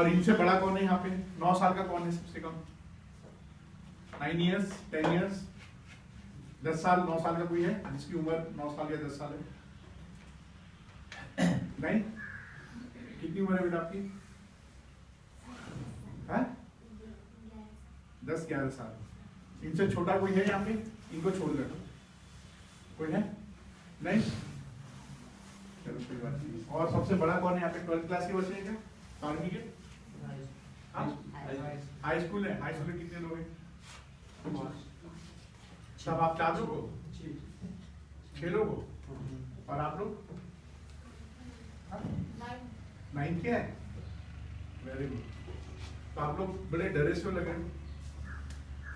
और इनसे बड़ा कौन है यहाँ पे? 9 साल का कौन है सबसे कम? 9 years, 10 years, 10 साल, 9 साल का कोई है जिसकी उम्र 9 साल या 10 साल है? नहीं? कितनी उम्र है बेटा आपकी? 10-11 साल। इनसे छोटा कोई है यहाँ पे? इनको छोड़ देना। कोई है? नहीं? चलो कोई बात नहीं। और सबसे बड़ा कौन है यहाँ पे? 12th क्लास के बच्चे हैं क्या? 12वीं के? हाई स्कूल है। हाई स्कूल में कितने लोग हैं? सब आप 4 लोग हो? 6 लोग हो? और आप लोग? 9 क्या है? Very good. तो आप लोग बड़े डरे से लग रहे हो।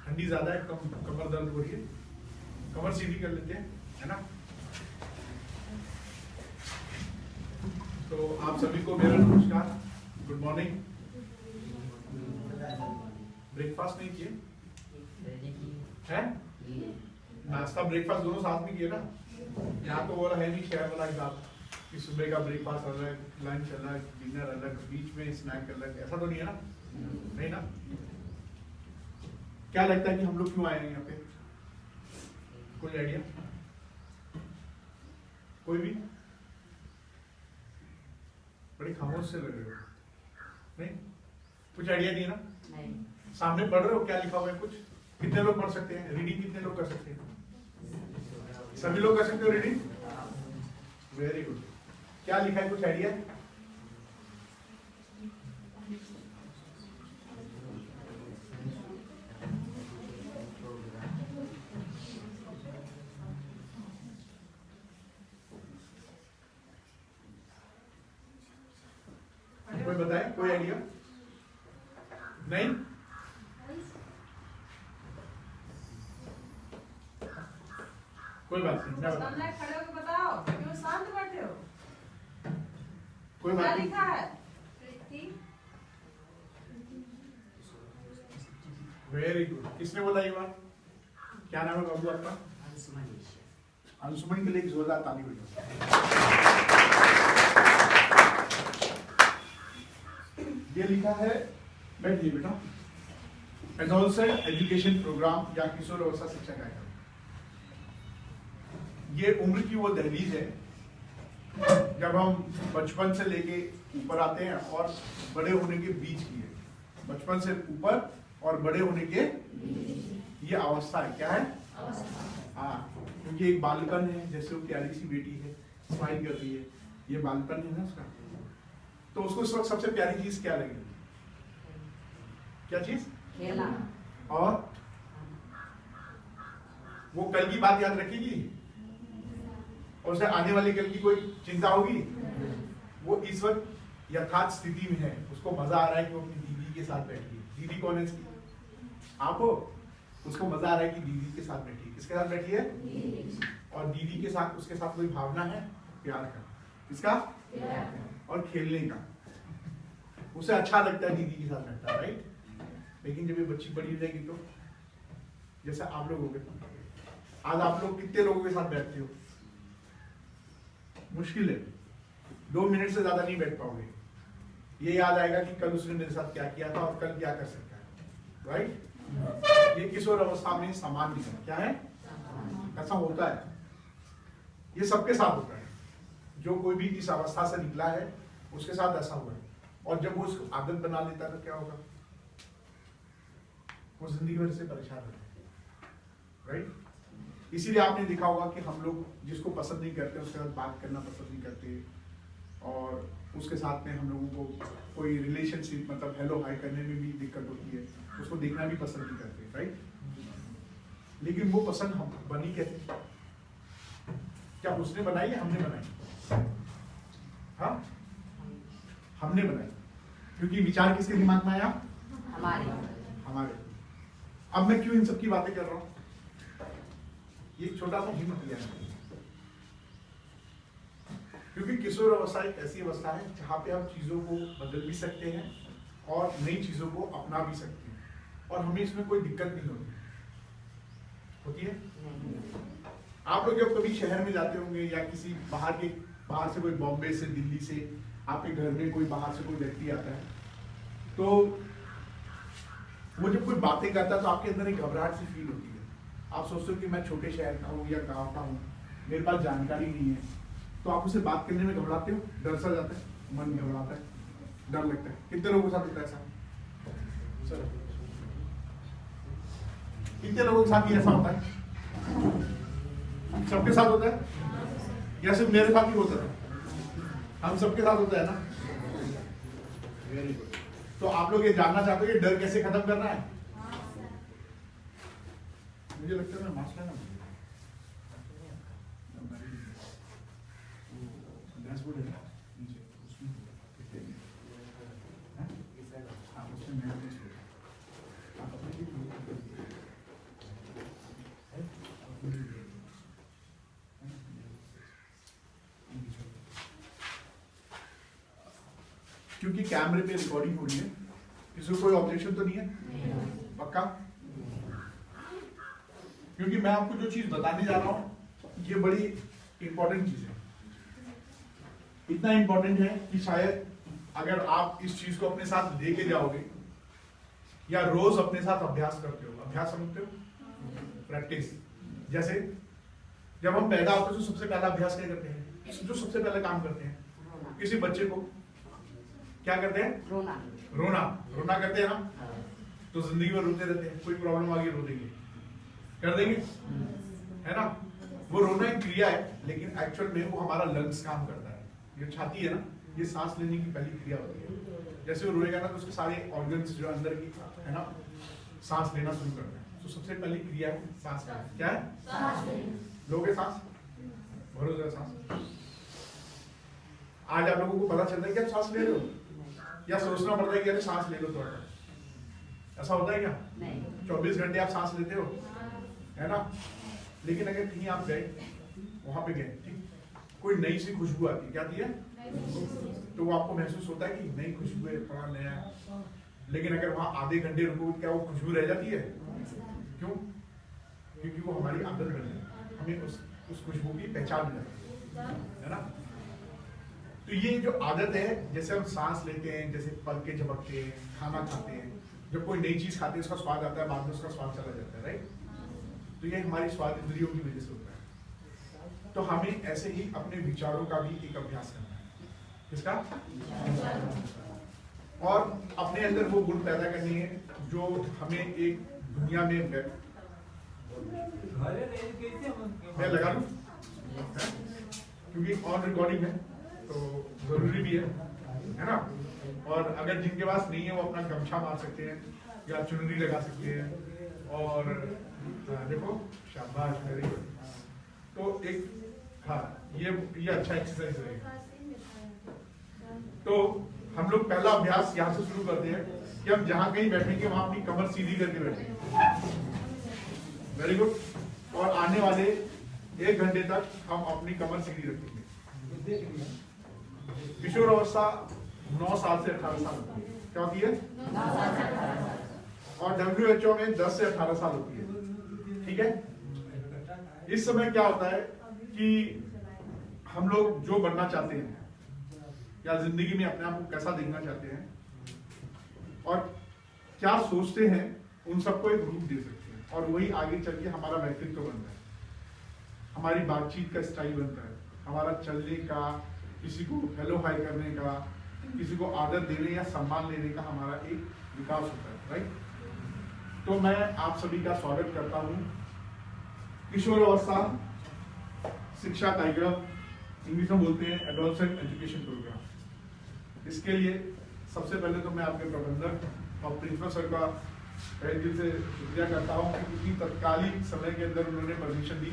ठंडी ज्यादा है, कमर दर्द हो रही है, कमर सीधी कर लेते हैं, है ना? तो आप सभी को मेरा नमस्कार, गुड मॉर्निंग। ब्रेकफास्ट नहीं किए हैं? नाश्ता ब्रेकफास्ट दोनों साथ में किए ना? यहाँ तो वो है नहीं शहर वाला हिसाब कि सुबह का ब्रेकफास्ट अलग, लंच अलग, डिनर अलग, बीच में स्नैक अलग, ऐसा तो नहीं है ना? नहीं ना? क्या लगता है कि हम लोग क्यों आए हैं यहाँ पे? कोई आइडिया? कोई भी? बड़ी खामोश से लग रहे हो। नहीं? कुछ आइडिया नहीं है ना? नहीं। सामने पढ़ रहे हो, क्या लिखा हुआ है कुछ? कितने लोग पढ़ सकते हैं? रीडिंग कितने लोग कर सकते हैं? सभी लोग कर सकते हो रीडिंग? Very good. क्या लिखा है, कुछ आइडिया? कोई बताए? कोई आइडिया? नहीं? कोई बात नहीं, मैं बताऊं। खड़े होकर बताओ, क्यों शांत बैठे हो? कोई बात नहीं। लिखा है? Very good. किसने बोला ये बात? क्या नाम है बाबू आपका? अंशुमन के लिए एक जोरदार ताली बजाओ। ये लिखा है, बैठिए बेटा, एडोलसेंट एजुकेशन प्रोग्राम या किशोर अवस्था शिक्षा कार्यक्रम। ये उम्र की वो दहलीज है जब हम बचपन से लेके ऊपर आते हैं और बड़े होने के बीच की है। बचपन से ऊपर और बड़े होने के ये अवस्था है। क्या है? हाँ, क्योंकि एक बालपन है, जैसे वो प्यारी सी बेटी है, स्माइल कर रही है, ये बालपन है ना उसका। तो उसको इस वक्त सबसे प्यारी चीज क्या लगेगी? क्या चीज? खेलना। और वो कल की बात याद रखेगी और उसे आने वाली कल की कोई चिंता होगी? वो इस वक्त यथार्थ स्थिति में है, उसको मजा आ रहा है कि वो अपनी दीदी के साथ बैठी है। दीदी कौन है इसकी? आप हो। उसको मजा आ रहा है कि दीदी के साथ बैठी है। किसके साथ बैठी है? और दीदी के साथ, उसके साथ कोई भावना है प्यार का। किसका? और खेलने का। उसे अच्छा लगता है दीदी के साथ बैठता है, राइट? लेकिन जब ये बच्ची बड़ी हो जाएगी तो, जैसे आप लोग हो गए, आज आप लोग कितने लोगों के साथ बैठते हो? मुश्किल है, 2 मिनट से ज्यादा नहीं बैठ पाओगे। ये याद आएगा कि कल उसने मेरे साथ क्या किया था और कल क्या कर सकता है, राइट? ये किशोर अवस्था में सामान्य है। क्या है? ऐसा होता है, ये सबके साथ होता है। जो कोई भी इस अवस्था से निकला है उसके साथ ऐसा हुआ है। और जब वो उसको आदत बना लेता है तो क्या होगा? वो जिंदगी भर से परेशान रहता है, राइट? इसीलिए आपने देखा होगा कि हम लोग जिसको पसंद नहीं करते उसके साथ बात करना पसंद नहीं करते, और उसके साथ में हम लोगों को कोई रिलेशनशिप, मतलब हेलो हाय करने में भी दिक्कत होती है, उसको देखना भी पसंद नहीं करते, राइट? लेकिन वो पसंद हम बनी कैसे? क्या उसने बनाई या हमने बनाई? हाँ, हमने बनाई, क्योंकि विचार किसके दिमाग में आया? हमारे। अब मैं क्यों इन सब की बातें कर रहा हूं? ये छोटा सा हिम्मत लिया, क्योंकि किशोर अवस्था एक ऐसी अवस्था है जहां पे हम चीजों को बदल भी सकते हैं और नई चीजों को अपना भी सकते हैं, और हमें इसमें कोई दिक्कत नहीं होती है। आप लोग जब कभी शहर में जाते होंगे या किसी बाहर से कोई बॉम्बे से, दिल्ली से आपके घर में कोई बाहर से कोई व्यक्ति आता है, तो वो जब कोई बातें करता है तो आपके अंदर एक घबराहट सी फील होती है। आप सोचते हो कि मैं छोटे शहर का हूँ या गाँव का हूँ, मेरे पास जानकारी नहीं है, तो आप उससे बात करने में घबराते हो, डर सा जाता है, मन घबराता है, डर लगता है। कितने लोगों के साथ होता है ऐसा? कितने लोगों के साथ ये ऐसा होता है? सबके साथ होता है या सिर्फ मेरे साथ ही होता है? हम सबके साथ होता है ना। Very good. तो आप लोग ये जानना चाहते हो कि डर कैसे खत्म करना है? मुझे लगता है मैं मास्क लेना डैशबोर्ड है नीचे उसमें हाँ उसमें मैं आप अपने क्योंकि कैमरे पे रिकॉर्डिंग हो रही है, किसी को कोई ऑब्जेक्शन तो नहीं है? पक्का? क्योंकि मैं आपको जो चीज बताने जा रहा हूं ये बड़ी इंपॉर्टेंट चीज है। इतना इंपॉर्टेंट है कि शायद अगर आप इस चीज को अपने साथ लेके जाओगे या रोज अपने साथ अभ्यास करते हो, अभ्यास समझते हो, प्रैक्टिस। जैसे जब हम पैदा होते हैं तो सबसे पहला अभ्यास क्या करते हैं? जो सबसे पहले काम करते हैं, किसी बच्चे को क्या करते हैं? रोना करते हैं ना। तो जिंदगी में रोते रहते हैं, कोई प्रॉब्लम आ गई रो देंगे, कर देंगे, है ना। वो रोना एक क्रिया है, लेकिन एक्चुअल में वो हमारा लंग्स काम करता है। ये छाती है ना, ये सांस लेने की पहली क्रिया होती है। जैसे वो रोएगा ना तो उसके सारे ऑर्गन्स जो अंदर की है ना सांस लेना शुरू करते हैं। तो सबसे पहली क्रिया है सांस लेना। क्या है? लोगे सांस, भरोसा सांस। आज आप लोगों को पता चलता है कि आप सांस ले रहे हो या सोचना पड़ता है कि अरे सांस ले लो थोड़ा? ऐसा होता है क्या? नहीं। 24 घंटे आप सांस लेते हो, है ना। लेकिन अगर कहीं आप गए, वहां पे गए, ठीक, कोई नई सी खुशबू आती है, क्या आती है? तो वो आपको महसूस होता है कि नई खुशबू है, थोड़ा नया है। लेकिन अगर वहां आधे घंटे रुको, क्या वो खुशबू रह जाती है? क्यों? क्योंकि वो हमारी आदत बन जाती है, हमें उस खुशबू की पहचान मिल जाती है ना। तो ये जो आदत है, जैसे हम सांस लेते हैं, जैसे पलके झपकते हैं, खाना खाते हैं, जब कोई नई चीज खाते हैं उसका स्वाद आता है, बाद में उसका स्वाद चला जाता है, राइट। तो ये हमारी स्वाद इंद्रियों की वजह से होता है। तो हमें ऐसे ही अपने विचारों का भी एक अभ्यास करना है। किसका? और अपने अंदर वो गुण पैदा करनी है जो हमें एक दुनिया में मैं लगा लूं क्योंकि ऑन रिकॉर्डिंग है तो जरूरी भी है ना। और अगर जिनके पास नहीं है वो अपना गमछा मार सकते हैं या चुनरी लगा सकते हैं। और देखो, शाबाश, वेरी गुड। तो एक हाँ, ये अच्छा एक्सरसाइज रहेगा। तो हम लोग पहला अभ्यास यहाँ से शुरू करते हैं कि हम जहां कहीं बैठेंगे वहां अपनी कमर सीधी करके बैठेंगे। Very good. और आने वाले 1 घंटे तक हम अपनी कमर सीधी रखेंगे। किशोर अवस्था 9 साल से 18 साल होती है। क्या होती है? और WHO में 10 से 18 साल होती है, ठीक है। इस समय क्या होता है कि हम लोग जो बनना चाहते हैं या जिंदगी में अपने आप को कैसा देखना चाहते हैं और क्या सोचते हैं, उन सबको एक रूप दे सकते हैं। और वही आगे चल के हमारा व्यक्तित्व बनता है, हमारी बातचीत का स्टाइल बनता है, हमारा चलने का, किसी को हेलो हाय करने का, किसी को आदर देने या सम्मान लेने का हमारा एक विकास होता है, राइट। तो मैं आप सभी का स्वागत करता हूं किशोर अवस्था शिक्षा कार्यक्रम, इंग्लिश में बोलते हैं एडोलसेंट एजुकेशन प्रोग्राम। इसके लिए सबसे पहले तो मैं आपके प्रबंधक और प्रिंसिपल सर का तहे दिल से शुक्रिया करता हूं कि इतनी तत्कालिक समय के अंदर उन्होंने परमिशन दी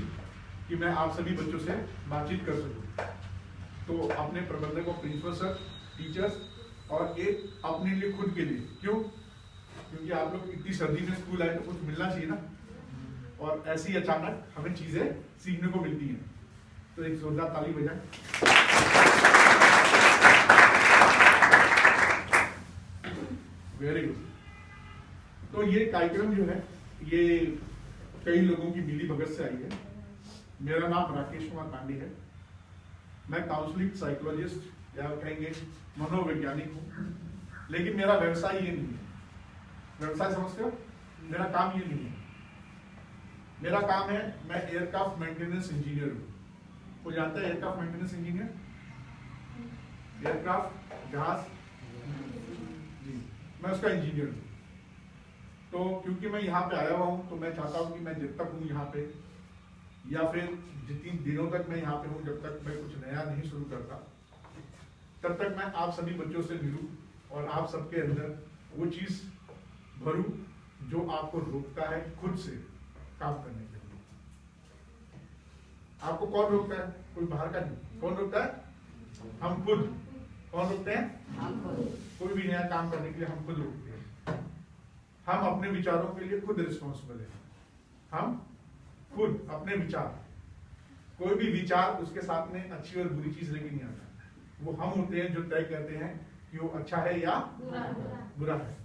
कि मैं आप सभी बच्चों से बातचीत कर सकूं। तो अपने प्रबंधक और प्रिंसिपल सर, टीचर्स और एक अपने लिए खुद के लिए, क्यों? क्योंकि आप लोग इतनी सर्दी में स्कूल आए तो कुछ मिलना चाहिए ना। और ऐसी अचानक हमें चीजें सीखने को मिलती हैं। तो एक जोरदार ताली बजाएं। Very good. तो ये कार्यक्रम जो है ये कई लोगों की मिली भगत से आई है। मेरा नाम राकेश कुमार पांडे है। मैं काउंसलिंग साइकोलॉजिस्ट या कहेंगे मनोवैज्ञानिक हूँ। लेकिन मेरा व्यवसाय ये नहीं है। व्यवसाय समझते हो? मेरा काम ये नहीं है। मेरा काम है, मैं एयरक्राफ्ट मेंटेनेंस इंजीनियर हूँ। कोई जानता है एयरक्राफ्ट मेंटेनेंस इंजीनियर? एयरक्राफ्ट जहाज जी, मैं उसका इंजीनियर हूँ। तो क्योंकि मैं यहाँ पे आया हुआ हूँ तो मैं चाहता हूँ कि मैं जब तक हूँ यहाँ पे, या फिर जितनी दिनों तक मैं यहाँ पे हूँ, जब तक मैं कुछ नया नहीं शुरू करता, तब तक मैं आप सभी बच्चों से मिलूं और आप सबके अंदर वो चीज भरूं जो आपको रोकता है खुद से काम करने के लिए। आपको कौन रोकता है? कोई बाहर का नहीं। कौन रोकता है? हम खुद। कौन रोकते हैं? कोई भी नया काम करने के लिए हम खुद रोकते हैं। हम अपने विचारों के लिए खुद रिस्पॉन्सिबल है। हम खुद अपने विचार, कोई भी विचार उसके साथ में अच्छी और बुरी चीज लेके नहीं आता। वो हम होते हैं जो तय करते हैं कि वो अच्छा है या बुरा है।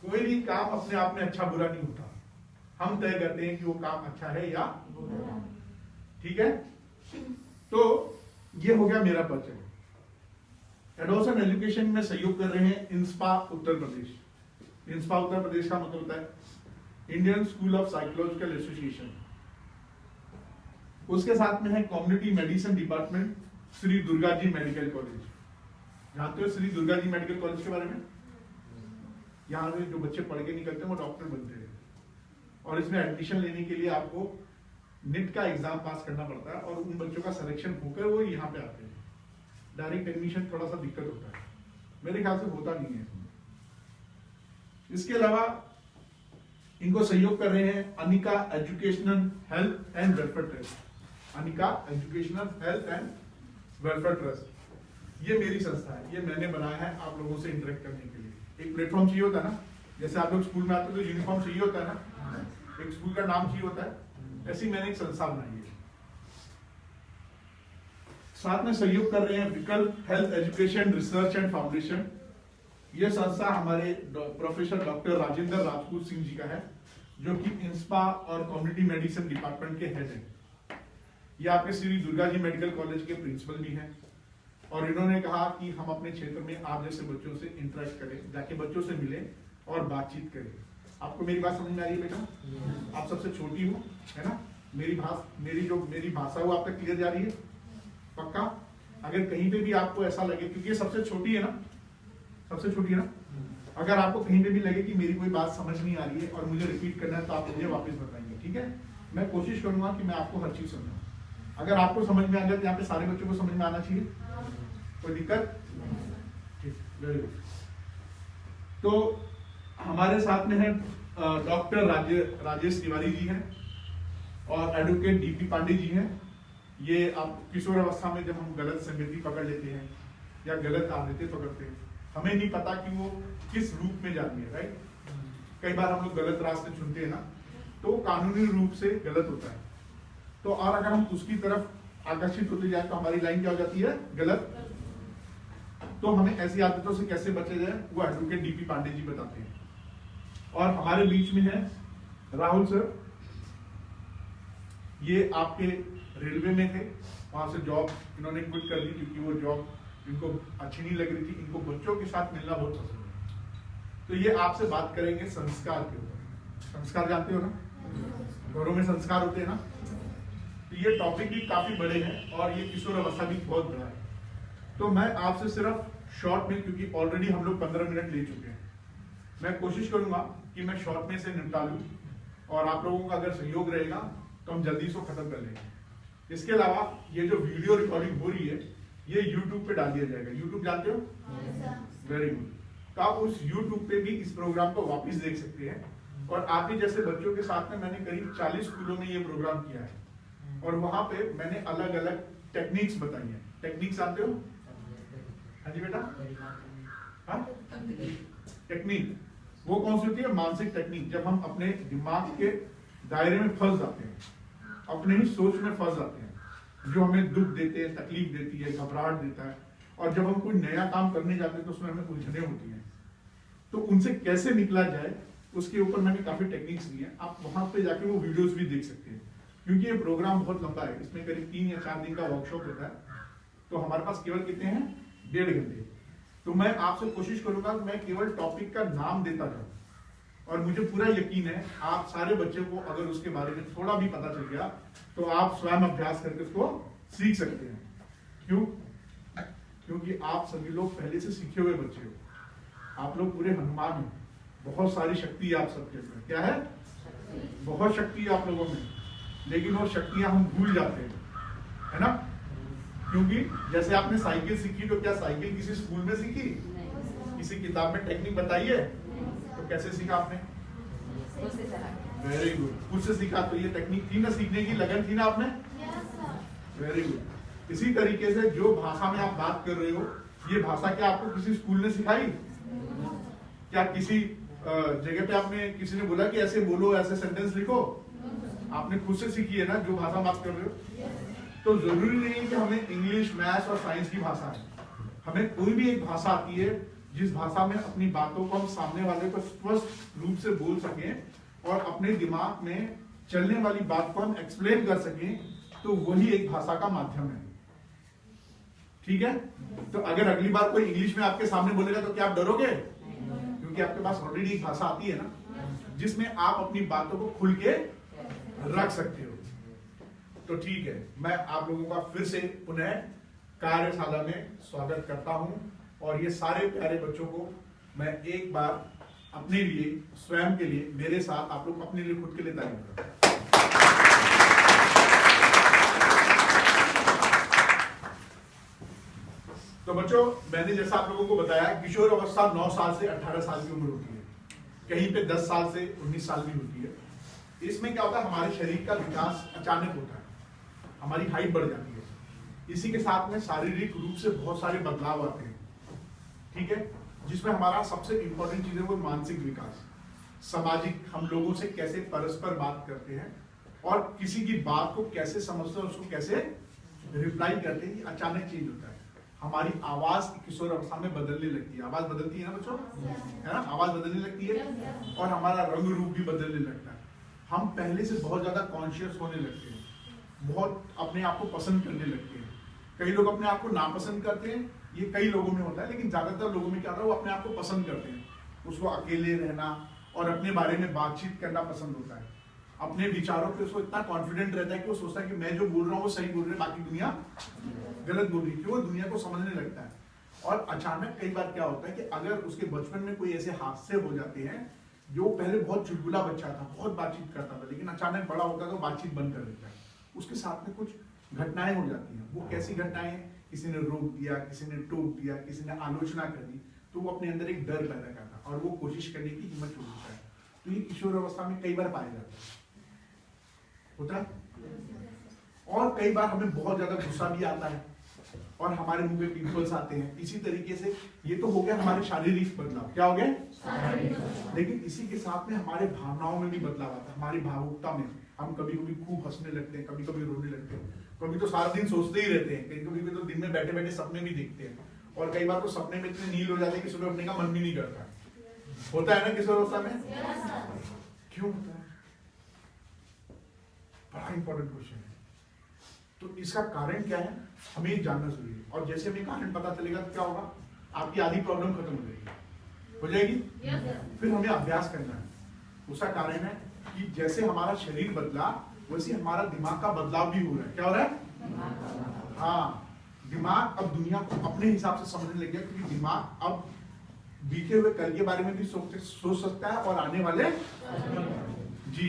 कोई भी काम अपने आप में अच्छा बुरा नहीं होता, हम तय करते हैं कि वो काम अच्छा है या बुरा। ठीक है, तो ये हो गया मेरा परिचय। एडोसन एजुकेशन में सहयोग कर रहे हैं इंस्पा उत्तर प्रदेश। इंस्पा उत्तर प्रदेश का मतलब होता है Indian school of psychological association. उसके साथ में है community medicine department, Shri Durga ji medical college. जानते हो श्री दुर्गा जी मेडिकल कॉलेज के बारे में? यहाँ से जो बच्चे पढ़ के निकलते हैं वो डॉक्टर बनते हैं, और इसमें एडमिशन लेने के लिए आपको नीट का एग्जाम पास करना पड़ता है, और उन बच्चों का सिलेक्शन होकर वो यहाँ पे आते हैं। डायरेक्ट एडमिशन थोड़ा सा दिक्कत होता है, मेरे ख्याल से होता नहीं है। इसके अलावा इनको सहयोग कर रहे हैं Anika educational health and welfare trust. Anika educational health and welfare trust ये मेरी संस्था है, ये मैंने बनाया है आप लोगों से इंटरेक्ट करने के लिए। एक प्लेटफॉर्म चाहिए होता है ना, जैसे आप लोग स्कूल में आते हो तो यूनिफॉर्म चाहिए होता है ना, एक स्कूल का नाम चाहिए होता है, ऐसी मैंने एक संस्था बनाई है। साथ में सहयोग कर रहे हैं विकल्प health education research and foundation. यह संस्था हमारे प्रोफेसर डॉक्टर राजेंद्र राजपूत सिंह जी का है, जो कि इंस्पा और कम्युनिटी मेडिसिन डिपार्टमेंट के हेड है। ये आपके श्री दुर्गा जी मेडिकल कॉलेज के प्रिंसिपल भी हैं, और इन्होंने कहा कि हम अपने क्षेत्र में आप जैसे बच्चों से इंटरेक्ट करें, जाके बच्चों से मिलें और बातचीत करें। आपको मेरी बात समझ में आ रही है बेटा? आप सबसे छोटी हो, है ना? मेरी भाषा वो आप तक क्लियर जा रही है? पक्का? अगर कहीं पे भी आपको ऐसा लगे, क्योंकि ये सबसे छोटी है ना, सबसे छोटी है ना, अगर आपको कहीं पे भी लगे कि मेरी कोई बात समझ नहीं आ रही है और मुझे रिपीट करना है, तो आप मुझे वापस बताएंगे, ठीक है? मैं कोशिश करूंगा कि मैं आपको हर चीज समझाऊं। अगर आपको समझ में आ गया तो यहाँ पे सारे बच्चों को समझ में आना चाहिए, कोई दिक्कत? ठीक, वेरी गुड। तो हमारे साथ में है डॉक्टर राजेश तिवारी जी हैं, और एडवोकेट डीपी पांडे जी हैं। ये आप किशोर अवस्था में जब हम गलत संगति पकड़ लेते हैं या गलत आदतें पकड़ते हैं, हमें नहीं पता कि वो किस रूप में जाती है, राइट? कई बार हम लोग गलत रास्ते चुनते हैं ना, तो कानूनी रूप से गलत होता है। तो और अगर हम उसकी तरफ आकर्षित होते जाए तो हमारी लाइन क्या हो जाती है? गलत। तो हमें ऐसी आदतों से कैसे बचे जाए, वो एडवोकेट डीपी पांडे जी बताते हैं। और हमारे बीच में है राहुल सर। ये आपके रेलवे में थे, वहां से जॉब इन्होंने क्विट कर दी क्योंकि वो जॉब इनको अच्छी नहीं लग रही थी। इनको बच्चों के साथ मिलना बहुत पसंद है। तो ये आपसे बात करेंगे संस्कार के ऊपर। संस्कार जानते हो ना, घरों में संस्कार होते हैं ना। तो ये टॉपिक भी काफी बड़े हैं और ये किशोर अवस्था भी बहुत बड़ा है। तो मैं आपसे सिर्फ शॉर्ट में, क्योंकि ऑलरेडी हम लोग 15 मिनट ले चुके हैं, मैं कोशिश करूंगा कि मैं शॉर्ट में से निपटा लूं, और आप लोगों का अगर सहयोग रहेगा तो हम जल्दी से खत्म कर लेंगे। इसके अलावा ये जो वीडियो रिकॉर्डिंग हो रही है, ये YouTube पे डाल दिया जाएगा। YouTube जानते हो? Very good. तो आप उस YouTube पे भी इस प्रोग्राम को वापस देख सकते हैं। और आप ही जैसे बच्चों के साथ में मैंने करीब 40 स्कूलों में ये प्रोग्राम किया है, और वहां पे मैंने अलग अलग टेक्निक्स बताई हैं। टेक्निक्स आते हो? हाँ जी बेटा, हाँ? टेक्निक वो कौन सी होती है? मानसिक टेक्निक। जब हम अपने दिमाग के दायरे में फंस जाते हैं, अपने ही सोच में फंस जाते हैं, जो हमें दुख देते हैं, तकलीफ देती है, घबराहट देता है, और जब हम कोई नया काम करने जाते हैं तो उसमें हमें उलझने होती हैं, तो उनसे कैसे निकला जाए उसके ऊपर मैंने काफी टेक्निक्स दी हैं। आप वहां पे जाके वो वीडियोस भी देख सकते हैं, क्योंकि ये प्रोग्राम बहुत लंबा है। इसमें करीब 3 या 4 दिन का वर्कशॉप होता है। तो हमारे पास केवल कितने हैं? 1.5 घंटे। तो मैं आपसे कोशिश करूंगा कि मैं केवल टॉपिक का नाम देता जाऊं, और मुझे पूरा यकीन है आप सारे बच्चे को अगर उसके बारे में थोड़ा भी पता चल गया तो आप स्वयं अभ्यास करके उसको सीख सकते हैं। क्यों? क्योंकि आप सभी लोग पहले से सीखे हुए बच्चे हो, आप लोग पूरे हनुमान हो, बहुत सारी शक्ति है आप सबके अंदर। क्या है? बहुत शक्ति है आप लोगों में, लेकिन वो शक्तियां हम भूल जाते हैं, है ना? क्योंकि जैसे आपने साइकिल सीखी, तो क्या साइकिल किसी स्कूल में सीखी? किसी किताब में टेक्निक बताइए? तो कैसे सीखा आपने? वेरी गुड, खुद से सीखा। तो ये टेक्निक थी ना सीखने की, लगन थी ना आपने? Very good. इसी तरीके से जो भाषा में आप बात कर रहे हो, ये भाषा क्या आपको किसी स्कूल ने सिखाई? क्या किसी जगह पे आपने किसी ने बोला कि ऐसे बोलो, ऐसे सेंटेंस लिखो? आपने खुद से सीखी है ना जो भाषा बात कर रहे हो। तो जरूरी नहीं है कि हमें इंग्लिश, मैथ्स और साइंस की भाषा है, हमें कोई भी एक भाषा आती है जिस भाषा में अपनी बातों को हम सामने वाले को स्पष्ट रूप से बोल सकें और अपने दिमाग में चलने वाली बात को हम एक्सप्लेन कर सकें, तो वही एक भाषा का माध्यम है। ठीक है? तो अगर अगली बार कोई इंग्लिश में आपके सामने बोलेगा तो क्या आप डरोगे? क्योंकि आपके पास ऑलरेडी एक भाषा आती है ना, जिसमें आप अपनी बातों को खुल के रख सकते हो। तो ठीक है, मैं आप लोगों का फिर से पुनः कार्यशाला में स्वागत करता हूं, और ये सारे प्यारे बच्चों को मैं एक बार अपने लिए, स्वयं के लिए, मेरे साथ आप लोग अपने लिए, खुद के लिए तारीफ करें। तो बच्चों, मैंने जैसा आप लोगों को बताया, किशोर अवस्था 9 साल से 18 साल की उम्र होती है, कहीं पे 10 साल से 19 साल भी होती है। इसमें क्या होता है, हमारे शरीर का विकास अचानक होता है, हमारी हाइट बढ़ जाती है, इसी के साथ में शारीरिक रूप से बहुत सारे बदलाव आते हैं। ठीक है? जिसमें हमारा सबसे इंपॉर्टेंट चीज है वो मानसिक विकास, सामाजिक, हम लोगों से कैसे परस्पर बात करते हैं और किसी की बात को कैसे समझते हैं, उसको कैसे रिप्लाई करते हैं, अचानक चेंज होता है। हमारी आवाज किशोर अवस्था में बदलने लगती है, आवाज बदलती है ना बच्चों, है ना? आवाज बदलने लगती है, और हमारा रंग रूप भी बदलने लगता है। हम पहले से बहुत ज्यादा कॉन्शियस होने लगते हैं, बहुत अपने आप को पसंद करने लगते हैं। कई लोग अपने आप को नापसंद करते हैं, ये कई लोगों में होता है, लेकिन ज्यादातर लोगों में क्या होता है, वो अपने आप को पसंद करते हैं, उसको अकेले रहना और अपने बारे में बातचीत करना पसंद होता है। अपने विचारों पे उसको इतना कॉन्फिडेंट रहता है कि वो सोचता है कि मैं जो बोल रहा हूँ वो सही बोल रहे हैं, बाकी दुनिया गलत बोल रही है, वो दुनिया को समझने लगता है। और अचानक कई बार क्या होता है कि अगर उसके बचपन में कोई ऐसे हादसे हो जाते हैं, जो पहले बहुत चुलबुला बच्चा था, बहुत बातचीत करता था, लेकिन अचानक बड़ा होता है तो बातचीत बंद कर देता है, उसके साथ में कुछ घटनाएं हो जाती हैं। वो कैसी घटनाएं? किसी ने रोक दिया, किसी ने टोक दिया, किसी ने आलोचना कर दी, तो वो अपने अंदर एक डर पैदा करता और वो कोशिश करने की हिम्मत छोड़ देता है। तो ये किशोर अवस्था में कई बार पाया जाता है, होता है। और कई बार हमें बहुत ज्यादा गुस्सा भी आता है और हमारे मुंह पे पिंपल्स आते हैं। इसी तरीके से ये तो हो गया हमारे शारीरिक बदलाव, क्या हो गए? लेकिन इसी के साथ में हमारे भावनाओं में भी बदलाव आता है, हमारी भावुकता में। हम कभी कभी खूब हंसने लगते हैं, कभी कभी रोने लगते हैं, कभी तो सारा दिन सोचते ही रहते हैं, कभी कभी तो दिन में बैठे बैठे सपने भी देखते हैं, और कई बार तो सपने में इतने नील हो जाते हैं कि सुबह उठने का मन भी नहीं करता। होता है ना किशोर अवस्था में? क्यों होता है? बड़ा इंपॉर्टेंट क्वेश्चन है। तो इसका कारण क्या है, हमें जानना जरूरी है। और जैसे हमें कारण पता चलेगा तो क्या होगा, आपकी आधी प्रॉब्लम खत्म हो जाएगी। फिर हमें अभ्यास करना है। उसका कारण है कि जैसे हमारा शरीर बदला, वैसे हमारा दिमाग का बदलाव भी हो रहा है। क्या हो रहा है? हाँ, दिमाग अब दुनिया को अपने हिसाब से समझने लग गया, क्योंकि दिमाग अब बीते हुए कल के बारे में भी सोच सकता है और आने वाले जी।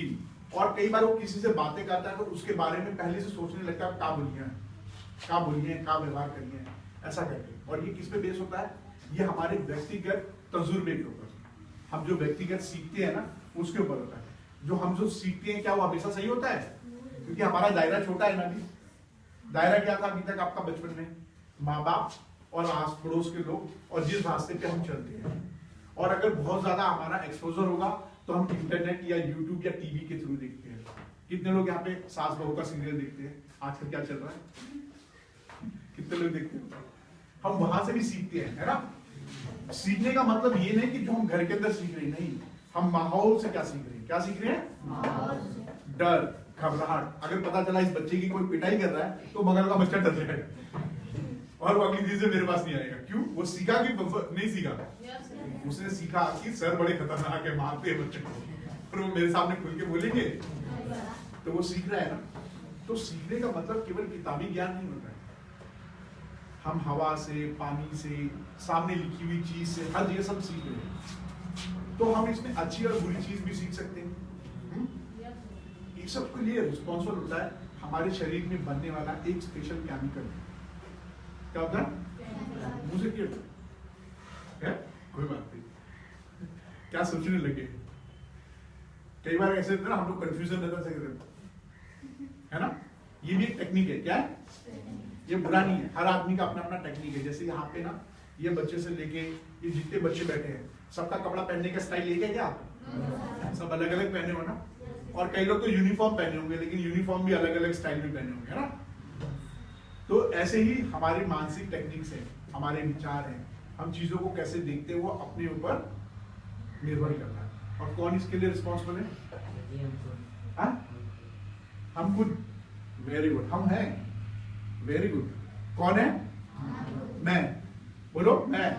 और कई बार वो किसी से बातें करता है तो उसके बारे में पहले से सोचने लगता है, क्या बोलिए, क्या व्यवहार करिए, ऐसा करके। और ये किस पे बेस होता है? ये हमारे व्यक्तिगत तजुर्बे के ऊपर, हम जो व्यक्तिगत सीखते हैं ना, उसके ऊपर होता है। जो हम जो सीखते हैं क्या वो हमेशा सही होता है? क्योंकि हमारा दायरा छोटा है ना। अभी दायरा क्या था अभी तक आपका बचपन में? माँ बाप और आस पड़ोस के लोग, और जिस रास्ते पे हम चलते हैं। और अगर बहुत ज्यादा हमारा एक्सपोजर होगा तो हम इंटरनेट या यूट्यूब या टीवी के थ्रू देखते हैं। कितने लोग यहाँ पे सास बहू का सीरियल देखते हैं? आजकल क्या चल रहा है, कितने लोग देखते हैं? हम वहां से भी सीखते हैं, है ना। सीखने का मतलब ये नहीं कि जो हम घर के अंदर सीख रहे हैं, नहीं, हम माहौल से क्या सीख रहे हैं। क्या सीख रहे हैं? डर, घबराहट। अगर पता चला इस बच्चे की कोई पिटाई कर रहा है तो बगल का बच्चा डर जाएगा, और वो अगली चीज मेरे पास नहीं आएगा। क्यों? वो सीखा कि नहीं सीखा? उसने सीखा कि सर बड़े खतरनाक है, मारते हैं बच्चों को, और वो मेरे सामने खुल के बोलेंगे तो वो सीख रहा है ना। तो सीखने का मतलब केवल किताबी ज्ञान नहीं होता है। हम हवा से, पानी से, सामने लिखी हुई चीज से, हर जगह सब सीख रहे हैं। तो हम इसमें अच्छी और बुरी चीज भी सीख सकते हैं। ये सब के लिए रिस्पॉन्सिबल होता है हमारे शरीर में बनने वाला एक स्पेशल केमिकल। क्या होता है? मुझे क्या है? कोई बात नहीं, क्या सोचने लगे? कई बार ऐसे होता है ना, हम लोग कंफ्यूजन रहता है ना। ये भी एक टेक्निक है। क्या है? ये बुरा नहीं है, हर आदमी का अपना अपना टेक्निक है। जैसे यहाँ पे ना, ये बच्चे से लेके ये जितने बच्चे बैठे हैं, सबका कपड़ा पहनने का स्टाइल एक है क्या? सब अलग अलग पहने हो ना। और कई लोग तो यूनिफॉर्म पहने होंगे, लेकिन यूनिफॉर्म भी अलग अलग स्टाइल में पहने होंगे, है ना। तो ऐसे ही हमारी मानसिक टेक्निक्स है, हमारे विचार हैं, हम चीजों को कैसे देखते हैं, वो अपने ऊपर निर्भर करता है। और कौन इसके लिए रिस्पॉन्सिबल है? हम खुद। वेरी गुड, हम हैं। Very good. कौन है? मैं। बोलो मैं।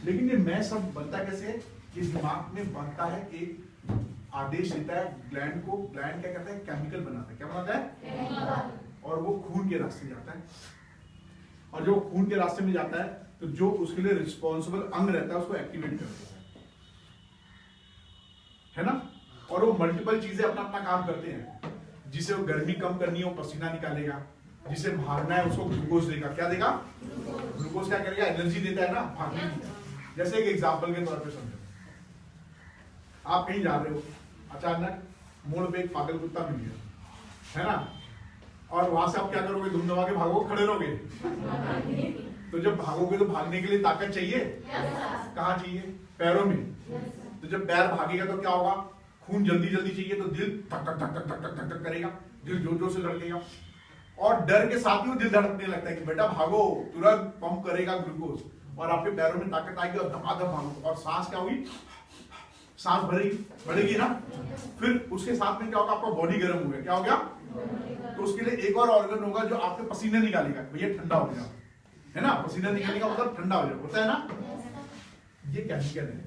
लेकिन ये मैं सब बनता कैसे? ये दिमाग में बनता है, एक आदेश देता है ग्लैंड को। ग्लैंड क्या करता है? केमिकल बनाता है। क्या बनाता है? और वो खून के रास्ते जाता है। और जो खून के रास्ते में जाता है, तो जो उसके लिए रिस्पॉन्सिबल अंग रहता है उसको एक्टिवेट कर देता है ना। और वो मल्टीपल चीजें अपना अपना काम करते हैं। जिसे वो गर्मी कम करनी है, वो पसीना निकालेगा। जिसे भागना है, उसको ग्लूकोज देगा। क्या देगा? ग्लूकोज क्या करेगा? एनर्जी देता है ना भागने की। जैसे एक एग्जाम्पल के तौर पे समझो, आप कहीं जा रहे हो, अचानक मोड़ पे एक पागल कुत्ता मिल गया, है ना। और वहां से आप क्या करोगे? धूम दबा के भागोगे, खड़े रहोगे? तो जब भागोगे तो भागने के लिए ताकत चाहिए। कहाँ चाहिए? पैरों में। तो जब पैर भागेगा तो क्या होगा? खून जल्दी जल्दी चाहिए, तो दिल धक धक धक धक धक धक धक करेगा, दिल जोर जोर से धड़केगा। और डर के साथ ही वो दिल धड़कने लगता है कि बेटा भागो, तुरंत पंप करेगा ग्लूकोज, और आपके पैरों में ताकत आएगी और धमाधम भागो। और सांस क्या होगी? सांस बढ़ेगी ना। फिर उसके साथ में क्या होगा? आपका बॉडी गर्म हो गया। क्या हो गया? तो उसके लिए एक और ऑर्गन होगा जो आपके पसीने निकालेगा। भैया ठंडा हो गया, है ना। पसीना निकलने का मतलब ठंडा हो जाए, होता है ना। ये केमिकल है।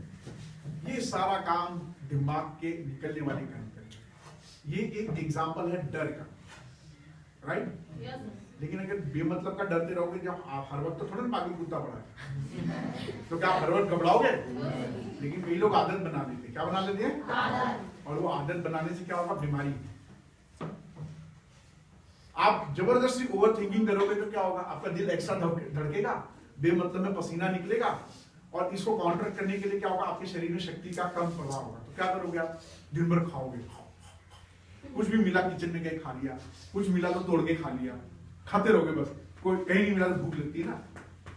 ये सारा काम दिमाग के निकलने वाले केमिकल। ये एक एग्जांपल है डर का, राइट। लेकिन अगर बेमतलब का डरते रहोगे, जब आप हर वक्त तो थोड़ा पागल कुत्ता पड़ा है, तो क्या आप हर वक्त घबराओगे? लेकिन कई लोग आदत बना लेते हैं। क्या बना लेते हैं? और वो आदत बनाने से क्या होगा? बीमारी। आप जबरदस्ती ओवर थिंकिंग करोगे तो क्या होगा? आपका दिल एक्स्ट्रा धड़केगा, बेमतलब में पसीना निकलेगा, और इसको काउंटर करने के लिए क्या होगा? आपके शरीर में शक्ति का कम प्रभाव होगा। तो क्या करोगे आप? दिन भर खाओगे, कुछ भी मिला किचन में गए खा लिया, कुछ मिला तो तोड़ के खा लिया, खाते रहोगे बस। कोई कहीं नहीं मिला तो भूख लगती है ना,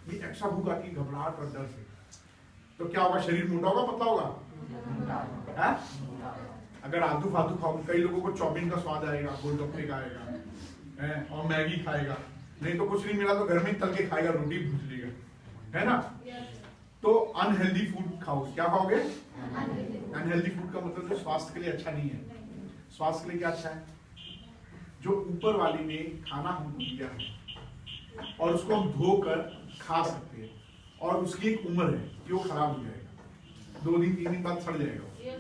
ये एक्स्ट्रा भूख आती है घबराहट और डर से। तो क्या होगा? शरीर मोटा होगा, पतला होगा? है? अगर आलू फालतू खाओगे, कई लोगों को चाउमीन का स्वाद आएगा, गोलगप्पे का आएगा, और मैगी खाएगा। नहीं तो कुछ नहीं मिला तो घर में तल के खाएगा, रोटी भूज लेगा, है ना। तो अनहेल्दी फूड खाओगे। क्या खाओगे? अनहेल्दी फूड का मतलब जो स्वास्थ्य के लिए अच्छा नहीं है। स्वास्थ्य के लिए क्या अच्छा है? जो ऊपर वाली ने खाना हमको दिया है और उसको हम धोकर खा सकते हैं, और उसकी एक उम्र है कि वो खराब हो जाएगा, 2 दिन 3 दिन बाद सड़ जाएगा।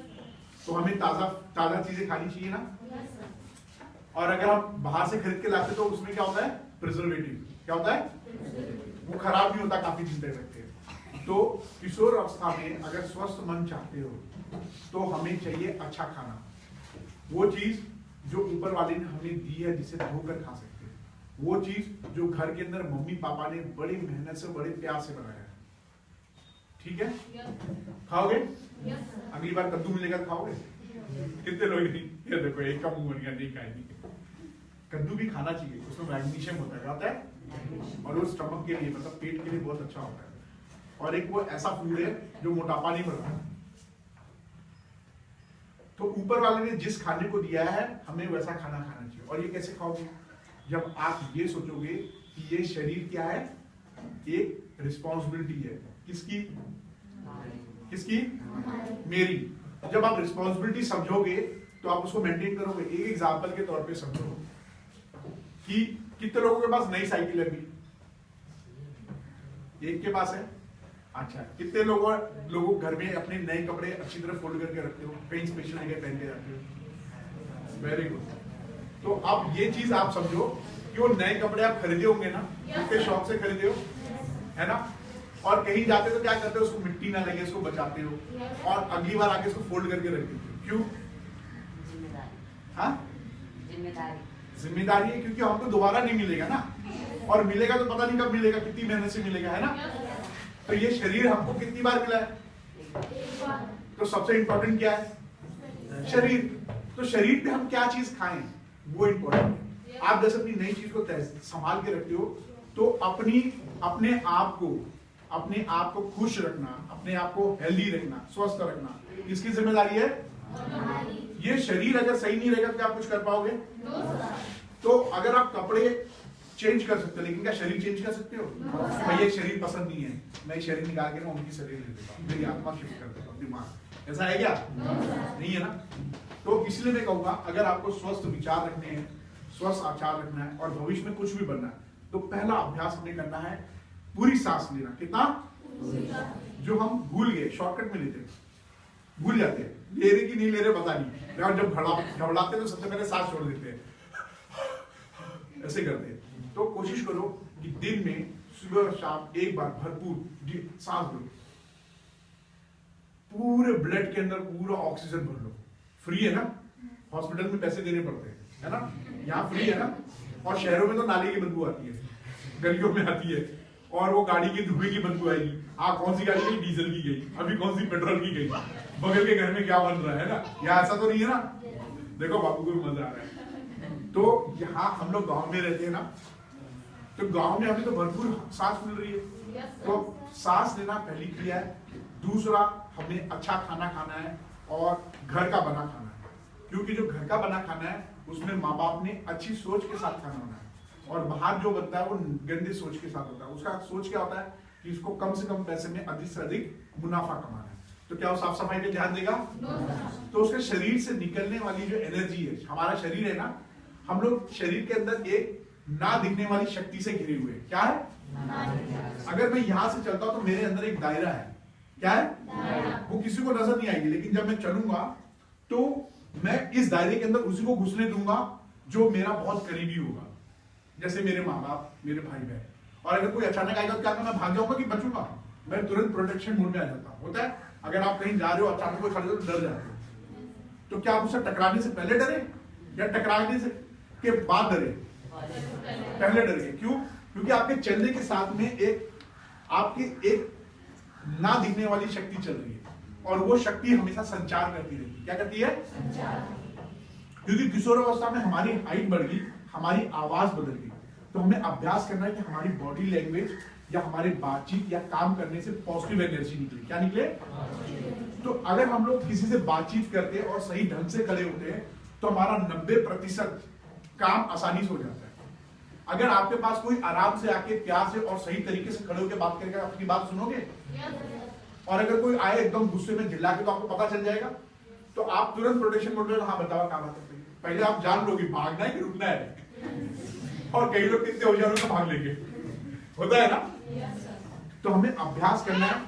तो हमें ताजा चीजें खानी चाहिए ना। और अगर हम बाहर से खरीद के लाते तो उसमें क्या होता है? प्रिजर्वेटिव। क्या होता है? वो खराब नहीं होता, काफी दिन तक रखते हैं। तो किशोर अवस्था में अगर स्वस्थ मन चाहते हो तो हमें चाहिए अच्छा खाना, वो चीज जो ऊपर वाले ने हमें दी है, जिसे धोकर खा सकते हैं, वो चीज जो घर के अंदर मम्मी पापा ने बड़ी मेहनत से, बड़े प्यार से बनाया है। ठीक है? खाओगे? अगली बार कद्दू मिलेगा खाओगे? कितने लोग नहीं? ये देखो एक का मुंह बन गया, नहीं खाएंगे। कद्दू भी खाना चाहिए, उसमें मैग्नीशियम होता है, आता है, और वो स्टमक के लिए, मतलब पेट के लिए बहुत अच्छा होता है। और एक वो ऐसा फूड है जो मोटापा नहीं बढ़ाता। तो ऊपर वाले ने जिस खाने को दिया है, हमें वैसा खाना खाना चाहिए। और ये कैसे खाओगे? जब आप ये सोचोगे कि ये शरीर क्या है? एक रिस्पॉन्सिबिलिटी है। किसकी? किसकी? मेरी। जब आप रिस्पॉन्सिबिलिटी समझोगे तो आप उसको मेंटेन करोगे। एक एग्जांपल के तौर पे समझो कि कितने लोगों के पास नई साइकिल है अभी? एक के पास है। अच्छा, कितने लोगों घर में अपने नए कपड़े अच्छी तरह फोल्ड करके रखते हो, कहीं स्पेशल जगह पहन के जाते हो? Very good. तो अब ये चीज आप समझो कि वो नए कपड़े आप खरीदे होंगे ना, कितने शौक से खरीदे हो, है ना? और कहीं जाते तो क्या करते हो, उसको मिट्टी ना लगे उसको बचाते हो और अगली बार आके उसको फोल्ड करके रख देते हो। क्यों? हाँ, जिम्मेदारी है, क्योंकि हमको दोबारा नहीं मिलेगा ना, और मिलेगा तो पता नहीं कब मिलेगा, कितनी मेहनत से मिलेगा, है ना? तो ये शरीर हमको कितनी बार मिला है? तो सबसे इंपॉर्टेंट क्या है? शरीर। तो शरीर पे हम क्या चीज खाएं वो इंपॉर्टेंट है। आप जैसे अपनी नई चीज को संभाल के रखते हो, तो अपने आप को खुश रखना, अपने आप को हेल्दी रखना, स्वस्थ रखना, किसकी जिम्मेदारी है? ये शरीर अगर सही नहीं रहेगा तो क्या आप कुछ कर पाओगे? तो अगर आप कपड़े चेंज कर सकते हो, लेकिन क्या शरीर चेंज कर सकते हो? भाई ये शरीर पसंद नहीं है, मैं शरीर निकाल के ना उनकी शरीर ले देता हूँ, मेरी आत्मा शिफ्ट कर देता हूँ, दिमाग। ऐसा है क्या? नहीं है ना? तो इसलिए मैं कहूंगा, अगर आपको स्वस्थ विचार रखने हैं, स्वस्थ आचार रखना है और भविष्य में कुछ भी बनना है, तो पहला अभ्यास हमें करना है पूरी सांस लेना। कितना? जो हम भूल गए, शॉर्टकट में लेते हैं, भूल जाते हैं, ले रहे कि नहीं ले रहे पता नहीं, और जब घबराते तो सबसे पहले सांस छोड़ देते हैं, ऐसे करते हैं। तो कोशिश करो कि दिन में सुबह और शाम एक बार भरपूर सांस लो, पूरे ब्लड के अंदर पूरा ऑक्सीजन भर लो। फ्री है ना? हॉस्पिटल में पैसे देने पड़ते हैं, है ना? यहाँ फ्री है ना? और शहरों में तो नाले की बदबू आती है, गलियों में आती है, और वो गाड़ी के धुएं की बदबू आएगी। कौन सी गाड़ी गई? डीजल की गई, अभी कौन सी पेट्रोल की गई, बगल के घर में क्या बन रहा है ना? यहाँ ऐसा तो नहीं है ना? देखो बाबू को भी मजा आ रहा है। तो यहाँ हम लोग गाँव में रहते हैं ना, तो गाँव में हमें तो भरपूर सांस मिल रही है। तो सांस लेना पहली क्रिया है। दूसरा, हमें अच्छा खाना खाना है और घर का बना खाना है, क्योंकि जो घर का बना खाना है उसमें माँ बाप ने अच्छी सोच के साथ खाना होना है, और बाहर जो बनता है वो गंदी सोच के साथ होता है। उसका सोच क्या होता है कि इसको कम से कम पैसे में अधिक से अधिक मुनाफा कमाना है। तो क्या वो साफ सफाई पे ध्यान देगा? तो उसके शरीर से निकलने वाली जो एनर्जी है, हमारा शरीर है ना, हम लोग शरीर के अंदर एक ना दिखने वाली शक्ति से घिरे हुए। क्या है? अगर मैं यहां से चलता हूं तो मेरे अंदर एक दायरा है। क्या है? वो किसी को नजर नहीं आएगी, लेकिन जब मैं चलूंगा तो मैं इस दायरे के अंदर उसी को घुसने दूंगा जो मेरा बहुत करीबी होगा, जैसे मेरे माँ बाप, मेरे भाई बहन। और अगर कोई अचानक आएगा तो क्या मैं भाग जाऊंगा कि बचूंगा? मैं तुरंत प्रोटेक्शन मोड में आ जाता हूं। होता है, अगर आप कहीं जा रहे हो, अचानक कोई खड़े हो तो डर जाते हो, तो क्या आप उससे टकराने से पहले डरे या टकराने से के बाद डरे? पहले डरे। क्यों? क्योंकि आपके चलने के साथ में एक ना दिखने वाली शक्ति चल रही है, और वो शक्ति हमेशा संचार करती रहती है। क्या करती है? क्योंकि किशोरावस्था में हमारी हाइट बढ़ गई, हमारी आवाज बदल गई, तो हमें अभ्यास करना है कि हमारी बॉडी लैंग्वेज या हमारे बातचीत या काम करने से पॉजिटिव एनर्जी निकले। क्या निकले? तो अगर हम लोग किसी से बातचीत करते हैं और सही ढंग से खड़े होते हैं तो हमारा 90% काम आसानी से हो जाता है। अगर आपके पास कोई आराम से आके प्यार से और सही तरीके से खड़े होकर बात करके अपनी बात सुनोगे, और अगर कोई आए एकदम गुस्से में चिल्ला के तो आपको पता चल जाएगा, तो आप तुरंत प्रोटेक्शन मोड में, हाँ बताओ क्या बात है। पहले आप जान लोगे भागना है कि रुकना है, और कई लोग कितने होशियार होकर भाग लेंगे। होता है ना? तो हमें अभ्यास करना है,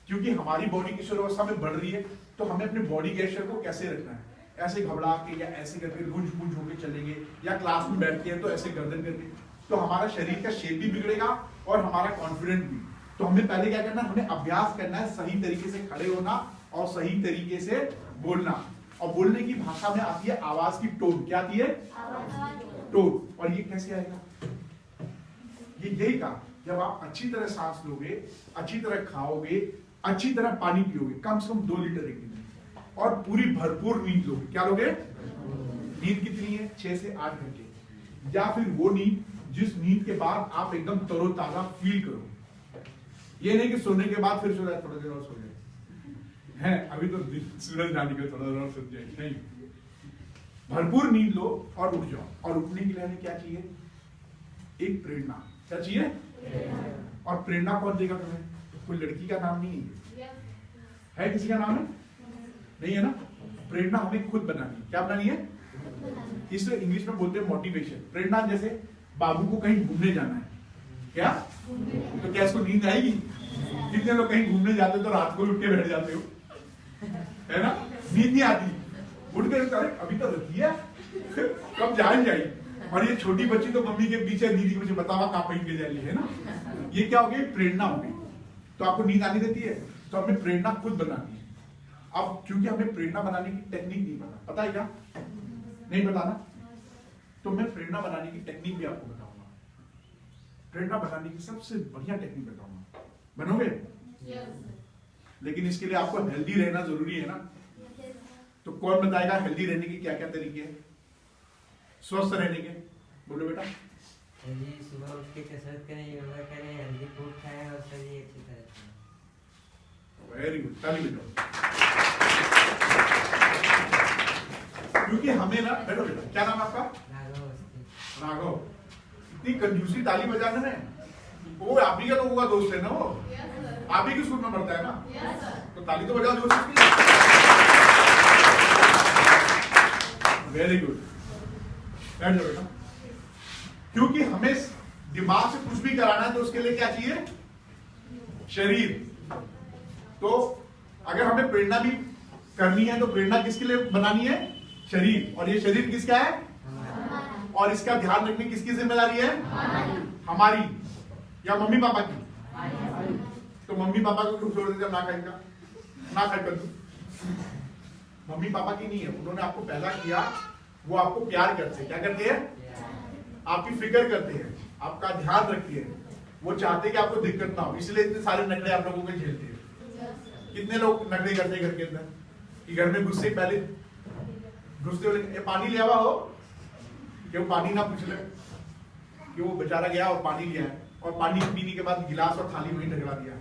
क्योंकि हमारी बॉडी किशोरावस्था में बढ़ रही है, तो हमें अपने बॉडी गेस्चर को कैसे रखना है। ऐसे घबरा के या ऐसे करके लूंज पूंज होके चलेंगे, या क्लास में बैठते हैं तो ऐसे गर्दन करके, तो हमारा शरीर का शेप भी बिगड़ेगा और हमारा कॉन्फिडेंस भी। तो हमें पहले क्या करना है? हमें अभ्यास करना है सही तरीके से खड़े होना और सही तरीके से बोलना। और बोलने की भाषा में आती है आवाज की टोन। क्या आती है? टोन। और ये कैसे आएगा? ये यही का, जब आप अच्छी तरह सांस लोगे, अच्छी तरह खाओगे, अच्छी तरह पानी पियोगे, कम से कम 2 लीटर एक दिन में, और पूरी भरपूर नींद लोगे। क्या लोगे? नींद कितनी है? 6 से 8 घंटे, या फिर वो नींद जिस नींद के बाद आप एकदम तरोताजा फील करो। ये नहीं कि सोने के बाद फिर सो जाए, थोड़ा देर और सो जाए, है अभी तो सूरज ढाली का थोड़ा देर और सो जाए, नहीं। भरपूर नींद लो और उठ जाओ। और उठने के लिए हमें क्या चाहिए? एक प्रेरणा। क्या चाहिए? और प्रेरणा कौन देगा तुम्हें? कोई लड़की का नाम नहीं है, किसी का नाम है? नहीं है ना? प्रेरणा हमें खुद बनानी है। क्या बनानी है? इसलिए इंग्लिश में बोलते हैं मोटिवेशन। प्रेरणा जैसे बाबू को कहीं घूमने जाना है, क्या तो क्या इसको नींद आएगी? कितने लोग कहीं घूमने जाते तो रात को उठ के बैठ जाते हो, है ना? नींद नहीं आती, उठ के अरे अभी तो रखी है कब जान जाएगी। और ये छोटी बच्ची तो मम्मी के पीछे दीदी मुझे बतावा कहाँ पहन के जाएगी, है ना? ये क्या हो गया? प्रेरणा हो गई। तो आपको नींद आनी रहती है तो हमें प्रेरणा खुद बनानी है। अब क्योंकि हमें प्रेरणा बनाने की टेक्निक नहीं पता है क्या? नहीं पता ना? तो मैं प्रेरणा बनाने की टेक्निक भी आपको बताऊंगा। प्रेरणा बनाने की सबसे बढ़िया टेक्निक बताऊंगा, बनोगे? लेकिन इसके लिए आपको हेल्दी रहना जरूरी है ना? तो कौन बताएगा हेल्दी रहने की क्या क्या तरीके हैं, स्वस्थ रहने के? बोलो बेटा। जी सुबह उठ के कसरत करें, योगा करें, हेल्दी फूड खाएं और शरीर अच्छी तरह से। वेरी गुड, ताली बजाओ। क्योंकि हमें ना, बैठो बेटा, क्या नाम है आपका? राघव अवस्थी। राघव। इतनी कंजूसी ताली बजाने में, वो आप ही का लोगों का दोस्त है ना, वो आप ही के स्कूल में पढ़ता है ना, तो ताली तो बजाओ जोर से। वेरी गुड, बैठ जाओ बेटा। क्योंकि हमें दिमाग से कुछ भी कराना है तो उसके लिए क्या चाहिए? शरीर। तो अगर हमें प्रेरणा भी करनी है तो प्रेरणा किसके लिए बनानी है? शरीर। और ये शरीर किसका है? और इसका ध्यान रखने किसकी जिम्मेदारी है? हमारी या मम्मी पापा की? तो मम्मी पापा को क्यों छोड़ देते? ना खाएगा, ना खाएगा तू। मम्मी पापा की नहीं है, उन्होंने आपको पैदा किया, वो आपको प्यार करते हैं। क्या करते हैं? आपकी फिक्र करते हैं, आपका ध्यान रखते हैं, वो चाहते हैं कि आपको दिक्कत ना हो, इसलिए इतने सारे नखरे आप लोगों के झेलते हैं। कितने लोग नखरे करते हैं घर के अंदर कि घर में घुससे पहले घुसते हुए पानी ले आवा हो कि वो पानी ना पूछ ले, कि वो बेचारा गया और पानी लिया है और पानी पीने के बाद गिलास और थाली वहीं टकरा दिया,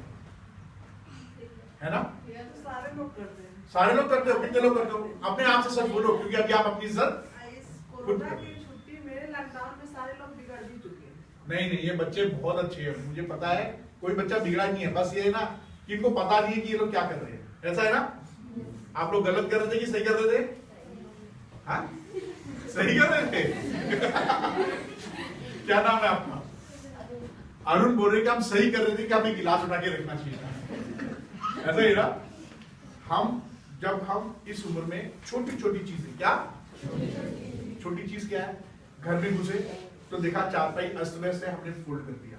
है ना? ये तो सारे लोग करते हैं। सारे लोग करते हो? कितने लोग करते हो? अपने आप से सच बोलो, क्योंकि अभी आप अपनी इज्जत इस कोरोना की छुट्टी में, लॉकडाउन में सारे लोग बिगड़ भी चुके हैं। नहीं, ये बच्चे बहुत अच्छे हैं, मुझे पता है, कोई बच्चा बिगड़ा नहीं है। बस ये है ना कि इनको पता नहीं है कि ये लोग क्या कर रहे हैं, ऐसा है ना? आप लोग गलत कर रहे थे कि सही कर रहे थे? हाँ, सही कर रहे थे। क्या नाम है आपका? अरुण बोल रहे कि हम सही कर रहे थे कि हमें गिलास उठा के रखना चाहिए था, ऐसा ही ना? जब हम इस उम्र में छोटी छोटी चीजें, क्या छोटी चीज क्या है? घर में घुसे तो देखा चारपाई अस्त व्यस्त है, हमने फोल्ड कर दिया।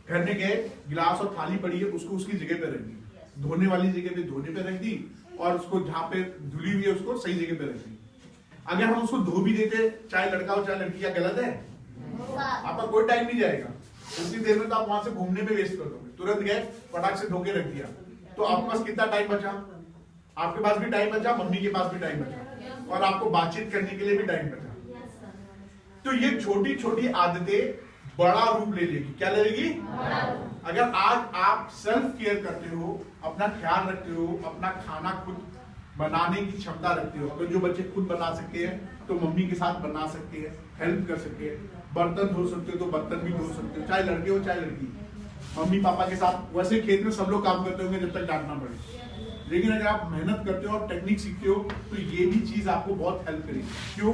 घर में गए, गिलास और थाली पड़ी है, उसको उसकी जगह पे रख दी, धोने वाली जगह पे धोने पे रख दी, और उसको जहां पे धुली हुई है उसको सही जगह पे रख दी। अगर हम उसको धो भी देते, चाहे लड़का हो चाहे लड़की, क्या गलत है? आपका कोई टाइम नहीं जाएगा, उसी देर में तो आप वहां से घूमने में वेस्ट कर दोगे। तुरंत गए, फटाक से धो के रख दिया, तो आपके पास कितना टाइम बचा? आपके पास भी टाइम बचा, मम्मी के पास भी टाइम बचा, और आपको बातचीत करने के लिए भी टाइम बचा। तो ये छोटी छोटी आदतें बड़ा रूप ले लेगी। क्या ले लेगी? अगर आज आप सेल्फ केयर करते हो, अपना ख्याल रखते हो, अपना खाना खुद बनाने की क्षमता रखते हो, अगर जो बच्चे खुद बना सकते हैं तो मम्मी के साथ बना सकते हैं, हेल्प कर सकते हैं, बर्तन धो सकते हो तो बर्तन भी धो सकते हो, चाहे लड़के हो चाहे लड़की, मम्मी पापा के साथ। वैसे खेत में सब लोग काम करते होंगे जब तक डांटना पड़े, लेकिन अगर आप मेहनत करते हो और टेक्निक सीखते हो तो ये भी चीज आपको बहुत हेल्प करेगी। क्यों?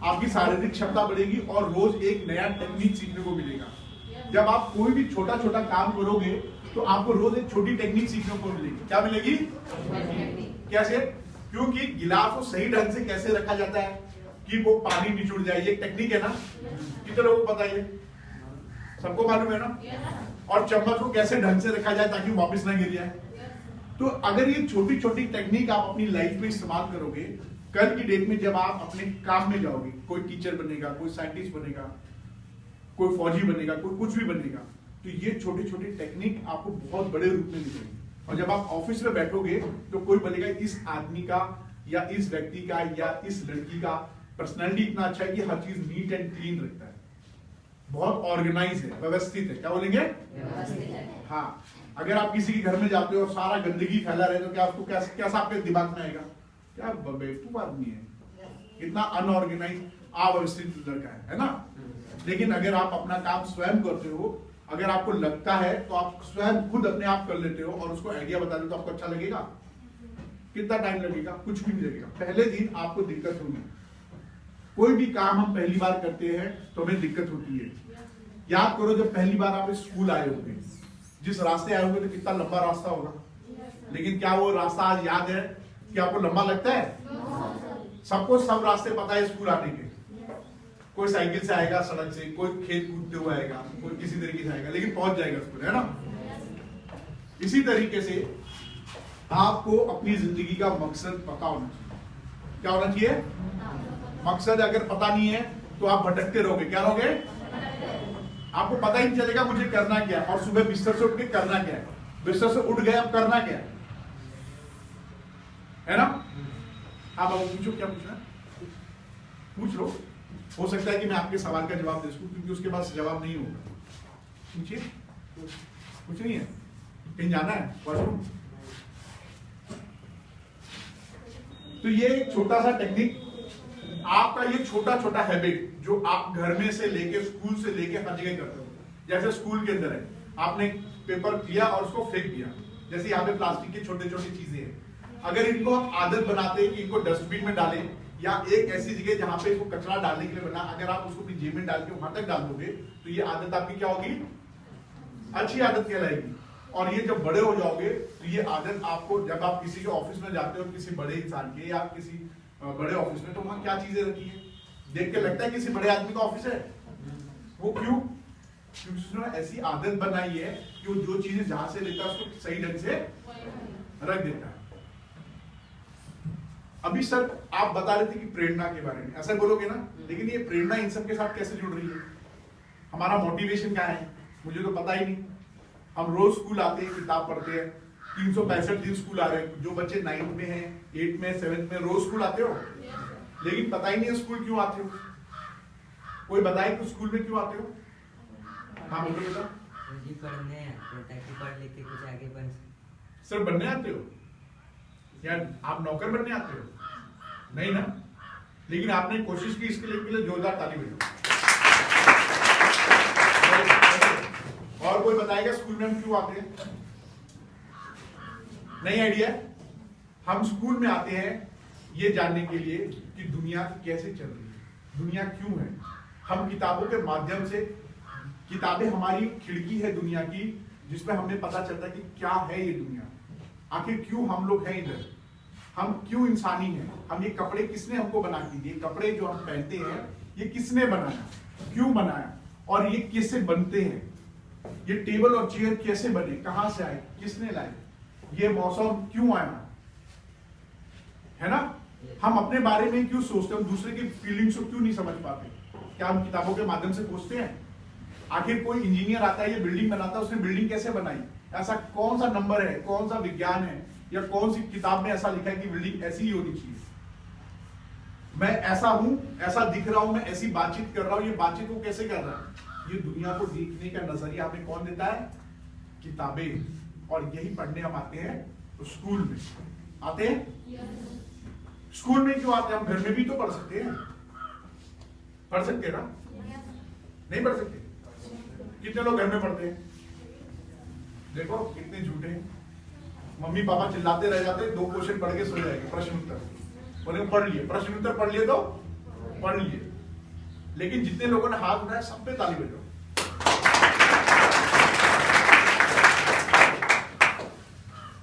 आपकी शारीरिक क्षमता बढ़ेगी और रोज एक नया टेक्निक सीखने को मिलेगा। जब आप कोई भी छोटा छोटा काम करोगे तो आपको रोज एक छोटी टेक्निक सीखने को मिलेगी। क्या मिलेगी? कैसे? क्योंकि गिलास को सही ढंग से कैसे रखा जाता है कि वो पानी निचुड़ जाए, ये टेक्निक है ना? कितने लोगों को पता है? सबको मालूम है ना? और चम्मच को कैसे ढंग से रखा जाए ताकि वापस ना गिर जाए। तो अगर ये छोटी छोटी टेक्निक आप अपनी लाइफ में इस्तेमाल करोगे, कल की डेट में जब आप अपने काम में जाओगे, कोई टीचर बनेगा, कोई साइंटिस्ट बनेगा, कोई फौजी बनेगा, कोई कुछ भी बनेगा, तो ये छोटी छोटी टेक्निक आपको बहुत बड़े रूप में मिलेगी। और जब आप ऑफिस में बैठोगे तो कोई बोलेगा इस आदमी का या इस व्यक्ति का या इस लड़की का पर्सनैलिटी इतना अच्छा है कि हर चीज नीट एंड क्लीन रखता है, बहुत ऑर्गेनाइज है, व्यवस्थित है। क्या बोलेंगे? हाँ। अगर आप किसी के घर में जाते हो और सारा गंदगी फैला रहे तो क्या उसको कैसा आपके दिमाग में आएगा? क्या बेवकूफ आदमी है, कितना अनऑर्गेनाइज अव्यवस्थित लड़का है ना? लेकिन अगर आप अपना काम स्वयं करते हो, अगर आपको लगता है तो आप स्वयं खुद अपने आप कर लेते हो और उसको आइडिया बता दो तो आपको अच्छा लगेगा? कितना टाइम लगेगा? कुछ भी नहीं लगेगा। पहले दिन आपको दिक्कत होगी, कोई भी काम हम पहली बार करते हैं तो हमें दिक्कत होती है। याद करो जब पहली बार आप स्कूल आए होंगे, जिस रास्ते आए होंगे तो कितना लंबा रास्ता होगा, लेकिन क्या वो रास्ता आज याद है कि आपको लंबा लगता है? सबको सब रास्ते पता है स्कूल आने के। कोई साइकिल से आएगा, सड़क से, कोई खेत कूदते हुए आएगा, कोई किसी तरीके से आएगा, लेकिन पहुंच जाएगा स्कूल, है ना? इसी तरीके से आपको अपनी जिंदगी का मकसद पता होना चाहिए। क्या होना चाहिए? मकसद अगर पता नहीं है तो आप भटकते रहोगे। क्या रहोगे? आपको पता ही नहीं चलेगा मुझे करना क्या है, और सुबह बिस्तर से उठ के करना क्या है। बिस्तर से उठ गए, अब करना क्या है ना? आप पूछो, क्या पूछना है पूछ लो। हो सकता है कि मैं आपके सवाल का जवाब दे सकूं, क्योंकि उसके पास जवाब नहीं होगा। पूछिए। कुछ नहीं है? कहीं जाना है वॉशरूम? तो ये एक छोटा सा टेक्निक, आपका ये छोटा छोटा हैबिट जो आप घर में से लेके, स्कूल से लेके हर जगह करते हो। जैसे स्कूल के अंदर है, आपने पेपर लिया और उसको फेंक दिया, जैसे यहाँ पे प्लास्टिक की छोटी छोटी चीजें हैं, अगर इनको आप आदत बनाते कि इनको डस्टबिन में डालें, या एक ऐसी जगह जहां पे इसको कचरा डालने के लिए बना, अगर आप उसको अपनी जेब में डाल के वहां तक डाल दोगे तो ये आदत आपकी क्या होगी? अच्छी आदत कहलाएगी। और ये जब बड़े हो जाओगे तो ये आदत आपको, जब आप किसी के ऑफिस में जाते हो, किसी बड़े इंसान के या किसी बड़े ऑफिस में, तो वहां क्या चीजें रखी है, देख के लगता है किसी बड़े आदमी का ऑफिस है। वो क्यों? क्योंकि उसने ऐसी आदत बनाई है कि वो जो चीजें जहां से लेता है उसको सही ढंग से रख देता है। अभी सर आप बता रहे थे कि प्रेरणा के बारे में, ऐसा बोलोगे ना, लेकिन ये प्रेरणा इन सब के साथ कैसे जुड़ रही है? हमारा मोटिवेशन क्या है मुझे तो पता ही नहीं। हम रोज स्कूल आते हैं, किताब पढ़ते हैं, 365 दिन स्कूल आ रहे हैं। जो बच्चे 9th में हैं, 8th में, 7th में, रोज स्कूल आते हो, लेकिन पता ही नहीं है स्कूल क्यों आते हो। कोई बताए कि स्कूल में क्यों आते हो? हाँ बोलो बेटा। मुझे पढ़ने आते हैं ताकि पढ़ लिख के कुछ आगे बन सके। सर बनने आते हो या आप नौकर बनने आते हो? नहीं ना, लेकिन आपने कोशिश की इसके लिए जोरदार ताली बजाओ। और कोई बताएगा स्कूल में हम क्यों आते हैं? नहीं आइडिया? हम स्कूल में आते हैं ये जानने के लिए कि दुनिया कैसे चल रही है, दुनिया क्यों है। हम किताबों के माध्यम से, किताबें हमारी खिड़की है दुनिया की, जिसमें हमें पता चलता है कि क्या है ये दुनिया, आखिर क्यों हम लोग हैं इधर, हम क्यों इंसानी हैं, हम ये कपड़े किसने हमको बना के दिए, कपड़े जो हम पहनते हैं ये किसने बनाया, क्यों बनाया, और ये किससे बनते हैं, ये टेबल और चेयर कैसे बने, कहां से आए, किसने लाए, ये मौसम क्यों आया, है ना। हम अपने बारे में क्यों सोचते हैं, हम दूसरे की फीलिंग्स को क्यों नहीं समझ पाते, क्या हम किताबों के माध्यम से पूछते हैं। आखिर कोई इंजीनियर आता है, ये बिल्डिंग बनाता है, उसने बिल्डिंग कैसे बनाई, ऐसा कौन सा नंबर है, कौन सा विज्ञान है, या कौन सी किताब में ऐसा लिखा है कि बिल्डिंग ऐसी ही होनी चाहिए। मैं ऐसा हूं, ऐसा दिख रहा हूं, मैं ऐसी बातचीत कर रहा हूं, ये बातचीत को कैसे कर रहा है, ये दुनिया को देखने का नजरिया हमें कौन देता है, किताबें। और यही पढ़ने हम आते हैं तो स्कूल में आते हैं। स्कूल में क्यों आते हैं? हम घर में भी तो पढ़ सकते हैं, पढ़ सकते हैं ना, नहीं पढ़ सकते? कितने लोग घर में पढ़ते हैं? देखो कितने झूठे हैं। मम्मी पापा चिल्लाते रह जाते, 2 क्वेश्चन पढ़ के सो जाएंगे, प्रश्न उत्तर बोले पढ़ लिए, प्रश्न उत्तर पढ़ लिए तो पढ़ लिए। लेकिन जितने लोगों ने हाथ उठाया सब पे ताली बजाओ।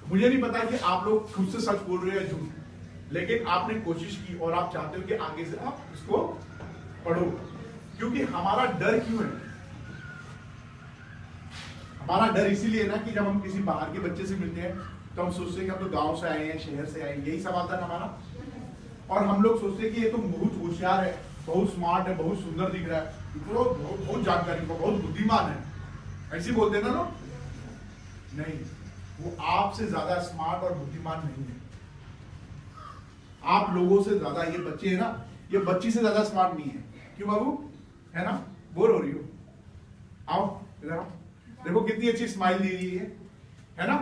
मुझे नहीं पता कि आप लोग खुद से सच बोल रहे हो या झूठ, लेकिन आपने कोशिश की और आप चाहते हो कि आगे से आप इसको पढ़ो। क्योंकि हमारा डर क्यों है? हमारा डर इसीलिए ना कि जब हम किसी बाहर के बच्चे से मिलते हैं तो हम सोचते हैं कि हम तो गांव से आए हैं, शहर से आए हैं, यही सब आता है हमारा। और हम लोग सोचते हैं कि ये तो बहुत होशियार है, बहुत स्मार्ट है, बहुत सुंदर दिख रहा है, तो बहुत जानकारी को, बहुत बुद्धिमान है, ऐसे बोलते हैं ना लोग। नहीं, वो आपसे ज्यादा स्मार्ट और बुद्धिमान नहीं है। आप लोगों से ज्यादा, ये बच्चे है ना, ये बच्ची से ज्यादा स्मार्ट नहीं है। क्यों बाबू, है ना? बोर हो रही हो? आओ इधर आओ, देखो कितनी अच्छी स्माइल दी रही है ना?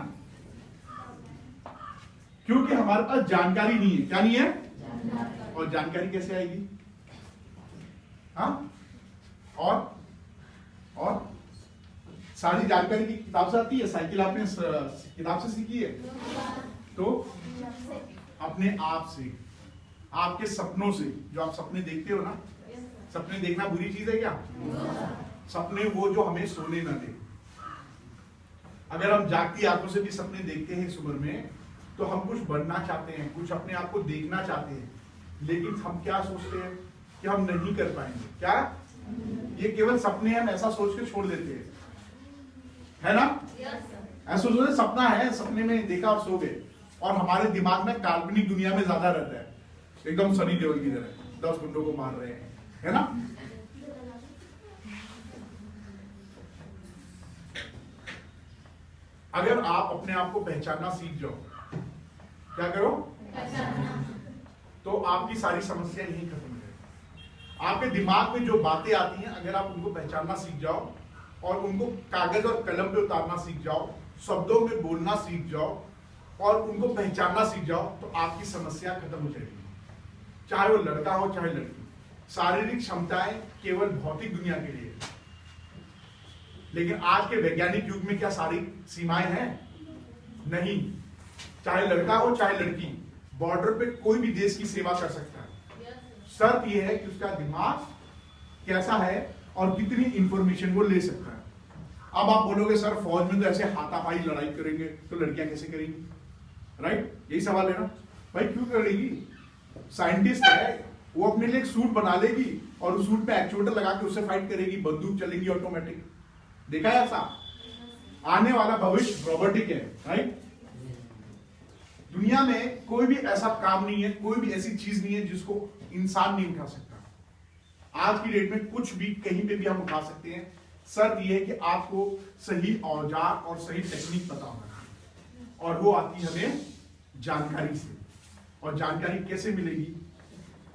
क्योंकि हमारे पास जानकारी नहीं है। क्या नहीं है? और जानकारी कैसे आएगी? हाँ, और सारी जानकारी की किताब से आती है? साइकिल आपने किताब से सीखी है? तो अपने आप से, आपके सपनों से। जो आप सपने देखते हो ना, सपने देखना बुरी चीज है क्या? सपने वो जो हमें सोने ना दे। अगर हम जागती आंखों से भी सपने देखते हैं इस उम्र में, तो हम कुछ बनना चाहते हैं, कुछ अपने आप को देखना चाहते हैं, लेकिन हम क्या सोचते हैं कि हम नहीं कर पाएंगे। क्या ये केवल सपने, हम ऐसा सोच के छोड़ देते हैं, है ना? ऐसा सोचते सपना है, सपने में देखा और सो गए, और हमारे दिमाग में काल्पनिक दुनिया में ज्यादा रहता है, एकदम सनी देओल की तरह 10 गुंडों को मार रहे हैं, है ना? अगर आप अपने आप को पहचानना सीख जाओ, क्या करो? तो आपकी सारी समस्या यही खत्म हो जाएगी। आपके दिमाग में जो बातें आती हैं, अगर आप उनको पहचानना सीख जाओ और उनको कागज और कलम पे उतारना सीख जाओ, शब्दों में बोलना सीख जाओ और उनको पहचानना सीख जाओ, तो आपकी समस्या खत्म हो जाएगी। चाहे वो लड़का हो चाहे लड़की। शारीरिक क्षमताएं केवल भौतिक दुनिया के लिए, लेकिन आज के वैज्ञानिक युग में क्या सारी सीमाएं हैं? नहीं। चाहे लड़का हो चाहे लड़की, बॉर्डर पे कोई भी देश की सेवा कर सकता है। शर्त यह है कि उसका दिमाग कैसा है और कितनी इंफॉर्मेशन वो ले सकता है। अब आप बोलोगे सर फौज में तो ऐसे हाथापाई लड़ाई करेंगे तो लड़कियां कैसे करेंगी? राइट, यही सवाल है ना भाई, क्यों करेगी? साइंटिस्ट है, वो अपने लिए एक सूट बना लेगी और उस सूट पे एक्चुएटर लगा के उससे फाइट करेगी, बंदूक चलेगी ऑटोमेटिक। देखा है ऐसा? आने वाला भविष्य रोबोटिक है, राइट? दुनिया में कोई भी ऐसा काम नहीं है, कोई भी ऐसी चीज नहीं है जिसको इंसान नहीं उठा सकता। आज की डेट में कुछ भी कहीं पे भी हम उठा सकते हैं। शर्त यह है कि आपको सही औजार और सही टेक्निक पता होना, और वो आती है हमें जानकारी से। और जानकारी कैसे मिलेगी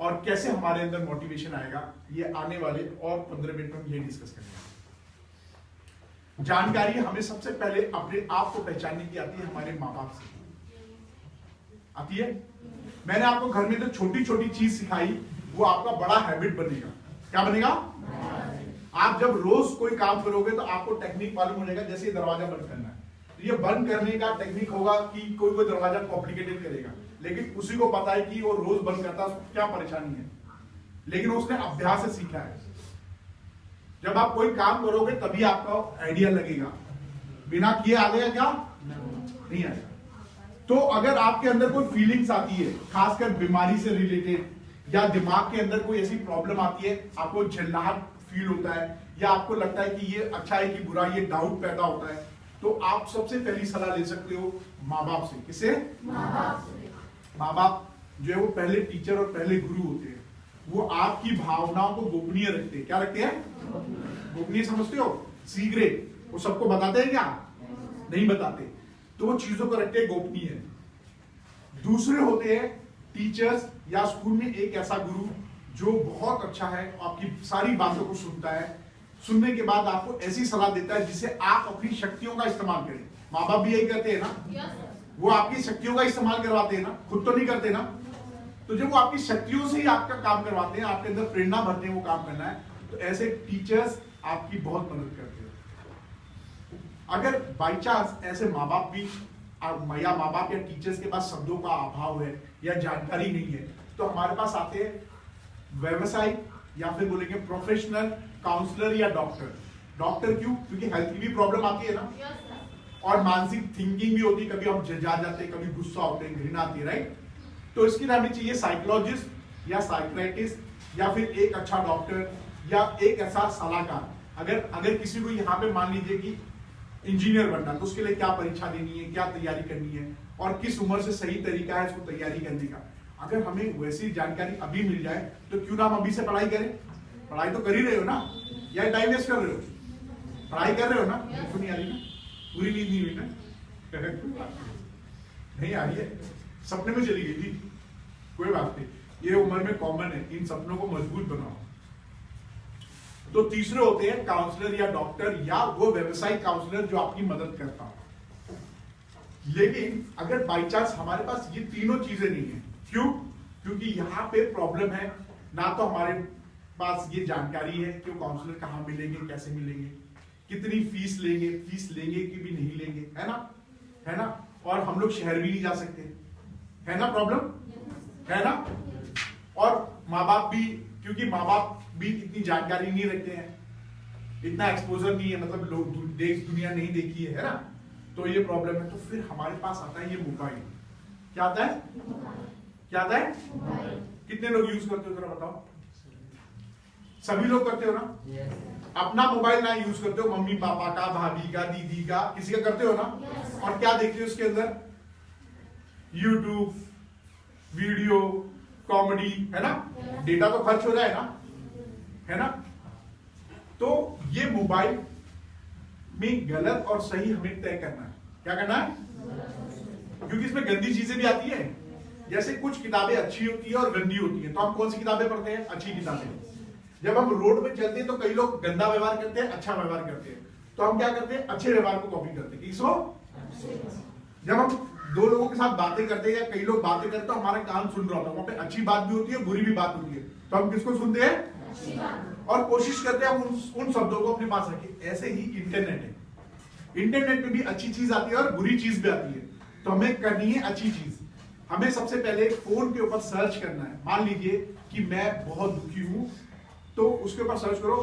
और कैसे हमारे अंदर मोटिवेशन आएगा, ये आने वाले और 15 मिनट में हम ये डिस्कस करेंगे। जानकारी हमें सबसे पहले अपने आप को पहचानने की आती है हमारे माँ बाप से आती है। मैंने आपको घर में जो छोटी छोटी चीज सिखाई, वो आपका बड़ा हैबिट बनेगा। क्या बनेगा? आप जब रोज कोई काम करोगे तो आपको टेक्निक मालूम हो जाएगा। जैसे दरवाजा बंद करना है, तो ये बंद करने का टेक्निक होगा कि कोई दरवाजा कॉम्प्लिकेटेड करेगा, लेकिन उसी को पता है कि वो रोज बंद करता है, उसको क्या परेशानी है, लेकिन उसने अभ्यास से सीखा है। जब आप कोई काम करोगे तभी आपका आइडिया लगेगा, बिना किए आ गया क्या? नहीं आएगा। तो अगर आपके अंदर कोई फीलिंग्स आती है, खासकर बीमारी से रिलेटेड, या दिमाग के अंदर कोई ऐसी प्रॉब्लम आती है, आपको झल्लाहट फील होता है, या आपको लगता है कि ये अच्छा है कि बुरा, ये डाउट पैदा होता है, तो आप सबसे पहली सलाह ले सकते हो माँ बाप से। किसे? माँ बाप जो है वो पहले टीचर और पहले गुरु होते हैं। वो आपकी भावनाओं को गोपनीय रखते हैं। क्या रखते हैं? गोपनीय समझते हो? सीक्रेट। वो सबको बताते हैं क्या? नहीं बताते। तो वो चीजों को रखते हैं गोपनीय। दूसरे होते हैं टीचर्स, या स्कूल में एक ऐसा गुरु जो बहुत अच्छा है, आपकी सारी बातों को सुनता है, सुनने के बाद आपको ऐसी सलाह देता है जिससे आप अपनी शक्तियों का इस्तेमाल करें। माँ बाप भी यही करते हैं ना? वो आपकी शक्तियों का इस्तेमाल करवाते हैं ना, खुद तो नहीं करते ना। तो जब वो आपकी शक्तियों से ही आपका काम करवाते हैं, आपके अंदर प्रेरणा भरते हैं वो काम करना है, तो ऐसे टीचर्स आपकी बहुत मदद करते हैं। अगर बाई चांस ऐसे माँ बाप भी, या माँ बाप या टीचर्स के पास शब्दों का अभाव है या जानकारी नहीं है, तो हमारे पास आते हैं व्यवसायिक, या फिर बोलेंगे प्रोफेशनल काउंसलर या डॉक्टर। डॉक्टर क्यों? क्योंकि हेल्थ की भी प्रॉब्लम आती है ना, और मानसिक थिंकिंग भी होती है, कभी हम जजा जाते हैं, कभी गुस्सा होते हैं, घृणा आती है, राइट? तो इसके लिए हमें चाहिए साइकोलॉजिस्ट या साइकियाट्रिस्ट, या फिर एक अच्छा डॉक्टर, या एक ऐसा सलाहकार। अगर किसी को यहाँ पे मान लीजिए कि इंजीनियर बनना, तो उसके लिए क्या परीक्षा देनी है, क्या तैयारी करनी है, और किस उम्र से सही तरीका है इसको तैयारी करने का, अगर हमें वैसी जानकारी अभी मिल जाए तो क्यों ना हम अभी से पढ़ाई करें। पढ़ाई तो कर ही रहे हो ना, या टाइम वेस्ट कर रहे हो? पढ़ाई कर रहे हो ना? तो नहीं आ रही ना? पूरी नींद नहीं हुई ना? नहीं आ रही है, सपने में चली गई थी, कोई बात नहीं, ये उम्र में कॉमन है। इन सपनों को मजबूत बनाओ। तो तीसरे होते हैं काउंसलर या डॉक्टर, या वो व्यवसायिक काउंसलर जो आपकी मदद करता हो। लेकिन अगर बाई चांस हमारे पास ये तीनों चीजें नहीं है, क्यों? क्योंकि यहाँ पे प्रॉब्लम है, ना तो हमारे पास ये जानकारी है कि वो काउंसलर कहाँ मिलेंगे, कैसे मिलेंगे, कितनी फीस लेंगे कि भी नहीं लेंगे, है ना? और हम लोग शहर भी नहीं जा सकते, है ना? प्रॉब्लम है ना? और माँ बाप भी, क्योंकि माँ बाप भी इतनी जानकारी नहीं रखते हैं, इतना एक्सपोजर नहीं है, मतलब लोग देश दुनिया नहीं देखी है ना, तो ये प्रॉब्लम है। तो फिर हमारे पास आता है ये मोबाइल। क्या आता है? क्या आता है? कितने लोग यूज करते हो जरा बताओ? सभी लोग करते हो ना? Yes. अपना मोबाइल ना यूज करते हो, मम्मी पापा का, भाभी का, दीदी का, किसी का करते हो ना? और क्या देखते हो उसके अंदर? यूट्यूब, वीडियो, कॉमेडी, है ना? डेटा तो खर्च हो रहा है ना, है ना? तो ये मोबाइल में गलत और सही हमें तय करना है। क्या करना है? क्योंकि इसमें गंदी चीजें भी आती है। जैसे कुछ किताबें अच्छी होती है और गंदी होती है, तो हम कौन सी किताबें पढ़ते हैं? अच्छी किताबें। जब हम रोड में चलते हैं तो कई लोग गंदा व्यवहार करते हैं, अच्छा व्यवहार करते हैं, तो हम क्या करते हैं? अच्छे व्यवहार को कॉपी करते हैं। किसको? जब हम दो लोगों के साथ बातें करते हैं या कई लोग बातें करते हैं तो हमारा कान सुन रहा होता है, वहां पे अच्छी बात भी होती है, बुरी भी बात होती है, तो हम किसको सुनते हैं? और कोशिश करते हैं हम उन शब्दों को अपने पास रखें। ऐसे ही इंटरनेट है, इंटरनेट में भी अच्छी चीज आती है और बुरी चीज भी आती है, तो हमें करनी है अच्छी चीज। हमें सबसे पहले फोन के ऊपर सर्च करना है। मान लीजिए कि मैं बहुत दुखी हूं, तो उसके ऊपर सर्च करो,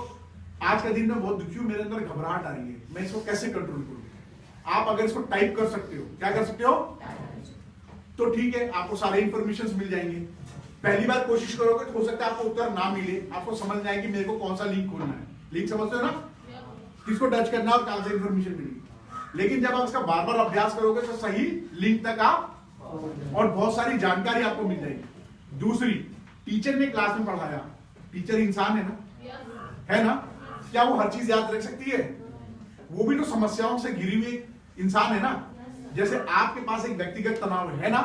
आज का दिन मैं बहुत दुखी हूं, मेरे अंदर घबराहट आ रही है, मैं इसको कैसे कंट्रोल करूं। आप अगर इसको टाइप कर सकते हो, क्या कर सकते हो? तो ठीक है, आपको सारे इंफॉर्मेशन मिल जाएंगे। पहली बार कोशिश करोगे तो हो सकता है आपको उत्तर ना मिले, आपको समझ में आए कि मेरे को कौन सा लिंक खोलना है। लिंक समझते हो ना, किसको टच करना और कहां से इंफॉर्मेशन मिलेगी। लेकिन जब आप इसका बार बार अभ्यास करोगे तो सही लिंक तक आप और बहुत सारी जानकारी आपको मिल जाएगी। दूसरी, टीचर ने क्लास में पढ़ाया, टीचर इंसान है ना, है ना? क्या वो हर चीज याद रख सकती है? वो भी तो समस्याओं से घिरी हुई इंसान है ना। जैसे आपके पास एक व्यक्तिगत तनाव है ना,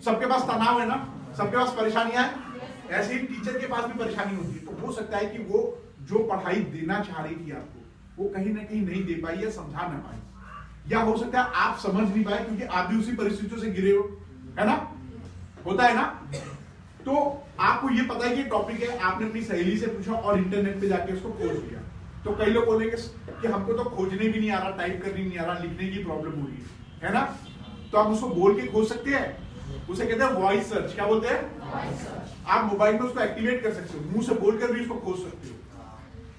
सबके पास तनाव है ना, सबके पास परेशानियां हैं, ऐसे ही टीचर के पास भी परेशानी होती है। तो हो सकता है कि वो जो पढ़ाई देना चाह रही थी आपको, वो कहीं ना कहीं नहीं दे पाई या समझा ना पाई, या हो सकता है आप समझ नहीं पाए क्योंकि आप भी उसी परिस्थितियों से घिरे हो, है ना? होता है ना? तो आपको ये पता है कि टॉपिक है, आपने अपनी सहेली से पूछा और इंटरनेट पे जाके उसको खोज लिया। तो कई लोग बोलेंगे कि हमको तो खोजने भी नहीं आ रहा, टाइप करने नहीं आ रहा, लिखने की प्रॉब्लम हो रही है ना? तो आप उसको बोल के खोज सकते हैं, उसे कहते हैं वॉइस सर्च। क्या बोलते हैं? आप मोबाइल में उसको एक्टिवेट कर सकते हो, मुंह से बोलकर भी उसको खोज सकते हो।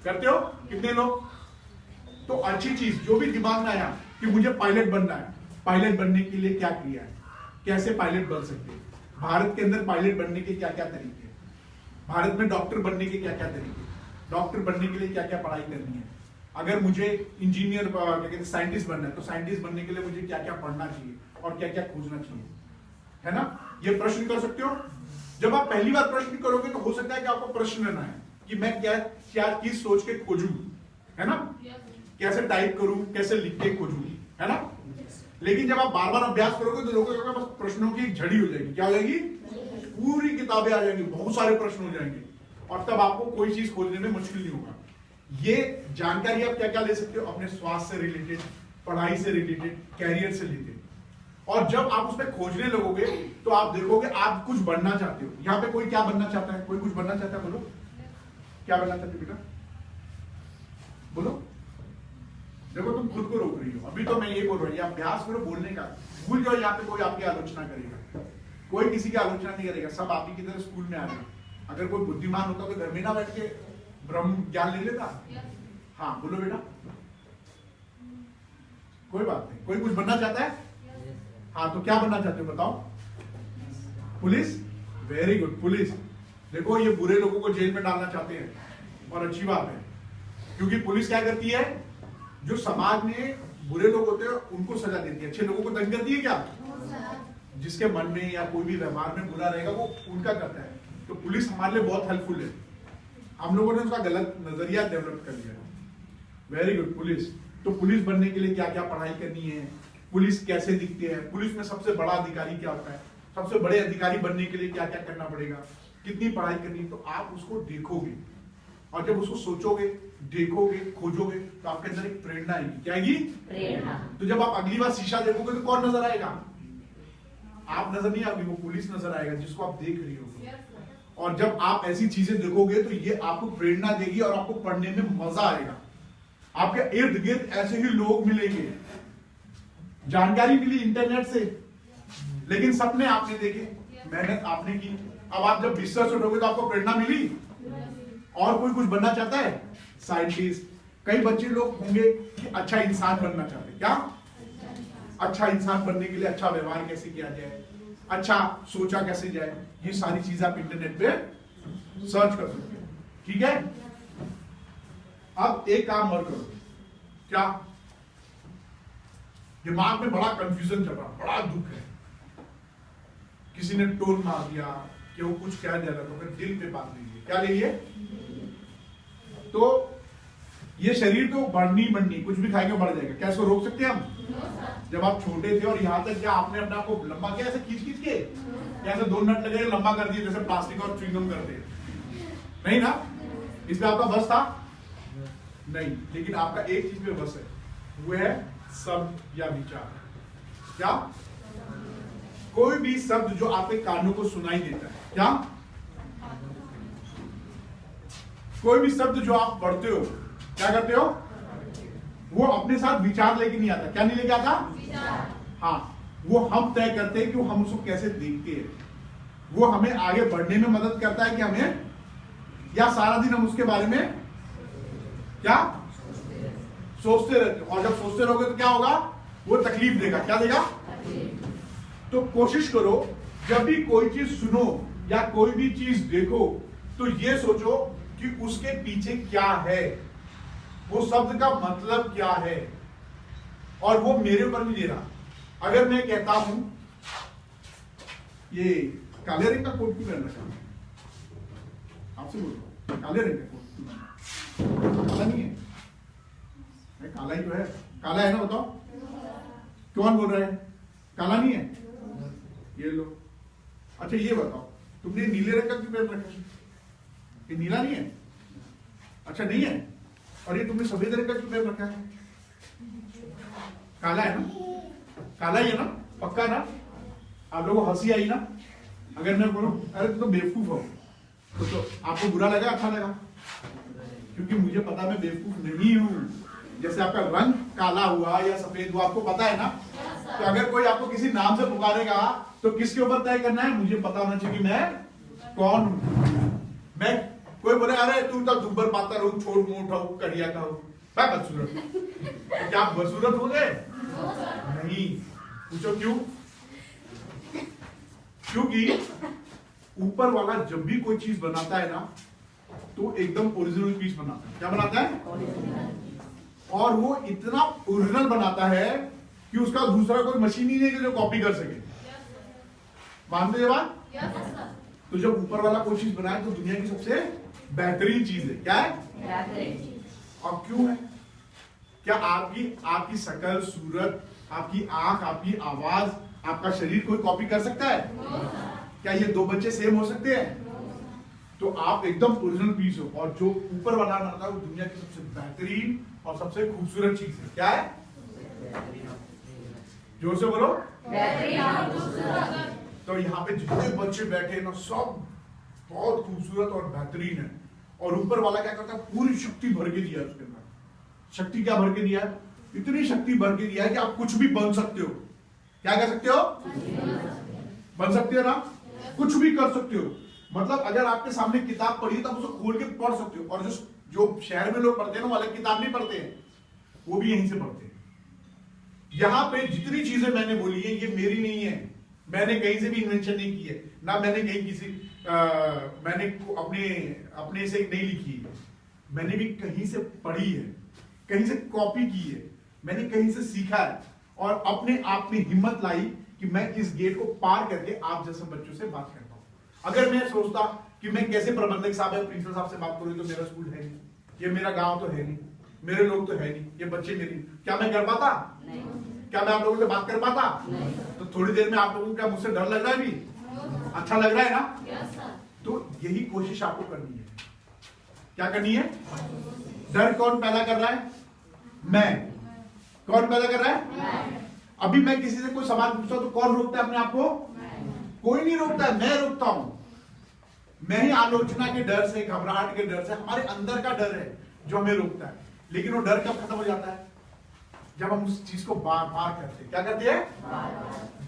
करते हो कितने लोग? तो अच्छी चीज जो भी दिमाग में आया कि मुझे पायलट बनना है, पायलट बनने के लिए क्या किया है, कैसे पायलट बन सकते हैं, भारत के अंदर पायलट बनने के क्या क्या तरीके, भारत में डॉक्टर बनने के क्या क्या तरीके, डॉक्टर बनने के लिए क्या क्या पढ़ाई करनी है, अगर मुझे इंजीनियर क्या कहते हैं साइंटिस्ट बनना है तो साइंटिस्ट बनने के लिए मुझे क्या क्या पढ़ना चाहिए और क्या क्या खोजना चाहिए, है ना? ये प्रश्न कर सकते हो। जब आप पहली बार प्रश्न करोगे तो हो सकता है कि आपको प्रश्न रहना है कि मैं क्या क्या चीज सोच के खोजूं, है ना? कैसे टाइप करूं, कैसे लिख के खोजूं, है ना? लेकिन जब आप बार बार अभ्यास करोगे तो लोगों के पास प्रश्नों की एक झड़ी हो जाएगी। क्या हो जाएगी? पूरी किताबें आ जाएंगी, बहुत सारे प्रश्न हो जाएंगे और तब आपको कोई चीज खोजने में मुश्किल नहीं होगा। ये जानकारी आप क्या क्या ले सकते हो? अपने स्वास्थ्य से रिलेटेड, पढ़ाई से रिलेटेड, कैरियर से रिलेटेड। और जब आप उसमें खोजने लगोगे तो आप देखोगे आप कुछ बनना चाहते हो। यहाँ पे कोई क्या बनना चाहता है? कोई कुछ बनना चाहता है? बोलो क्या बनना चाहते हो बेटा, बोलो। देखो तुम खुद को रोक रही हो, अभी तो मैं ये बोल रहा हूँ अभ्यास करो बोलने का, भूल जाओ यहाँ पे कोई आपकी आलोचना करेगा, कोई किसी की आलोचना नहीं करेगा, सब आप ही की तरह स्कूल में आ रहे। अगर कोई बुद्धिमान होता तो घर में ना बैठ के ब्रह्म ज्ञान ले लेता। हाँ बोलो बेटा, कोई बात नहीं। कोई कुछ बनना चाहता है? हाँ तो क्या बनना चाहते हो बताओ? पुलिस? Very good, police. देखो ये बुरे लोगों को जेल में डालना चाहते हैं और अच्छी बात है, क्योंकि पुलिस क्या करती है, जो समाज में बुरे लोग होते हैं उनको सजा देती है, अच्छे लोगों को तंग करती है। क्या? जिसके मन में या कोई भी व्यवहार में बुरा रहेगा वो उनका करता है। तो पुलिस हमारे लिए बहुत हेल्पफुल है, हम लोगों ने उसका गलत नजरिया डेवलप कर लिया है। Very good, police. तो पुलिस बनने के लिए क्या क्या पढ़ाई करनी है, पुलिस कैसे दिखती है, पुलिस में सबसे बड़ा अधिकारी क्या होता है, सबसे बड़े अधिकारी बनने के लिए क्या क्या करना पड़ेगा, कितनी पढ़ाई करनी है, तो आप उसको देखोगे और जब उसको सोचोगे, देखोगे, खोजोगे तो आपके अंदर एक प्रेरणा आएगी। क्या आएगी? प्रेरणा। तो जब आप अगली बार शीशा देखोगे तो कौन नजर आएगा? आप नजर नहीं आएगी, वो पुलिस नजर आएगा जिसको आप देख रही हो। और जब आप ऐसी चीजें देखोगे तो ये आपको प्रेरणा देगी और आपको पढ़ने में मजा आएगा। आपके इर्द गिर्द ऐसे ही लोग मिलेंगे, जानकारी मिली इंटरनेट से, लेकिन सपने आपने देखे, मेहनत आपने की, अब आप जब बिस्तर से उठोगे तो आपको प्रेरणा मिली? और कोई कुछ बनना चाहता है? साइंटिस्ट। कई बच्चे लोग होंगे कि अच्छा इंसान बनना चाहते हैं। क्या? अच्छा इंसान बनने के लिए अच्छा व्यवहार कैसे किया जाए, अच्छा सोचा कैसे जाए, ये सारी चीज आप इंटरनेट पे सर्च कर सकते हैं। ठीक है? अब एक काम और करो, क्या? दिमाग में बड़ा कंफ्यूजन चल रहा, बड़ा दुख है, किसी ने टोन मार दिया कि वो कुछ कह दिया तो फिर दिल पे बात लीजिए। क्या ले लिए? तो ये शरीर तो बढ़नी कुछ भी खाएंगे बढ़ जाएगा। कैसे रोक सकते हैं हम? जब आप छोटे थे और यहाँ तक क्या आपने अपने आप को लंबा किया ऐसे खींच के, कैसे 2 मिनट लगे लंबा कर दिए जैसे प्लास्टिक और च्युइंगम करते हैं? नहीं ना? इसमें आपका बस था नहीं, लेकिन आपका एक चीज में बस है, वो है शब्द या विचार। क्या? कोई भी शब्द जो आपके कानों को सुनाई देता है, क्या? कोई भी शब्द जो आप पढ़ते हो, क्या करते हो? वो अपने साथ विचार लेके नहीं आता। क्या नहीं लेके आता? विचार। हाँ, वो हम तय करते हैं कि हम उसको कैसे देखते हैं। वो हमें आगे बढ़ने में मदद करता है कि हमें, या सारा दिन हम उसके बारे में क्या सोचते रहते हो। और जब सोचते रहोगे तो क्या होगा? वो तकलीफ देगा। क्या देगा? तो कोशिश करो जब भी कोई चीज सुनो या कोई भी चीज देखो तो ये सोचो कि उसके पीछे क्या है, वो शब्द का मतलब क्या है, और वो मेरे ऊपर नहीं दे रहा। अगर मैं कहता हूं ये काले रंग का कोट क्यों पहन रखा है? आपसे बोल रहा हूं, काले रंग का कोट काला नहीं है? काला ही तो है। काला है ना? बताओ कौन बोल रहा है काला नहीं है? ये लो। अच्छा ये बताओ, तुमने नीले रंग का क्यों पहन रखा है? ये नीला नहीं है? अच्छा नहीं है। और ये तुमने सफेद रंग का क्यों पहन रखा है? काला है ना? काला ही है ना? पक्का ना? आप लोगों को हंसी आई ना? अगर मैं बोलूं अरे तुम तो बेवकूफ हो तो आपको बुरा लगा अच्छा लगा? क्योंकि मुझे पता मैं बेवकूफ नहीं हूं। जैसे आपका रंग काला हुआ या सफेद हुआ आपको पता है ना? तो अगर कोई आपको किसी नाम से पुकारेगा तो किसके ऊपर तय करना है? मुझे पता होना चाहिए कि मैं कौन हूं। मैं कोई बोले अरे तू तो दुब्बर पाता रहूं, छोट मोट हो, कड़िया का हो, क्या बदसूरत? तो क्या आप बदसूरत हो गए? नहीं। पूछो क्यों? क्योंकि ऊपर वाला जब भी कोई चीज बनाता है ना तो एकदम ओरिजिनल पीस बनाता है। क्या बनाता है? और वो इतना ओरिजिनल बनाता है कि उसका दूसरा कोई मशीन ही नहीं है जो कॉपी कर सके। मानते हैं बात? तो जब ऊपर वाला कोई चीज बनाए तो दुनिया की सबसे बेहतरीन चीज है। क्या है? और क्यों है? क्या आपकी शकल, सूरत, आपकी आंख, आपकी आवाज, आपका शरीर कोई कॉपी कर सकता है? क्या ये 2 बच्चे सेम हो सकते हैं? तो आप एकदम ओरिजिनल पीस हो। और जो ऊपर वाला बनाता है वो दुनिया की सबसे बेहतरीन और सबसे खूबसूरत चीज है। क्या है? जोर से बोलो। तो यहाँ पे जितने बच्चे बैठे ना सब बहुत खूबसूरत और बेहतरीन है। और ऊपर वाला क्या करता है? पूरी शक्ति भर के दिया है उसके अंदर। शक्ति क्या भर के दिया है? इतनी शक्ति भर के दिया है कि आप कुछ भी बन सकते हो। क्या कर सकते हो? बन सकते हो ना? कुछ भी कर सकते हो। मतलब अगर आपके सामने किताब पढ़ी तो आप उसको खोल के पढ़ सकते हो। और जो शहर में लोग पढ़ते हैं ना वो अलग किताब नहीं पढ़ते हैं, वो भी यहीं से पढ़ते हैं। यहां पे जितनी चीजें मैंने बोली है ये मेरी नहीं है, मैंने कहीं से भी इन्वेंशन नहीं की है ना, मैंने कहीं किसी मैंने अपने से नहीं लिखी है। मैंने भी कहीं से पढ़ी है, कहीं से कॉपी की है, मैंने कहीं से सीखा है और अपने आप में हिम्मत लाई कि मैं इस गेट को पार करके आप जैसे बच्चों से बात करता हूं। अगर मैं सोचता कि मैं कैसे प्रबंधक साहब या प्रिंसिपल साहब से बात करूं, तो मेरा स्कूल है नहीं, ये मेरा गांव तो है नहीं, मेरे लोग तो है नहीं, ये बच्चे मेरे, क्या मैं कर पाता? नहीं। क्या मैं आप लोगों से बात कर पाता? नहीं। तो थोड़ी देर में आप लोगों को क्या मुझसे डर लग रहा है? भी अच्छा लग रहा है ना? तो यही कोशिश आपको करनी है। क्या करनी है? डर कौन पैदा कर रहा है? मैं। कौन पैदा कर रहा है? अभी मैं किसी से कोई सवाल पूछता हूं तो कौन रोकता है अपने आप को? कोई नहीं रोकता है, मैं रोकता हूं। मैं ही आलोचना के डर से, घबराहट के डर से, हमारे अंदर का डर है जो हमें रोकता है। लेकिन वो डर कब खत्म हो जाता है? जब हम उस चीज को बार बार करते हैं। क्या करते हैं?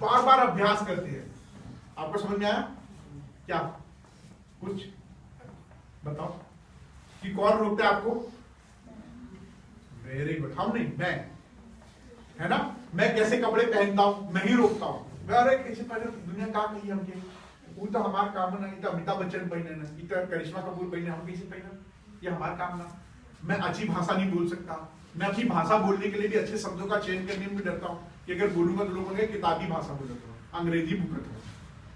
बार बार अभ्यास करते हैं। आपको समझ में आया क्या? कुछ बताओ कि कौन रोकता है आपको? वेरी गुड, हम नहीं, मैं, है ना? मैं कैसे कपड़े पहनता हूं मैं ही रोकता हूं। मैं अरे कैसे पहने, दुनिया का कही हमके, वो तो हमारा काम ना, इतना अमिताभ बच्चन पहने ना, इतना करिश्मा कपूर पहने, हम कैसे पहने, ये हमारा काम ना। मैं अच्छी भाषा नहीं बोल सकता, मैं अच्छी भाषा बोलने के लिए भी अच्छे शब्दों का चयन करने में भी डरता हूँ कि अगर बोलूंगा तो लोग किताबी भाषा बोल रहा हूँ, अंग्रेजी बुकत हो।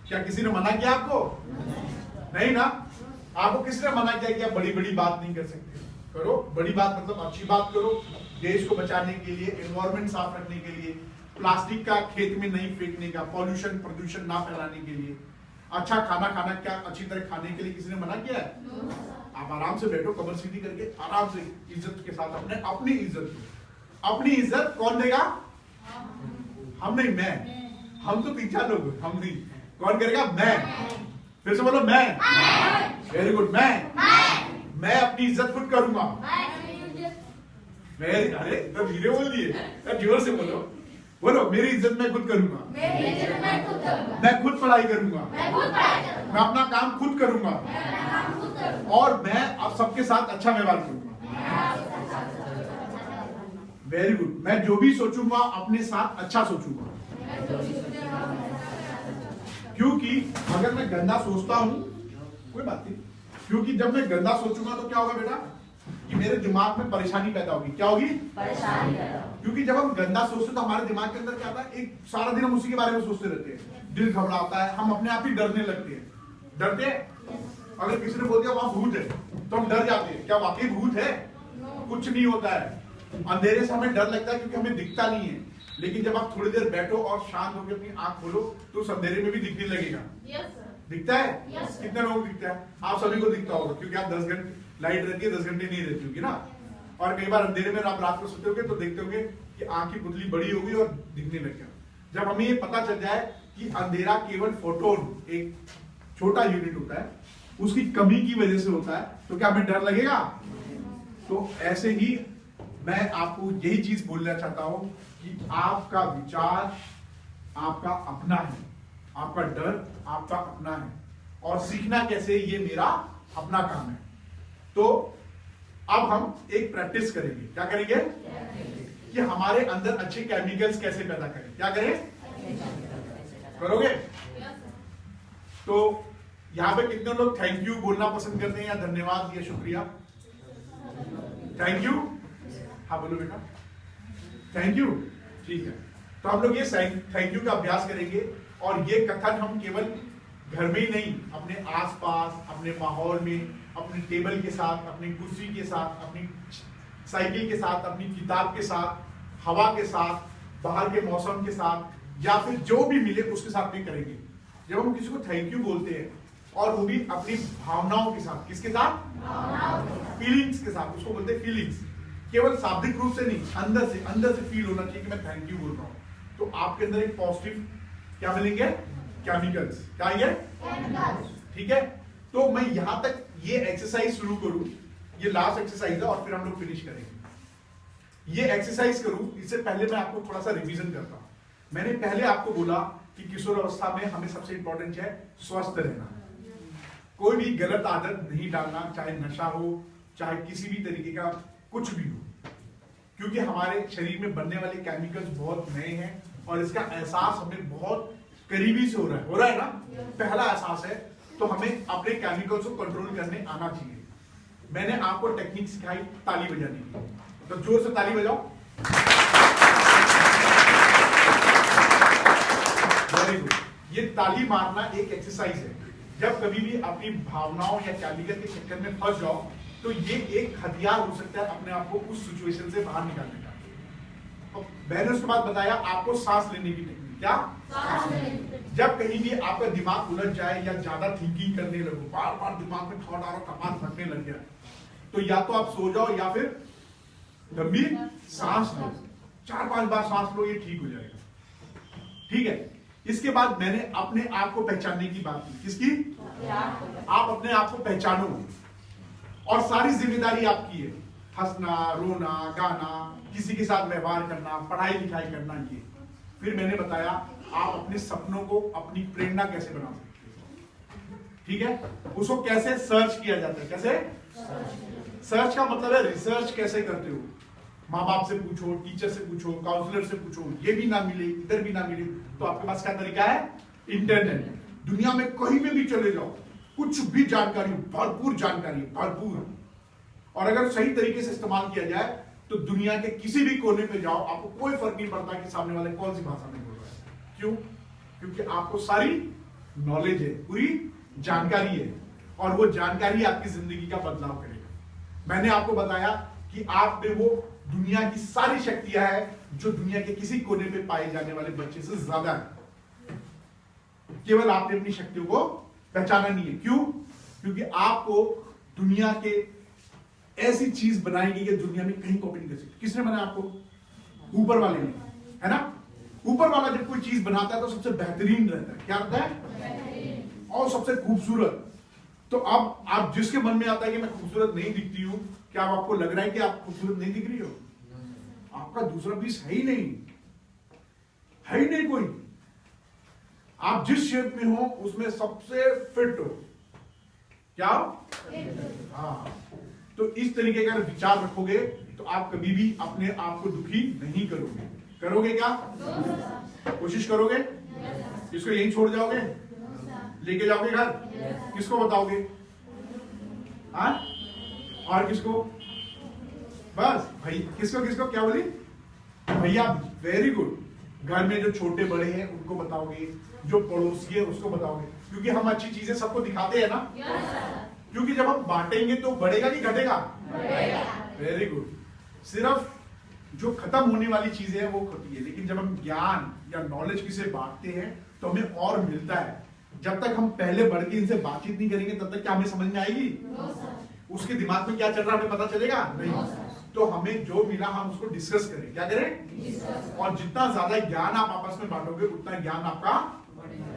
क्या किसी ने मना किया आपको? नहीं ना। आपको किसी ने मना किया कि आप बड़ी बड़ी बात नहीं कर सकते? करो बड़ी बात, मतलब अच्छी बात करो, देश को बचाने के लिए, एनवायरमेंट साफ रखने के लिए, प्लास्टिक का खेत में नहीं फेंकने का, पॉल्यूशन प्रदूषण ना फैलाने के लिए, अच्छा खाना खाना, क्या अच्छी तरह खाने के लिए किसी ने मना किया है? आप आराम से बैठो, कमर सीधी करके आराम से इज्जत के साथ अपनी इज्जत दो। अपनी इज्जत कौन देगा? हम नहीं, मैं। हम तो 3-4 लोग, हम नहीं। कौन करेगा? मैं। फिर से बोलो, मैं। वेरी गुड, मैं अपनी इज्जत खुद करूंगा। अरे तो धीरे बोल दिए, जोर से बोलो, बोलो मेरी इज्जत मैं खुद करूंगा, मैं खुद पढ़ाई करूंगा, मैं अपना काम खुद करूंगा, और मैं अब सबके साथ अच्छा व्यवहार करूंगा। वेरी गुड, मैं जो भी सोचूंगा अपने साथ अच्छा सोचूंगा, क्योंकि अगर मैं गंदा सोचता हूं, कोई बात नहीं, क्योंकि जब मैं गंदा सोचूंगा तो क्या होगा बेटा, कि मेरे दिमाग में परेशानी पैदा होगी। क्या होगी? परेशानी। क्योंकि जब हम गंदा सोचते हैं तो हमारे दिमाग के अंदर क्या आता है, एक सारा दिन हम उसी के बारे में सोचते रहते हैं, दिल घबराता है, हम अपने आप ही डरने लगते हैं। डरते हैं, अगर किसी ने बोल दिया वहां भूत है तो हम डर जाते हैं। क्या वाकई भूत है? कुछ नहीं होता है। अंधेरे से हमें डर लगता है क्योंकि हमें दिखता नहीं है, लेकिन जब आप थोड़ी देर बैठो और शांत होकर अपनी आंख खोलो तो उस अंधेरे में भी दिखने लगेगा। दिखता है? कितने लोगों को दिखता है? आप सभी को दिखता होगा, क्योंकि आप 10 घंटे लाइट रहती है, 10 घंटे नहीं रहती होगी ना। और कई बार अंधेरे में आप रात को सोते होगे तो देखते होगे कि आंख की पुतली बड़ी होगी और दिखने लग गया। जब हमें ये पता चल जाए कि अंधेरा केवल फोटोन, एक छोटा यूनिट होता है, उसकी कमी की वजह से होता है, तो क्या हमें डर लगेगा? तो ऐसे ही मैं आपको यही चीज बोलना चाहता हूं कि आपका विचार आपका अपना है, आपका डर आपका अपना है, और सीखना कैसे ये मेरा अपना काम है। तो अब हम एक प्रैक्टिस करेंगे। क्या करेंगे? कि हमारे अंदर अच्छे केमिकल्स कैसे पैदा करें। क्या करें? करोगे? तो यहां पे कितने लोग थैंक यू बोलना पसंद करते हैं, या धन्यवाद या शुक्रिया? थैंक यू, हाँ बोलो बेटा, थैंक यू। ठीक है, तो हम लोग ये थैंक यू का अभ्यास करेंगे, और ये कथन हम केवल घर में ही नहीं, अपने आसपास, अपने माहौल में, अपने टेबल के साथ, अपनी कुर्सी के साथ, अपनी साइकिल के साथ, अपनी किताब के साथ, हवा के साथ, बाहर के मौसम के साथ, या फिर जो भी मिले उसके साथ भी करेंगे। जब हम किसी को थैंक यू बोलते हैं, और वो भी अपनी भावनाओं के साथ, किसके साथ? फीलिंग्स के साथ, उसको बोलते हैं फीलिंग्स। केवल शाब्दिक रूप से नहीं, अंदर से फील होना चाहिए कि मैं थैंक यू बोल रहा हूं। तो आपके अंदर एक पॉजिटिव क्या मिलेंगे? केमिकल्स। क्या ये? ठीक है, तो मैं यहां तक ये एक्सरसाइज शुरू करूं, ये लास्ट एक्सरसाइज है, और फिर हम लोग फिनिश करेंगे। ये एक्सरसाइज करूं इससे पहले मैं आपको थोड़ा सा रिवीजन करता हूं। मैंने पहले आपको बोला कि किशोर अवस्था में हमें सबसे इंपॉर्टेंट है स्वस्थ रहना, कोई भी गलत आदत नहीं डालना, चाहे नशा हो, चाहे किसी भी तरीके का कुछ भी हो, क्योंकि हमारे शरीर में बनने वाले केमिकल्स बहुत नए हैं, और इसका एहसास हमें बहुत करीबी से हो रहा है ना, पहला एहसास है। तो हमें अपने केमिकल्स को कंट्रोल करने आना चाहिए। मैंने आपको टेक्निक सिखाई ताली बजाने की, तो जोर से ताली बजाओ। Very good. ये ताली मारना एक एक्सरसाइज है। जब कभी भी अपनी भावनाओं या केमिकल के चक्कर में फंस जाओ, तो ये एक हथियार हो सकता है अपने आप को उस सिचुएशन से बाहर निकालने का। तो मैंने उसके बाद बताया आपको सांस लेने की टेक्निक। क्या? जब कहीं भी आपका दिमाग उलझ जाए या ज्यादा थिंकिंग करने लगो, बार बार दिमाग में थॉट आ रहा, कपार फटने लग गया, तो या तो आप सो जाओ या फिर गंभीर सांस लो, 4-5 बार सांस लो, ये ठीक हो जाएगा। ठीक है, इसके बाद मैंने अपने आप को पहचानने की बात की। किसकी? आप अपने आप को पहचानो, और सारी जिम्मेदारी आपकी है। हंसना, रोना, गाना, किसी के साथ व्यवहार करना, पढ़ाई लिखाई करना, ये। फिर मैंने बताया आप अपने सपनों को अपनी प्रेरणा कैसे बना सकते हो। ठीक है, उसको कैसे सर्च किया जाता है? कैसे सर्च का मतलब है रिसर्च कैसे करते हो? माँ बाप से पूछो, टीचर से पूछो, काउंसलर से पूछो, ये भी ना मिले, इधर भी ना मिले, तो आपके पास क्या तरीका है? इंटरनेट। दुनिया में कहीं में भी चले जाओ, कुछ भी जानकारी, भरपूर जानकारी, भरपूर। और अगर सही तरीके से इस्तेमाल किया जाए तो दुनिया के किसी भी कोने पे जाओ, आपको कोई फर्क नहीं पड़ता कि सामने वाले कौन सी भाषा में बोल रहा है। क्यों? क्योंकि आपको सारी नॉलेज है, पूरी जानकारी है, और वो जानकारी आपकी जिंदगी का बदलाव करेगा। मैंने आपको बताया कि आप में वो दुनिया की सारी शक्तियां हैं जो दुनिया के किसी कोने पे पाए जाने वाले बच्चे से ज्यादा है। केवल आपने अपनी शक्तियों को पहचाना नहीं है। क्यों? क्योंकि आपको दुनिया के ऐसी चीज बनाएगी कि दुनिया में कहीं कॉपी नहीं कर सकती। किसने बनाया आपको? ऊपर वाले ने, है ना? ऊपर वाला जब कोई चीज बनाता है तो सबसे बेहतरीन रहता है। क्या रहता है? और सबसे खूबसूरत। तो अब आप जिसके मन में आता है कि मैं खूबसूरत नहीं दिखती हूं, क्या आपको लग रहा है कि आप खूबसूरत नहीं दिख रही हो? आपका दूसरा पीस है ही नहीं, है ही नहीं कोई। आप जिस शेप में हो उसमें सबसे फिट हो। क्या? हाँ। तो इस तरीके का विचार रखोगे तो आप कभी भी अपने आप को दुखी नहीं करोगे। करोगे क्या? कोशिश करोगे? इसको यहीं छोड़ जाओगे? लेके जाओगे घर? किसको बताओगे? हाँ? और किसको? बस भाई, किसको किसको क्या बोली? भैया, वेरी गुड। घर में जो छोटे बड़े हैं उनको बताओगे, जो पड़ोसी है उसको बताओगे, क्योंकि हम अच्छी चीजें सबको दिखाते हैं ना। क्योंकि जब हम बांटेंगे तो बढ़ेगा कि घटेगा? Very good. सिर्फ जो खत्म होने वाली चीजें हैं वो होती है, लेकिन जब हम ज्ञान या नॉलेज किसे बांटते हैं तो हमें और मिलता है। जब तक हम पहले बढ़ के इनसे बातचीत नहीं करेंगे तब तक क्या हमें समझ में आएगी? उसके दिमाग में क्या चल रहा है हमें पता चलेगा? नहीं। तो हमें जो मिला हम उसको डिस्कस करें। क्या करें? और जितना ज्यादा ज्ञान आप आपस में बांटोगे उतना ज्ञान आपका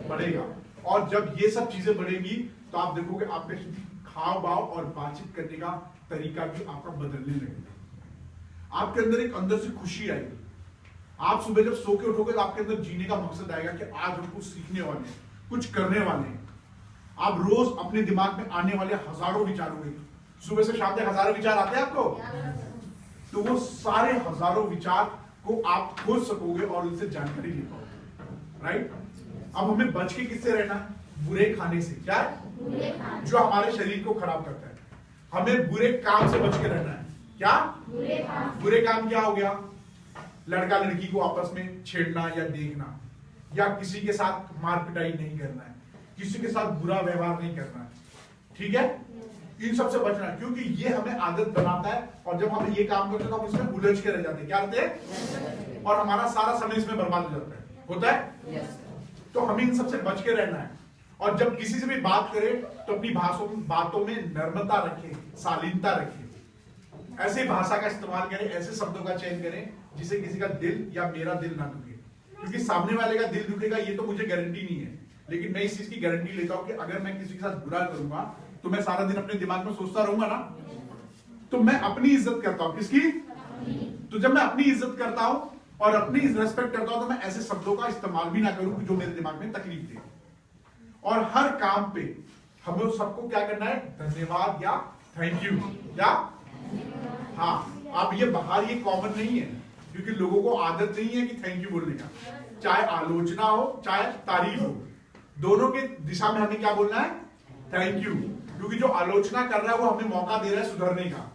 बढ़ेगा। और जब ये सब चीजें बढ़ेंगी तो आप देखोगे आपके खाव भाव और बातचीत करने का तरीका भी आपका बदलने लगेगा। आपके अंदर एक अंदर से खुशी आएगी। आप सुबह जब सो के उठोगे तो आपके अंदर जीने का मकसद आएगा कि आज हम कुछ सीखने वाले हैं, कुछ करने वाले हैं। आप रोज अपने दिमाग में आने वाले हजारों विचारों में, सुबह से शाम तक हजारों विचार आते हैं आपको, तो वो सारे हजारों विचार को आप खोज सकोगे और उनसे जानकारी ले पाओगे। राइट? अब हमें बच के किससे रहना? बुरे खाने से। क्या? जो हमारे शरीर को खराब करता है। हमें बुरे काम से बच के रहना है। क्या? बुरे काम क्या हो गया? लड़का लड़की को आपस में छेड़ना या देखना, या किसी के साथ मार पिटाई नहीं करना है, किसी के साथ बुरा व्यवहार नहीं करना है। ठीक है? इन सब से बचना है, क्योंकि ये हमें आदत बनाता है, और जब हम ये काम करते हैं तो हम इसमें उलझ के रह जाते हैं। क्या रहते हैं? और हमारा सारा समय इसमें बर्बाद हो जाता है। होता है? तो हमें इन सब से बच के रहना है। और जब किसी से भी बात करें तो अपनी बातों में नम्रता रखें, शालीनता रखें। ऐसे भाषा का इस्तेमाल करें, ऐसे शब्दों का चयन करें जिससे किसी का दिल या मेरा दिल ना दुखे। क्योंकि सामने वाले का दिल दुखेगा ये तो मुझे गारंटी नहीं है, लेकिन मैं इस चीज की गारंटी लेता हूं कि अगर मैं किसी के साथ बुरा करूंगा तो मैं सारा दिन अपने दिमाग में सोचता रहूंगा ना, तो मैं अपनी इज्जत करता हूं। किसकी? तो जब मैं अपनी इज्जत करता हूं और अपनी रिस्पेक्ट करता हूं तो मैं ऐसे शब्दों का इस्तेमाल भी ना करूं जो मेरे दिमाग में तकलीफ दे। और हर काम पे हमें सबको क्या करना है? धन्यवाद या थैंक यू। क्या? हाँ, अब ये बाहर ये कॉमन नहीं है, क्योंकि लोगों को आदत नहीं है कि थैंक यू बोलने का। चाहे आलोचना हो चाहे तारीफ हो, दोनों के दिशा में हमें क्या बोलना है? Thank you. क्योंकि जो आलोचना कर रहा है वो हमें मौका दे रहा है सुधरने का,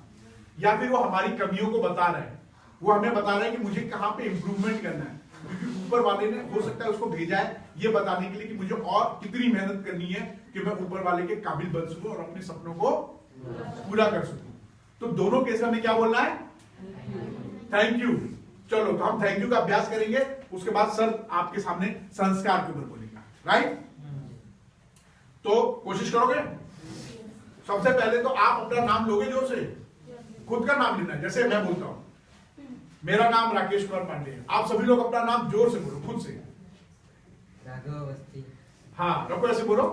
या फिर वो हमारी कमियों को बता रहा है, वो हमें बता रहा है कि मुझे कहां पे इंप्रूवमेंट करना है। क्योंकि ऊपर वाले ने हो सकता है उसको भेजा है ये बताने के लिए कि मुझे और कितनी मेहनत करनी है कि मैं ऊपर वाले के काबिल बन सकूं और अपने सपनों को पूरा कर सकूं। तो दोनों केस में क्या बोलना है? Thank you. चलो, तो हम थैंक यू का अभ्यास करेंगे, उसके बाद सर आपके सामने संस्कार के ऊपर बोलेगा। राइट? तो कोशिश करोगे? सबसे पहले तो आप अपना नाम लोगे, जोर से खुद का नाम लेना है। जैसे मैं बोलता हूं मेरा नाम राकेश कुमार पांडे है, आप सभी लोग अपना नाम जोर से बोलो, खुद से। राघव अवस्थी। हाँ, रखो ऐसे बोलो,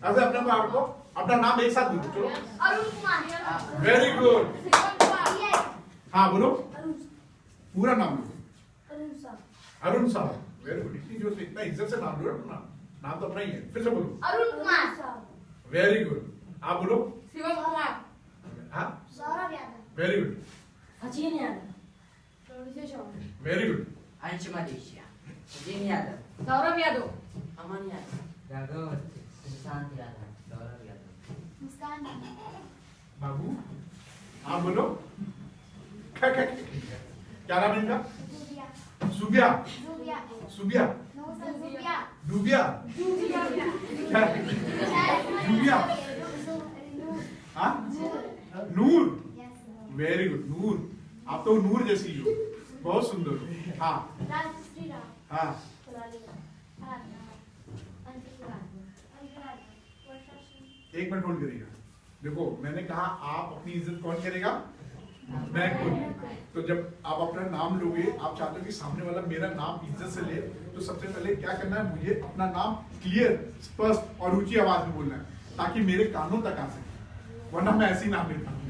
ऐसे अपने को आपको अपना नाम एक साथ बोलो। चलो, अरुण कुमार। Very good. हाँ बोलो, पूरा नाम लो। अरुण साहब। Very good. इतनी जोर से, इतना इज्जत से नाम लो अपना। नाम तो अपना ही है। फिर से बोलो। अरुण कुमार। Very good. आप बोलो। शिवम कुमार, हाँ, Saurabh Yadav, very good, Sachin Yadav, producer short, very good. Ansh Malaysia, Sachin Yadav, Saurabh Yadav, Aman Yadav, Raghav Awasthi, Sushant Yadav, Gaurav Yadav, Muskan, बाबू आप बोलो। क्या नाम है इनका? जुबिया, सुबिया, जुबिया, सुबिया, नो सर जुबिया, डूबिया, जुबिया, क्या? डूबिया, हाँ, नूर, वेरी गुड, नूर। आप तो नूर जैसी हो, बहुत सुंदर हो। हाँ, राजश्री राव, हाँ, एक मिनट होल्ड करिएगा। देखो मैंने कहा आप अपनी इज्जत कौन करेगा? मैं खुद। तो जब आप अपना नाम लोगे, आप चाहते हो कि सामने वाला मेरा नाम इज्जत से ले, तो सबसे पहले क्या करना है, मुझे अपना नाम क्लियर, स्पष्ट और ऊंची आवाज में बोलना है, ताकि मेरे कानों तक आ सके, वरना मैं ऐसे ही नाम लेता हूँ।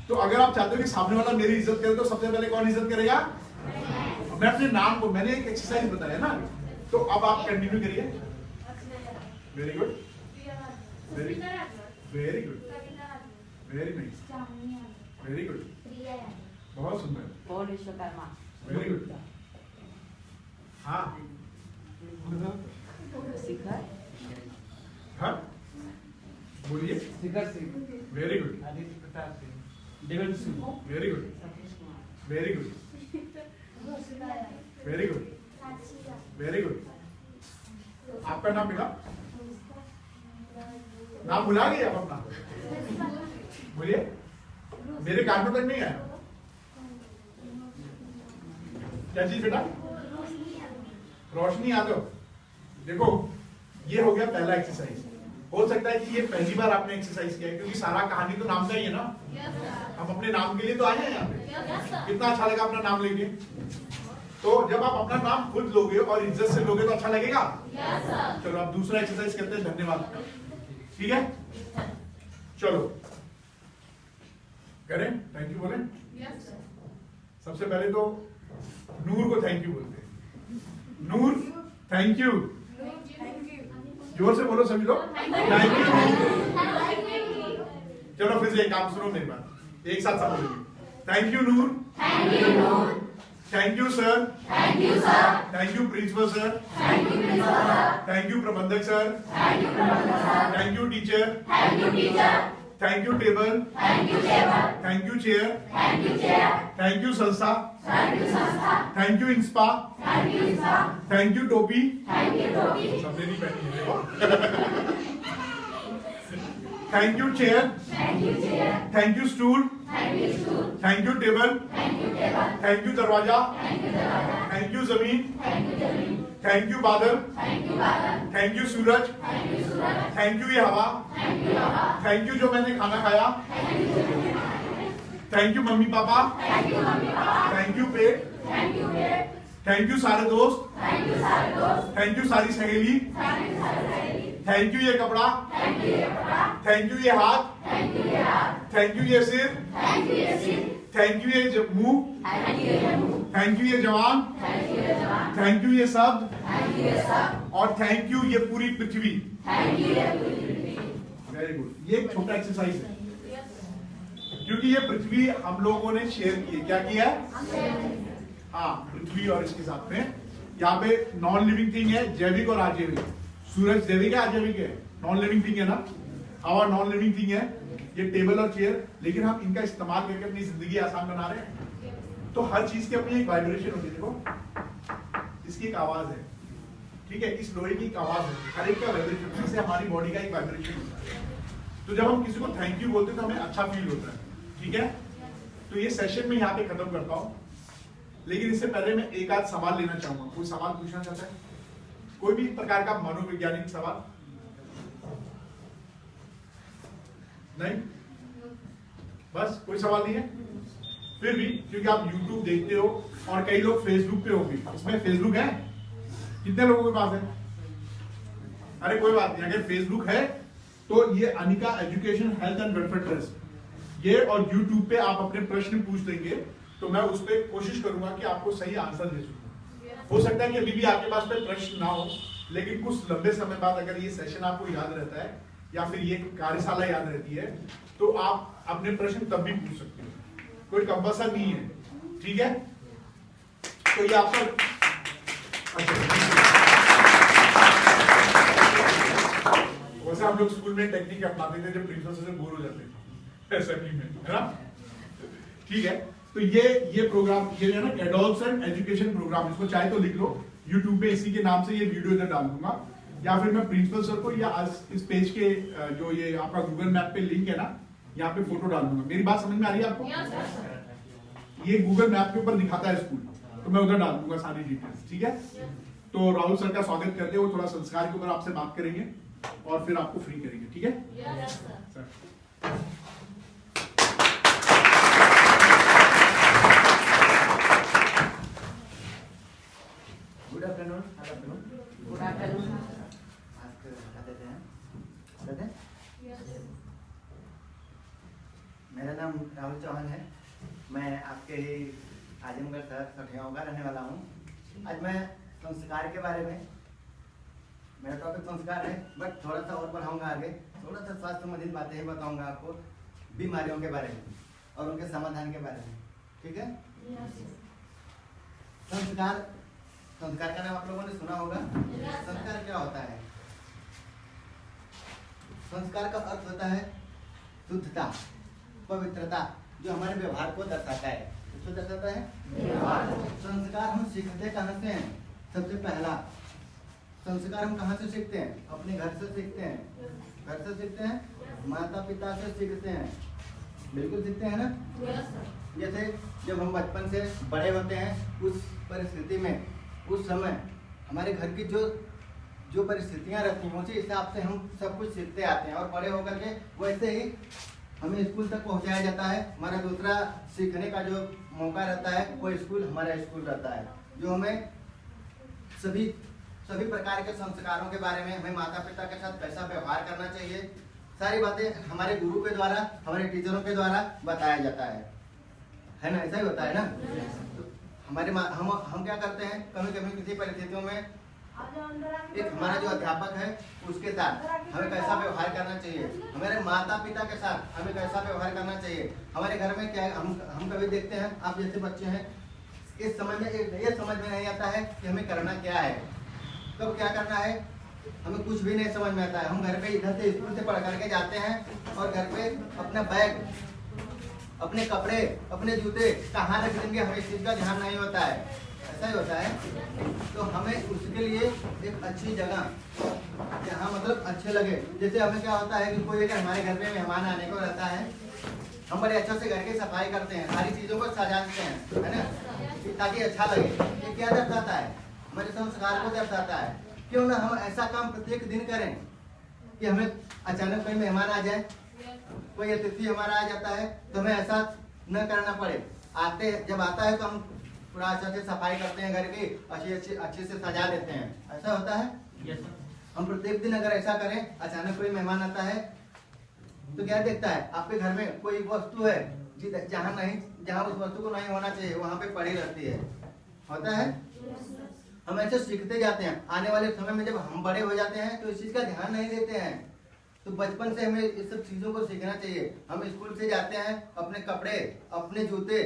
तो अगर आप चाहते हो कि सामने वाला मेरी इज्जत करे, तो सबसे पहले कौन इज्जत करेगा? मैं अपने नाम को, मैंने एक एक्सरसाइज बताया ना, तो अब आप कंटिन्यू करिए। Very good, very very good, very nice, very good, बहुत सुंदर, पौल विश्वकर्मा, वेरी गुड। हाँ, शिखर, हाँ, बोलिए। Shikhar Singh, very good, Aditya Pratap Singh, Devendra Singh, very good, Satish Kumar, very good, very good, very good. आपका नाम मिला? नाम भुला गए आप अपना? बोलिए, मेरे कानों तक नहीं आया। क्या चीज बेटा? रोशनी यादव। देखो ये हो गया पहला एक्सरसाइज। हो सकता है कि ये पहली बार आपने एक्सरसाइज किया है, क्योंकि सारा कहानी तो नाम का ही है ना। हम अपने नाम के लिए तो आए हैं यहाँ पे। कितना अच्छा लगा अपना नाम लेके। तो जब आप अपना नाम खुद लोगे और इज्जत से लोगे तो अच्छा लगेगा। चलो आप दूसरा एक्सरसाइज करते हैं। धन्यवाद, ठीक है। चलो करें, थैंक यू बोले। सबसे पहले तो नूर को थैंक यू बोलते हैं। नूर थैंक यू, जोर से बोलो सभी लोग, थैंक यू। चलो फिर से एक काम सुनो मेरी बात, एक साथ सब बोलेंगे। Thank you Noor, thank you sir, thank you principal sir, thank you प्रबंधक sir, thank you teacher, thank you table, thank you chair, thank you संस्था, थैंक यू इंस्पा, थैंक यू टोपी, सबने नहीं पहनी है देखो। Thank you chair, thank you stool, thank you table, thank you दरवाजा, थैंक यू जमीन, थैंक यू बादल, थैंक यू सूरज, थैंक यू ये हवा, थैंक यू जो मैंने खाना खाया, thank you mummy papa, thank you pet, thank you सारे दोस्त, थैंक यू सारी सहेली, थैंक यू ये कपड़ा, थैंक यू ये हाथ, थैंक यू ये सिर, थैंक यू ये मुंह, थैंक यू ये जवान, थैंक यू ये शब्द, और थैंक यू ये पूरी पृथ्वी। Very good. ये एक छोटा एक्सरसाइज है, क्योंकि ये पृथ्वी हम लोगों ने शेयर की है। क्या किया है? हाँ, पृथ्वी और इसके साथ में यहाँ पे नॉन लिविंग थिंग है, जैविक और अजैविक। सूरज जैविक है, अजैविक है? नॉन लिविंग थिंग है ना। हवा नॉन लिविंग थिंग है। ये टेबल और चेयर, लेकिन हम इनका इस्तेमाल करके अपनी जिंदगी आसान बना रहे हैं। तो हर चीज की अपनी एक वाइब्रेशन होती है। देखो इसकी एक आवाज है, ठीक है, इस लोहे की एक आवाज है, हर एक का वाइब्रेशन, जैसे हमारी बॉडी का एक वाइब्रेशन होता है। तो जब हम किसी को थैंक यू बोलते हैं तो हमें अच्छा फील होता है, ठीक है। तो ये सेशन में यहाँ पे खत्म करता हूँ, लेकिन इससे पहले मैं एक आध सवाल लेना चाहूंगा। कोई सवाल पूछना चाहता है? कोई भी प्रकार का मनोवैज्ञानिक सवाल? नहीं, बस कोई सवाल नहीं है। फिर भी क्योंकि आप YouTube देखते हो और कई लोग Facebook पे होंगे, इसमें Facebook है? कितने लोगों के पास है? अरे कोई बात नहीं, अगर Facebook है तो ये Anika education health and welfare trust, ये और YouTube पे आप अपने प्रश्न पूछ देंगे तो मैं उस पर कोशिश करूंगा कि आपको सही आंसर दे सकूं। हो सकता है कि अभी भी आपके पास पे प्रश्न ना हो, लेकिन कुछ लंबे समय बाद अगर ये सेशन आपको याद रहता है या फिर ये कार्यशाला याद रहती है तो आप अपने प्रश्न तब भी पूछ सकते हो, कोई कंपल्सन नहीं है, ठीक है। तो ये आपका वैसे हम लोग स्कूल में टेक्निक अपनाते थे जब प्रिंसिपल से बोर हो जाते थे असेंबली में, है ना, ठीक है। तो ये प्रोग्राम ये है ना एडल्ट्स एंड एजुकेशन प्रोग्राम, इसको चाहे तो लिख लो यूट्यूब पे, इसी के नाम से ये वीडियो इधर डाल दूंगा, या फिर मैं प्रिंसिपल सर को या इस पेज के जो ये आपका गूगल मैप पे लिंक है ना, यहाँ पे फोटो डाल दूंगा। मेरी बात समझ में आ रही है आपको? ये गूगल मैप के ऊपर दिखाता है स्कूल, तो मैं उधर डाल दूंगा सारी डिटेल्स, ठीक है। तो राहुल सर का स्वागत करते हैं, वो थोड़ा संस्कार के ऊपर आपसे बात करेंगे और फिर आपको फ्री करेंगे, ठीक है sir. Good afternoon. Good afternoon. आज बता देते हैं। मेरा नाम राहुल चौहान है, मैं आपके ही आजमगढ़ शहर सठियाओं का रहने वाला हूँ। आज मैं संस्कार के बारे में, मेरा टॉपिक संस्कार है, बट थोड़ा सा और बढ़ाऊंगा आगे, थोड़ा सा स्वास्थ्य संबंधित बातें ही बताऊंगा आपको, बीमारियों के बारे में और उनके समाधान के बारे में, ठीक है। संस्कार का नाम आप लोगों ने सुना होगा। संस्कार क्या होता है? संस्कार का अर्थ होता है शुद्धता, पवित्रता, जो हमारे व्यवहार को दर्शाता है। किसको दर्शाता है? व्यवहार। संस्कार हम सीखते कहाँ से हैं? सबसे पहला संस्कार हम कहाँ से सीखते हैं? अपने घर से सीखते हैं। घर से सीखते हैं, माता पिता से सीखते हैं, बिल्कुल सीखते हैं ना। जैसे जब हम बचपन से बड़े होते हैं, उस परिस्थिति में, उस समय हमारे घर की जो परिस्थितियाँ रहती हैं, उसी हिसाब से हम सब कुछ सीखते आते हैं और बड़े होकर के वैसे ही हमें स्कूल तक पहुंचाया जाता है। हमारा दूसरा सीखने का जो मौका रहता है वो स्कूल हमारा स्कूल रहता है, जो हमें सभी प्रकार के संस्कारों के बारे में, हमें माता पिता के साथ कैसा व्यवहार करना चाहिए, सारी बातें हमारे गुरु के द्वारा, हमारे टीचरों के द्वारा बताया जाता है ना। ऐसा ही होता है ना। तो हम क्या करते हैं, कभी कभी किसी परिस्थितियों में एक हमारा जो अध्यापक है उसके साथ हमें कैसा व्यवहार करना चाहिए, हमारे माता पिता के साथ हमें कैसा व्यवहार करना चाहिए, हमारे घर में क्या हम कभी देखते हैं, आप जैसे बच्चे हैं, इस समय में ये समझ में नहीं आता है कि हमें करना क्या है, कब क्या करना है, हमें कुछ भी नहीं समझ में आता है। हम घर पे इधर से स्कूल से पढ़ करके जाते हैं और घर पे अपना बैग, अपने कपड़े, अपने जूते कहाँ रख देंगे, हमें इस चीज का ध्यान नहीं होता है। ऐसा ही होता है। तो हमें उसके लिए एक अच्छी जगह जहाँ मतलब अच्छे लगे, जैसे हमें क्या होता है कि कोई अगर हमारे घर में मेहमान आने को रहता है, हम बड़े अच्छे से घर की सफाई करते हैं, सारी चीजों को सजाते हैं, है ना, ताकि अच्छा लगे। ये क्या दर्शाता है? हमारे संस्कार को दर्शाता है। क्यों ना हम ऐसा काम प्रत्येक दिन करें कि हमें अचानक कोई मेहमान आ जाए, कोई अतिथि हमारा आ जाता है, तो हमें ऐसा न करना पड़े। जब आता है तो हम पूरा अच्छे से सफाई करते हैं, घर की अच्छे से सजा देते हैं। ऐसा होता है। Yes, हम प्रत्येक दिन अगर ऐसा करें, अचानक कोई मेहमान आता है तो क्या देखता है, आपके घर में कोई वस्तु है जहाँ उस वस्तु को नहीं होना चाहिए, वहाँ पे पड़ी रहती है। होता है। हम ऐसे सीखते जाते हैं। आने वाले समय में जब हम बड़े हो जाते हैं तो इस चीज का ध्यान नहीं देते हैं। तो बचपन से हमें इस सब चीजों को सीखना चाहिए। हम स्कूल से जाते हैं, अपने कपड़े, अपने जूते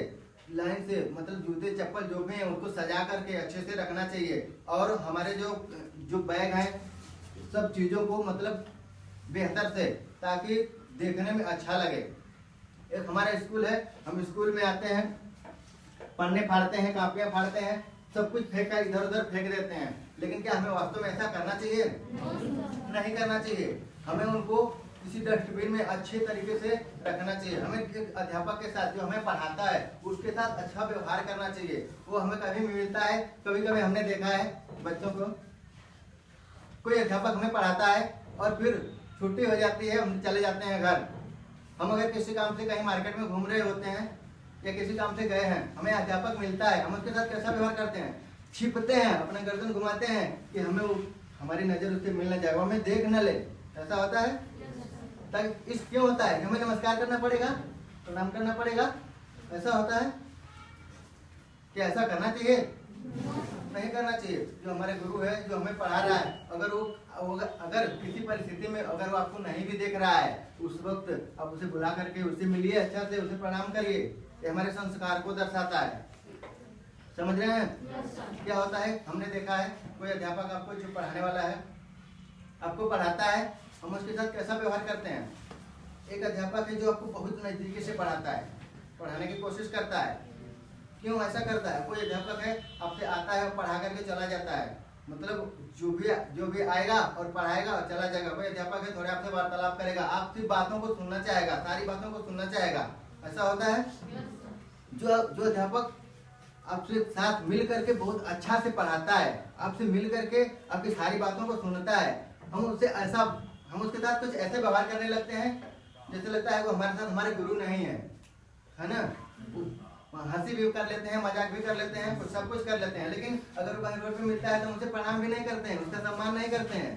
लाइन से, मतलब जूते चप्पल जो भी हैं उनको सजा करके अच्छे से रखना चाहिए। और हमारे जो बैग हैं, सब चीजों को मतलब बेहतर से, ताकि देखने में अच्छा लगे। एक हमारा स्कूल है, हम स्कूल में आते हैं, पन्ने फाड़ते हैं, कापियां फाड़ते हैं, सब कुछ फेंक कर इधर उधर फेंक देते हैं। लेकिन क्या हमें वास्तव में ऐसा करना चाहिए? नहीं करना चाहिए। हमें उनको किसी डस्टबिन में अच्छे तरीके से रखना चाहिए। हमें एक अध्यापक के साथ जो हमें पढ़ाता है उसके साथ अच्छा व्यवहार करना चाहिए। वो हमें कभी मिलता है, कभी कभी हमने देखा है बच्चों को, कोई अध्यापक हमें पढ़ाता है और फिर छुट्टी हो जाती है, हम चले जाते हैं घर। हम अगर किसी काम से कहीं मार्केट में घूम रहे होते हैं या किसी काम से गए हैं, हमें अध्यापक मिलता है, हम उसके साथ कैसा व्यवहार करते हैं? छिपते हैं, अपना गर्दन घुमाते हैं कि हमें हमारी नजर उससे मिल न जाए, वो हमें देख न ले। ऐसा होता है। ताकि इस क्यों होता है? हमें नमस्कार करना पड़ेगा, प्रणाम करना पड़ेगा। ऐसा होता है। क्या ऐसा करना चाहिए? नहीं करना चाहिए। जो हमारे गुरु है, जो हमें पढ़ा रहा है, अगर किसी परिस्थिति में अगर वो आपको नहीं भी देख रहा है, उस वक्त आप उसे बुला करके उससे मिलिए, अच्छा से उसे प्रणाम करिए। ये हमारे संस्कार को दर्शाता है। समझ रहे हैं? क्या होता है, हमने देखा है कोई अध्यापक आपको जो पढ़ाने वाला है, आपको पढ़ाता है, हम उसके साथ कैसा व्यवहार करते हैं। एक अध्यापक है जो आपको बहुत नजदीकी से पढ़ाता है, पढ़ाने की कोशिश करता है। क्यों ऐसा करता है? कोई अध्यापक है आपसे आता है और पढ़ा करके चला जाता है, मतलब जो भी आएगा और पढ़ाएगा और चला जाएगा। कोई अध्यापक है थोड़े आपसे वार्तालाप करेगा, आपकी बातों को सुनना चाहेगा, सारी बातों को सुनना चाहेगा। ऐसा होता है। जो अध्यापक आपसे साथ मिल करके बहुत अच्छा से पढ़ाता है, आपसे मिल करके आपकी सारी बातों को सुनता है, हम उसके साथ कुछ ऐसे व्यवहार करने लगते हैं जैसे लगता है वो हमारे साथ हमारे गुरु नहीं है ना। हंसी भी कर लेते हैं, मजाक भी कर लेते हैं, कुछ सब कुछ कर लेते हैं, लेकिन अगर वो रोड पे मिलता है तो उनसे प्रणाम भी नहीं करते हैं, उसका सम्मान नहीं करते हैं।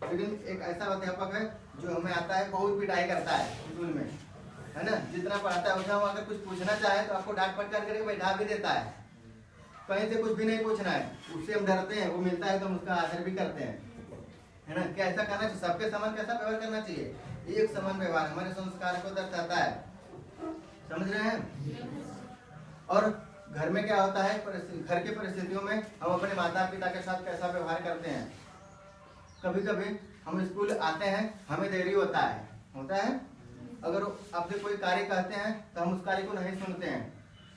लेकिन एक ऐसा अध्यापक है जो हमें आता है, बहुत पिटाई करता है स्कूल में, है ना। जितना पढ़ाता है उतना, अगर कुछ पूछना चाहे तो आपको डांट फटकार करके बैठा भी देता है, कहीं से कुछ भी नहीं पूछना है, उससे हम डरते हैं। वो मिलता है तो हम उसका आदर भी करते हैं, है ना। क्या ऐसा करना चाहिए? सबके समान कैसा व्यवहार करना चाहिए? एक समान व्यवहार हमारे संस्कार को दर्शाता है। समझ रहे हैं? और घर में क्या होता है, घर की परिस्थितियों में हम अपने माता पिता के साथ कैसा व्यवहार करते हैं। कभी कभी हम स्कूल आते हैं, हमें देरी होता है। अगर आपसे कोई कार्य कहते हैं तो हम उस कार्य को नहीं सुनते हैं,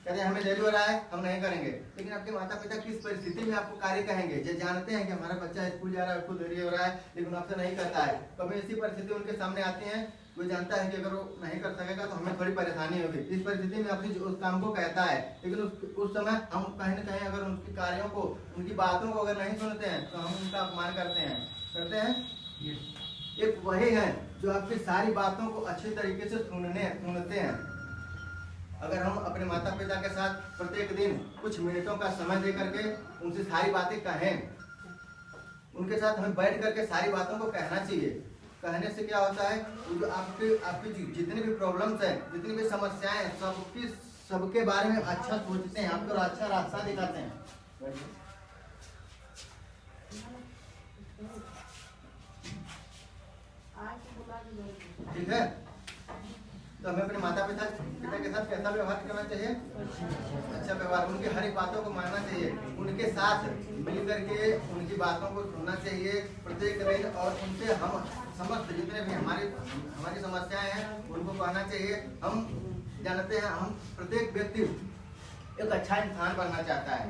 कहते हैं हमें देरी हो रहा है, हम नहीं करेंगे। लेकिन आपके माता पिता किस परिस्थिति में आपको कार्य कहेंगे? जो जानते हैं कि हमारा बच्चा स्कूल जा रहा है, उसको देरी हो रहा है, लेकिन आपसे नहीं कहता है। कभी ऐसी परिस्थिति उनके सामने आती है, वो जानता है कि अगर वो नहीं कर सकेगा तो हमें थोड़ी परेशानी होगी। इस परिस्थिति में आपसे उस काम को कहता है, लेकिन उस समय हम कहीं न कहीं अगर उनके कार्यों को, उनकी बातों को अगर नहीं सुनते हैं तो हम उनका अपमान करते हैं। एक वही है जो आपकी सारी बातों को अच्छे तरीके से सुनते हैं। अगर हम अपने माता पिता के साथ प्रत्येक दिन कुछ मिनटों का समय दे करके उनसे सारी बातें कहें, उनके साथ हमें बैठ करके सारी बातों को कहना चाहिए। कहने से क्या होता है, जो आपकी जितनी भी प्रॉब्लम्स हैं, जितनी भी समस्याएं हैं, सबके बारे में अच्छा सोचते हैं, आपको अच्छा रास्ता दिखाते हैं। ठीक है, तो हमें अपने माता पिता के साथ कैसा व्यवहार करना चाहिए? अच्छा व्यवहार। उनकी हर एक बातों को मानना चाहिए, उनके साथ मिल करके उनकी बातों को सुनना चाहिए प्रत्येक दिन, और उनसे हम समस्त जितने भी हमारी समस्याएं हैं उनको कहना चाहिए। हम जानते हैं, हम प्रत्येक व्यक्ति एक अच्छा इंसान बनना चाहता है।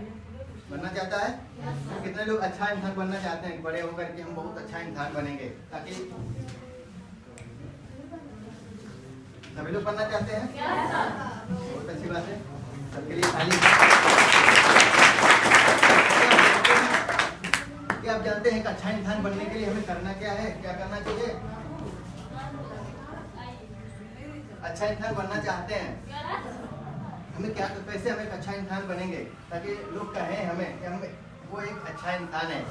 कितने लोग अच्छा इंसान बनना चाहते हैं? बड़े होकर के हम बहुत अच्छा इंसान बनेंगे, ताकि सभी लोग बनना चाहते हैं। बहुत अच्छी बात है, सबके लिए ताली। क्या आप जानते हैं कि अच्छा इंसान बनने के लिए हमें करना क्या है, क्या करना चाहिए? अच्छा इंसान बनना चाहते हैं, हमें क्या, कैसे हमें एक अच्छा इंसान बनेंगे ताकि लोग कहें हमें कि हमें वो एक अच्छा इंसान है।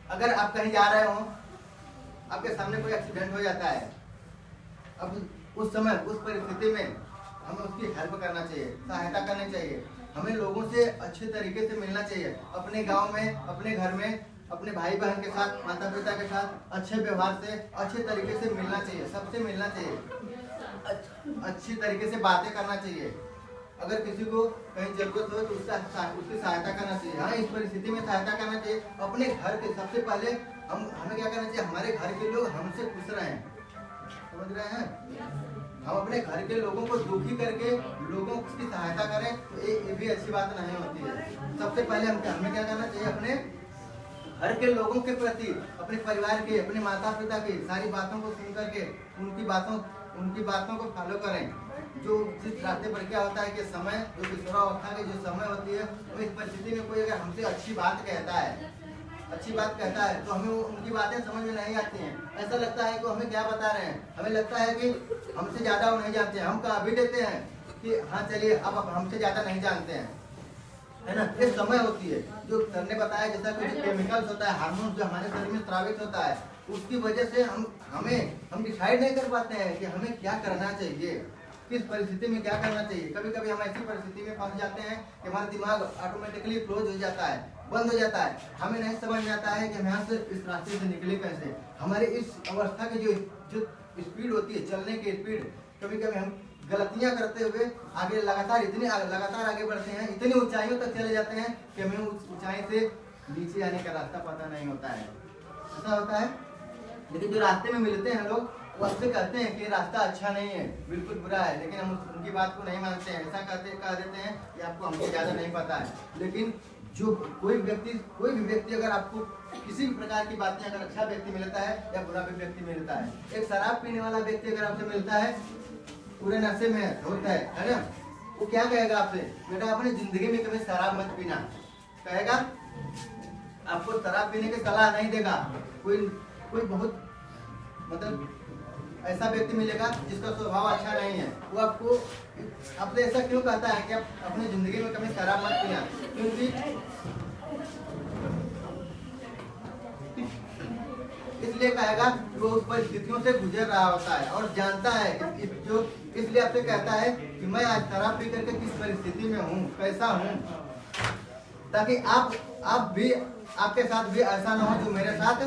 अगर आप कहीं जा रहे हो, आपके सामने कोई एक्सीडेंट हो जाता है, अब उस समय उस परिस्थिति में हमें उसकी हेल्प करना चाहिए, सहायता करनी चाहिए। हमें लोगों से अच्छे तरीके से मिलना चाहिए, अपने गांव में, अपने घर में, अपने भाई बहन के साथ, माता पिता के साथ अच्छे व्यवहार से, अच्छे तरीके से मिलना चाहिए, सबसे मिलना चाहिए, अच्छी तरीके से बातें करना चाहिए। अगर किसी को कहीं जरूरत हो तो उसकी सहायता करना चाहिए। हाँ, इस परिस्थिति में सहायता करना चाहिए। अपने घर के सबसे पहले हमें क्या करना चाहिए, हमारे घर के लोग हमसे खुश रहें। समझ रहे हैं? हम अपने घर के लोगों को दुखी करके लोगों की सहायता करें तो ये भी अच्छी बात नहीं होती है। सबसे पहले हमें क्या करना चाहिए, अपने घर के लोगों के प्रति, अपने परिवार के, अपने माता पिता की सारी बातों को सुन करके उनकी बातों को फॉलो करें। जो जिस रास्ते पर क्या होता है कि समय, जो किशोरावस्था की जो समय होती है, तो इस परिस्थिति में कोई अगर हमसे अच्छी बात कहता है तो हमें उनकी बातें समझ में नहीं आती हैं। ऐसा लगता है कि हमें क्या बता रहे हैं, हमें लगता है कि हमसे ज्यादा वो नहीं जानते हैं। हम कह भी देते हैं कि हाँ चलिए, अब हमसे ज्यादा नहीं जानते हैं, है ना। ये समय होती है जो सर ने बताया, जैसा कुछ केमिकल्स होता है, हार्मोन जो हमारे शरीर में स्रावित होता है, उसकी वजह से हम डिसाइड नहीं कर पाते हैं कि हमें क्या करना चाहिए। किस परिस्थिति में क्या करना चाहिए। कभी कभी हम ऐसी परिस्थिति में फंस जाते हैं कि हमारा दिमाग ऑटोमेटिकली क्लोज हो जाता है, बंद हो जाता है, हमें नहीं समझ में आता है कि हम यहाँ से इस रास्ते से निकले कैसे। हमारी इस अवस्था की जो स्पीड होती है, चलने की स्पीड, कभी कभी हम गलतियां करते हुए आगे लगातार आगे बढ़ते हैं, इतनी ऊंचाइयों तक चले जाते हैं कि हमें उस ऊंचाई से नीचे आने का रास्ता पता नहीं होता है। ऐसा होता है। लेकिन जो रास्ते में मिलते हैं लोग, वो आपसे कहते हैं कि रास्ता अच्छा नहीं है, बिल्कुल बुरा है, लेकिन हम उनकी बात को नहीं मानते हैं। ऐसा कह देते हैं कि आपको हमसे ज़्यादा नहीं पता है। लेकिन जो कोई भी व्यक्ति अगर आपको किसी भी प्रकार की बातें, अगर अच्छा व्यक्ति मिलता है या बुरा भी व्यक्ति मिलता है, एक शराब पीने वाला व्यक्ति अगर आपसे मिलता है, पूरे नशे में होता है ना, वो क्या कहेगा आपसे, बेटा अपनी जिंदगी में कभी शराब मत पीना, कहेगा। आपको शराब पीने की सलाह नहीं देगा। कोई बहुत मतलब ऐसा व्यक्ति मिलेगा जिसका स्वभाव अच्छा नहीं है, वो आपसे ऐसा क्यों कहता है कि आप अपनी जिंदगी में कभी शराब मत पीना, क्योंकि इसलिए कहेगा कि वो उस परिस्थितियों से गुजर रहा होता है और जानता है जो, इसलिए आपसे कहता है कि मैं आज शराब पी करके किस परिस्थिति में हूँ, कैसा हूँ, ताकि आप भी, आपके साथ भी ऐसा ना हो जो मेरे साथ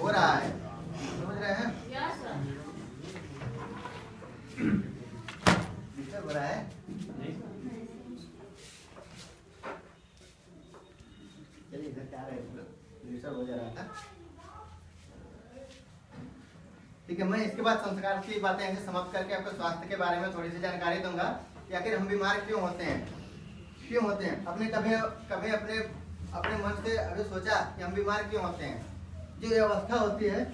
हो रहा है। समझ रहे हैं? डिस्टर्ब हो रहा है? चलिए इधर क्या रहे, डिस्टर्ब हो जा रहा था। ठीक है, मैं इसके बाद संस्कार की बातें ऐसे समाप्त करके आपको स्वास्थ्य के बारे में थोड़ी सी जानकारी दूंगा कि आखिर हम बीमार क्यों होते हैं। अपने कभी अपने मन से अभी सोचा कि हम बीमार क्यों होते हैं। जो ये अवस्था होती है,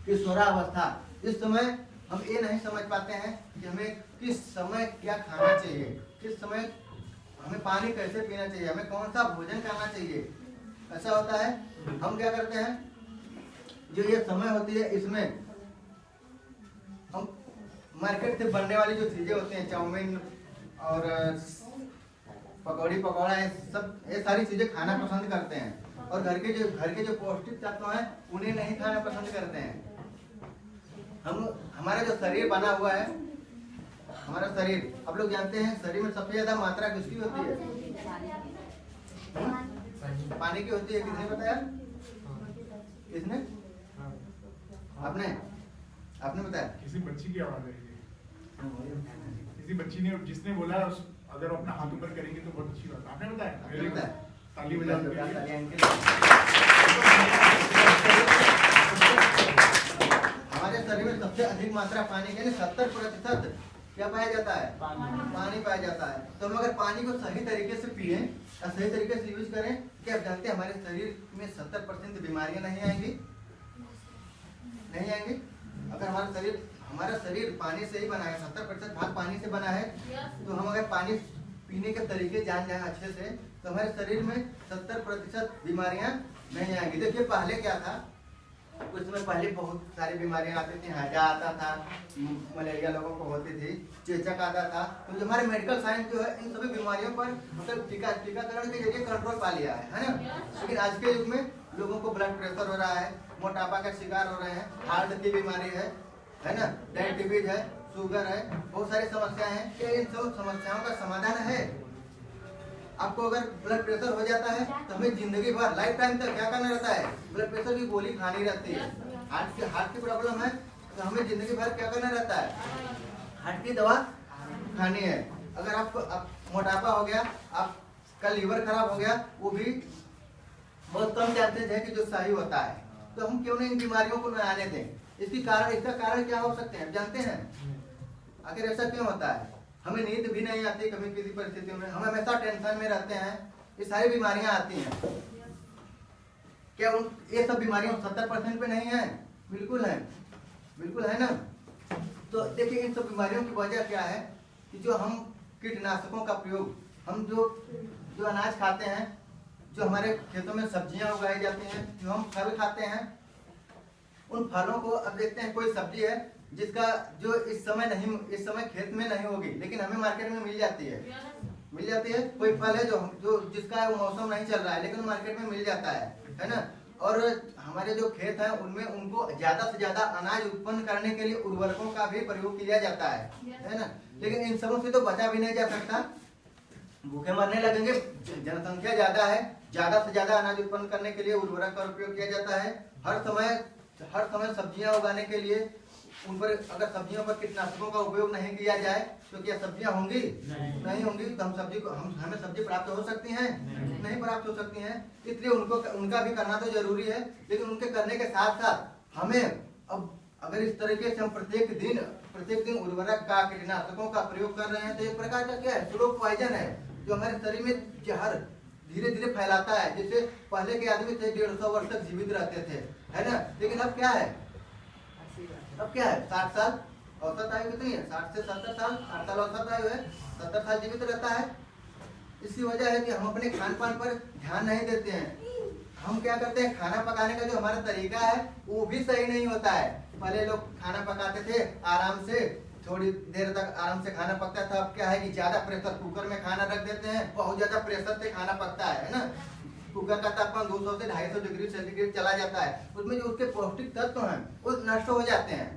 किशोरा अवस्था, इस समय हम ये नहीं समझ पाते हैं कि हमें किस समय क्या खाना चाहिए, किस समय हमें पानी कैसे पीना चाहिए, हमें कौन सा भोजन करना चाहिए। ऐसा होता है, हम क्या करते हैं, जो ये समय होती है इसमें हम मार्केट से बनने वाली जो चीजें होती हैं, चाउमीन और पकौड़ी पकौड़ा, ये सारी चीजें खाना पसंद करते हैं और घर के जो पौष्टिक तत्व हैं उन्हें नहीं खाना पसंद करते हैं। हमारा जो शरीर बना हुआ है, हमारा शरीर, आप लोग जानते हैं शरीर में सबसे ज्यादा मात्रा किसकी होती है? पानी की होती है। किसने बताया? किसने? आपने बताया? किसी बच्ची की आवाज आई है, किसी बच्ची ने, जिसने बोला अगर अपना हाथ ऊपर करेंगे तो बहुत अच्छी बात। आपने बताया? ताली बजा दो। हमारे शरीर में सबसे अधिक मात्रा पानी, यानी 70% क्या पाया जाता है? पानी पाया जाता है। तो हम अगर पानी को सही तरीके से पिए और सही तरीके से यूज करें, क्या आप जानते हैं हमारे शरीर में 70% बीमारियां नहीं आएंगी। अगर हमारा शरीर पानी से ही बना है, 70% भाग पानी से बना है, तो हम अगर पानी पीने के तरीके जान जाए अच्छे से, तो हमारे शरीर में 70% बीमारियां नहीं आएंगी। देखिए पहले क्या था, कुछ समय पहले बहुत सारी बीमारियां आती थी, हैजा आता था, मलेरिया लोगों को होती थी, चेचक आता था। तो जो हमारे मेडिकल साइंस जो है इन सभी बीमारियों पर मतलब टीकाकरण के जरिए कंट्रोल पा लिया है ना। लेकिन आज के युग में लोगों को ब्लड प्रेशर हो रहा है, मोटापा का शिकार हो रहे हैं, हार्ट की बीमारी है ना, डायबिटीज है, शुगर है, बहुत सारी समस्याएं हैं। क्या इन सब समस्याओं का समाधान है? आपको अगर ब्लड प्रेशर हो जाता है तो हमें जिंदगी भर, लाइफ टाइम तक क्या करना रहता है? ब्लड प्रेशर की गोली खानी रहती है। हार्ट की प्रॉब्लम है तो हमें जिंदगी भर क्या करना रहता है? हार्ट की दवा खानी है। अगर आपको मोटापा हो गया, आपका लीवर खराब हो गया, वो भी बहुत कम चांसेस है कि जो सही होता है। तो हम क्यों नहीं इन बीमारियों को न आने दें? इसका कारण क्या हो सकते हैं जानते हैं? आखिर ऐसा क्यों होता है? हमें नींद भी नहीं आती कभी किसी परिस्थितियों में, हम हमेशा टेंशन में रहते हैं, ये सारी बीमारियां आती हैं। क्या ये सब बीमारियां 70% पे नहीं है? बिल्कुल है ना। तो देखिए इन सब बीमारियों की वजह क्या है कि जो हम कीटनाशकों का प्रयोग, हम जो अनाज खाते हैं, जो हमारे खेतों में सब्जियां उगाई जाती हैं, जो हम फल खाते हैं, उन फलों को अब देखते हैं कोई सब्जी है जिसका जो इस समय खेत में नहीं होगी, लेकिन हमें मार्केट में मिल जाती है। कोई फल है जो जिसका वो मौसम नहीं चल रहा है लेकिन मार्केट में मिल जाता है ना। और हमारे जो खेत हैं उनमें उनको ज्यादा से ज्यादा अनाज उत्पन्न करने के लिए उर्वरकों का भी प्रयोग किया जाता है ना। लेकिन इन सबों से तो बचा भी नहीं जा सकता, भूखे मरने लगेंगे। जनसंख्या ज्यादा है, ज्यादा से ज्यादा अनाज उत्पन्न करने के लिए उर्वरक का उपयोग किया जाता है। हर समय सब्जियां उगाने के लिए उन पर अगर सब्जियों पर कीटनाशकों का उपयोग नहीं किया जाए तो क्या सब्जियां होंगी? नहीं होंगी। तो हमें सब्जी प्राप्त हो सकती हैं? नहीं प्राप्त हो सकती हैं। इसलिए उनका भी करना तो जरूरी है, लेकिन उनके करने के साथ साथ हमें अब अगर इस तरीके से हम प्रत्येक दिन उर्वरक का कीटनाशकों का प्रयोग कर रहे हैं तो एक प्रकार का क्या है, स्लो पॉइजन है जो हमारे शरीर में जहर धीरे धीरे फैलाता है। जैसे पहले के आदमी थे 150 वर्ष तक जीवित रहते थे, है ना। लेकिन अब क्या है, 60 साल औसत आयु कितनी है? 60 से 70 साल, 60 साल औसत आयु है, 70 साल जीवित रहता है। इसकी वजह है कि हम अपने खान पान पर ध्यान नहीं देते हैं। हम क्या करते हैं, खाना पकाने का जो हमारा तरीका है वो भी सही नहीं होता है। पहले लोग खाना पकाते थे आराम से, थोड़ी देर तक आराम से खाना पकता था। अब क्या है कि ज्यादा प्रेशर कुकर में खाना रख देते हैं, बहुत ज्यादा प्रेशर से खाना पकता है ना। कुकर का तापमान 200 से 250 डिग्री सेंटीग्रेड चला जाता है। उसमें जो उसके पौष्टिक तत्व हैं वो नष्ट हो जाते हैं।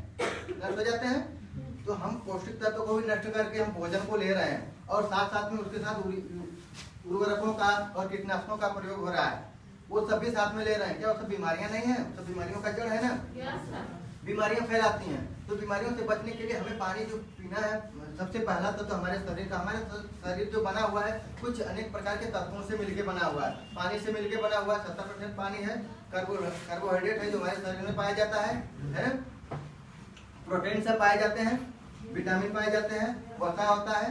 तो हम पौष्टिक तत्व को भी नष्ट करके हम भोजन को ले रहे हैं, और साथ साथ में उसके साथ उर्वरकों का और कीटनाशकों का प्रयोग हो रहा है। वो सब भी साथ में ले रहे हैं। क्या वो सब बीमारियां नहीं है? सब बीमारियों का जड़ है ना। बीमारियां फैलाती हैं। तो बीमारियों से बचने के लिए हमें पानी जो पीना है, सबसे पहला तो हमारे शरीर जो बना हुआ है कुछ अनेक प्रकार के तत्वों से मिलके बना हुआ है। पानी से मिलके बना हुआ है, 70% पानी है। कार्बोहाइड्रेट है जो हमारे शरीर में पाया जाता है। प्रोटीन सब पाए जाते हैं, विटामिन पाए जाते हैं, वसा होता है,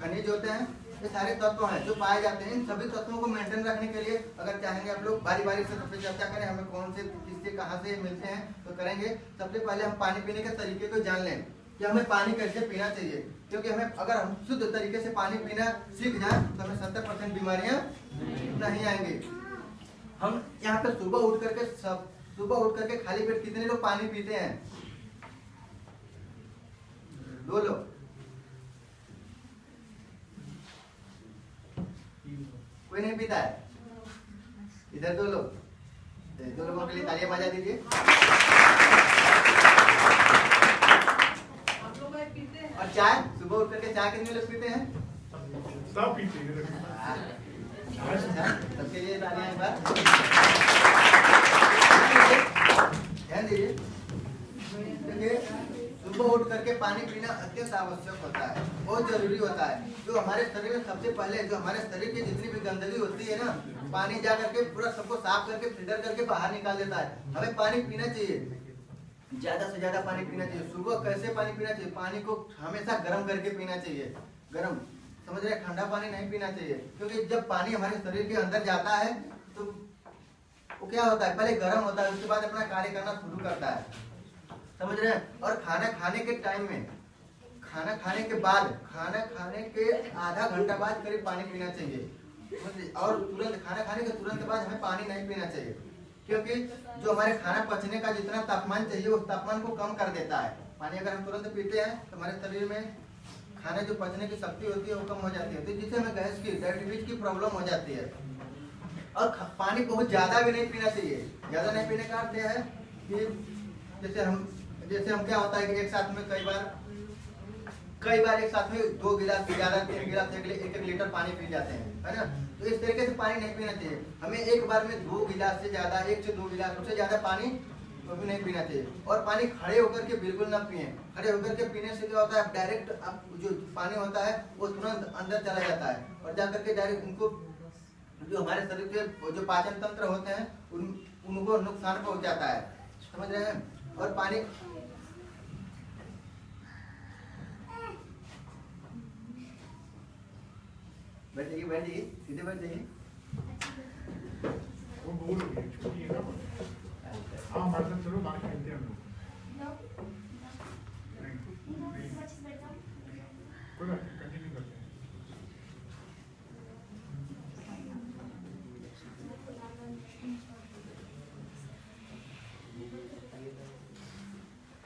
खनिज होते हैं। ये सारे तत्व हैं जो पाए जाते हैं। इन सभी तत्वों को मेंटेन रखने के लिए अगर चाहेंगे आप लोग बारी बारी से सबसे चर्चा करें, हमें कौन से किससे कहाँ से मिलते हैं तो करेंगे। सबसे पहले हम पानी पीने के तरीके को जान लें कि हमें पानी कैसे पीना चाहिए, क्योंकि हमें अगर हम शुद्ध तरीके से पानी पीना सीख जाए तो हमें 70% बीमारियां नहीं आएंगी। हम यहाँ पे सुबह उठ करके खाली पेट कितने लोग पानी पीते हैं? 2 लोग। कोई नहीं पीता है? इधर 2 लोग। 2 लोगों के लिए तालियां बजा दीजिए। आप लोग पीते हैं? और चाय, सुबह उठ करके चाय कितने लोग पीते हैं? सब पीते हैं। सबके लिए तालियां एक बार। ध्यान दीजिए, देखिए सुबह उठ करके पानी पीना अत्यंत आवश्यक होता है, बहुत जरूरी होता है। जो हमारे शरीर में सबसे पहले जो हमारे शरीर की जितनी भी गंदगी होती है ना, पानी जा करके पूरा सबको साफ करके फिल्टर करके बाहर निकाल देता है। हमें पानी पीना चाहिए, ज्यादा से ज्यादा पानी पीना चाहिए। सुबह कैसे पानी पीना चाहिए? पानी को हमेशा गर्म करके पीना चाहिए। गर्म, समझ रहे हैं? ठंडा पानी नहीं पीना चाहिए, क्योंकि जब पानी हमारे शरीर के अंदर जाता है तो वो क्या होता है, पहले गर्म होता है, उसके बाद अपना कार्य करना शुरू करता है। समझ रहे हैं? और खाना खाने के टाइम में, खाना खाने के बाद, खाना खाने के आधा घंटा बाद करीब पानी पीना चाहिए। और तुरंत खाना खाने के तुरंत बाद हमें पानी नहीं पीना चाहिए, क्योंकि जो हमारे खाना पचने का जितना तापमान चाहिए उस तापमान को कम कर देता है। पानी अगर हम तुरंत पीते हैं तो हमारे शरीर में खाने जो पचने की शक्ति होती है वो कम हो जाती है, तो जिससे हमें गैस की, डायबिटीज की प्रॉब्लम हो जाती है। और पानी बहुत ज्यादा भी नहीं पीना चाहिए। ज्यादा नहीं पीने का अर्थ यह है कि जैसे हम क्या होता है कि एक साथ में कई बार एक साथ में 2 गिलास से ज्यादा, 3 गिलास, 1 लीटर पानी पी जाते हैं, है ना। तो इस तरीके से पानी नहीं पीना चाहिए। हमें एक बार में 2 गिलास से ज्यादा, 1 से 2 गिलास उससे ज्यादा पानी तो भी नहीं पीना चाहिए। और पानी खड़े होकर के बिल्कुल ना पिए। खड़े होकर के पीने से क्या होता है, डायरेक्ट जो पानी होता है वो तुरंत अंदर चला जाता है और जाकर के डायरेक्ट उनको जो हमारे शरीर के जो पाचन तंत्र होते हैं उनको नुकसान पहुंचाता है। समझ रहे हैं? और पानी बैठ जाइए, सीधे बैठ जाइए। वो बोल हो गई, छुट्टी है ना। हाँ, हमारे साथ चलो, बाहर खेलते हैं हम लोग। कोई बात नहीं, कंटिन्यू करते हैं।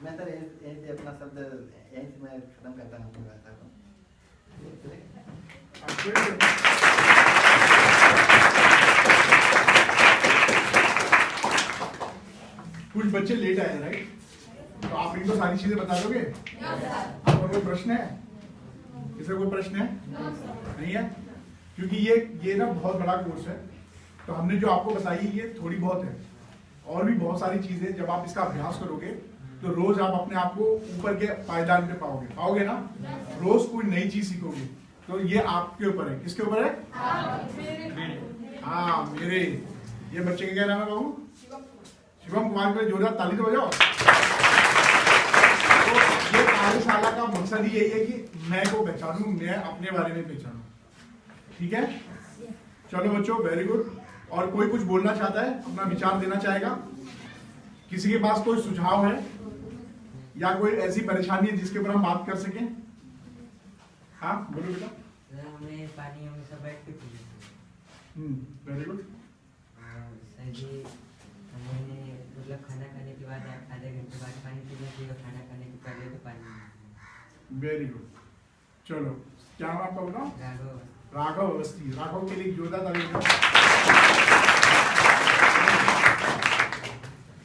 मैं सर यहीं से अपना शब्द यहीं से मैं खत्म करता हूँ अपनी वार्ता को। बच्चे लेट आए राइट, तो आप इनको सारी चीजें बता दोगे? आपका कोई प्रश्न है? किसी कोई प्रश्न है? नहीं है? क्योंकि ये ना बहुत बड़ा कोर्स है, तो हमने जो आपको बताई ये थोड़ी बहुत है, और भी बहुत सारी चीजें जब आप इसका अभ्यास करोगे तो रोज आप अपने आप को ऊपर के पायदान पे पाओगे ना, रोज कोई नई चीज सीखोगे। तो ये आपके ऊपर है। किसके ऊपर है? हाँ मेरे। ये बच्चे का क्या नाम है बाबू? शिवम कुमार के जोरदार ताली तो बजाओ। तो ये कार्यशाला का मकसद ही यही है कि मैं को पहचानूं, मैं अपने बारे में पहचानूं। ठीक है, चलो बच्चों, वेरी गुड। और कोई कुछ बोलना चाहता है, अपना विचार देना चाहेगा? किसी के पास कोई सुझाव है या कोई ऐसी परेशानी है जिसके ऊपर हम बात कर सकें? हाँ बोलो बेटा। हमें पानी हमेशा बैठ के पीना। Very good. सर जी हमें मतलब खाना खाने के बाद आधे घंटे बाद पानी पीना चाहिए, खाना खाने के पहले तो पानी। Very good. चलो, क्या नाम आपका बताओ? राघव। राघव अवस्थी। राघव के लिए जोरदार ताली बजाओ।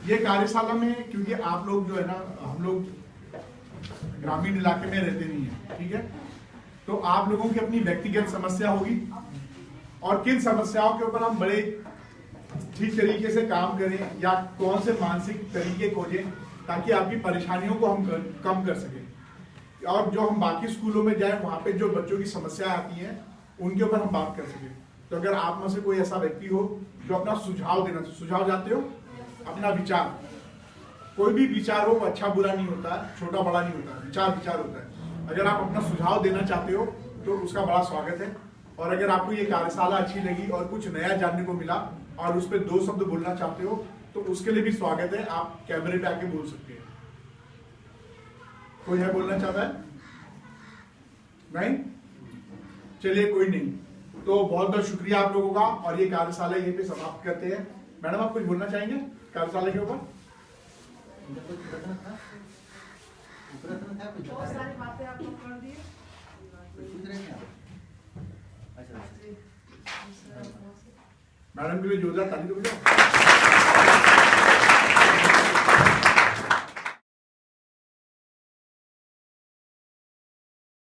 ये कार्यशाला में, क्योंकि आप लोग जो है ना, हम लोग ग्रामीण इलाके में रहते नहीं है, ठीक है, तो आप लोगों की अपनी व्यक्तिगत समस्या होगी और किन समस्याओं के ऊपर हम बड़े ठीक तरीके से काम करें या कौन से मानसिक तरीके खोजें ताकि आपकी परेशानियों को हम कम कर सकें, और जो हम बाकी स्कूलों में जाए वहां पे जो बच्चों की समस्या आती हैं उनके ऊपर हम बात कर सकें। तो अगर आप में से कोई ऐसा व्यक्ति हो जो अपना सुझाव देना, सुझाव जानते हो, अपना विचार, कोई भी विचार हो, अच्छा बुरा नहीं होता, छोटा बड़ा नहीं होता, विचार विचार होता है। अगर आप अपना सुझाव देना चाहते हो तो उसका बड़ा स्वागत है। और अगर आपको ये कार्यशाला अच्छी लगी और कुछ नया जानने को मिला और उस पर 2 शब्द बोलना चाहते हो तो उसके लिए भी स्वागत है, आप कैमरे पे आके बोल सकते हैं। कोई है बोलना चाहता है? नहीं? चलिए कोई नहीं, तो बहुत बहुत शुक्रिया आप लोगों का, और ये कार्यशाला यहीं पे समाप्त करते हैं। मैडम आप कुछ बोलना चाहेंगे कार्यशाला के ऊपर? बहुत सारी बातें आप लोग कर दिए। मैडम के लिए जोरदार ताली दो।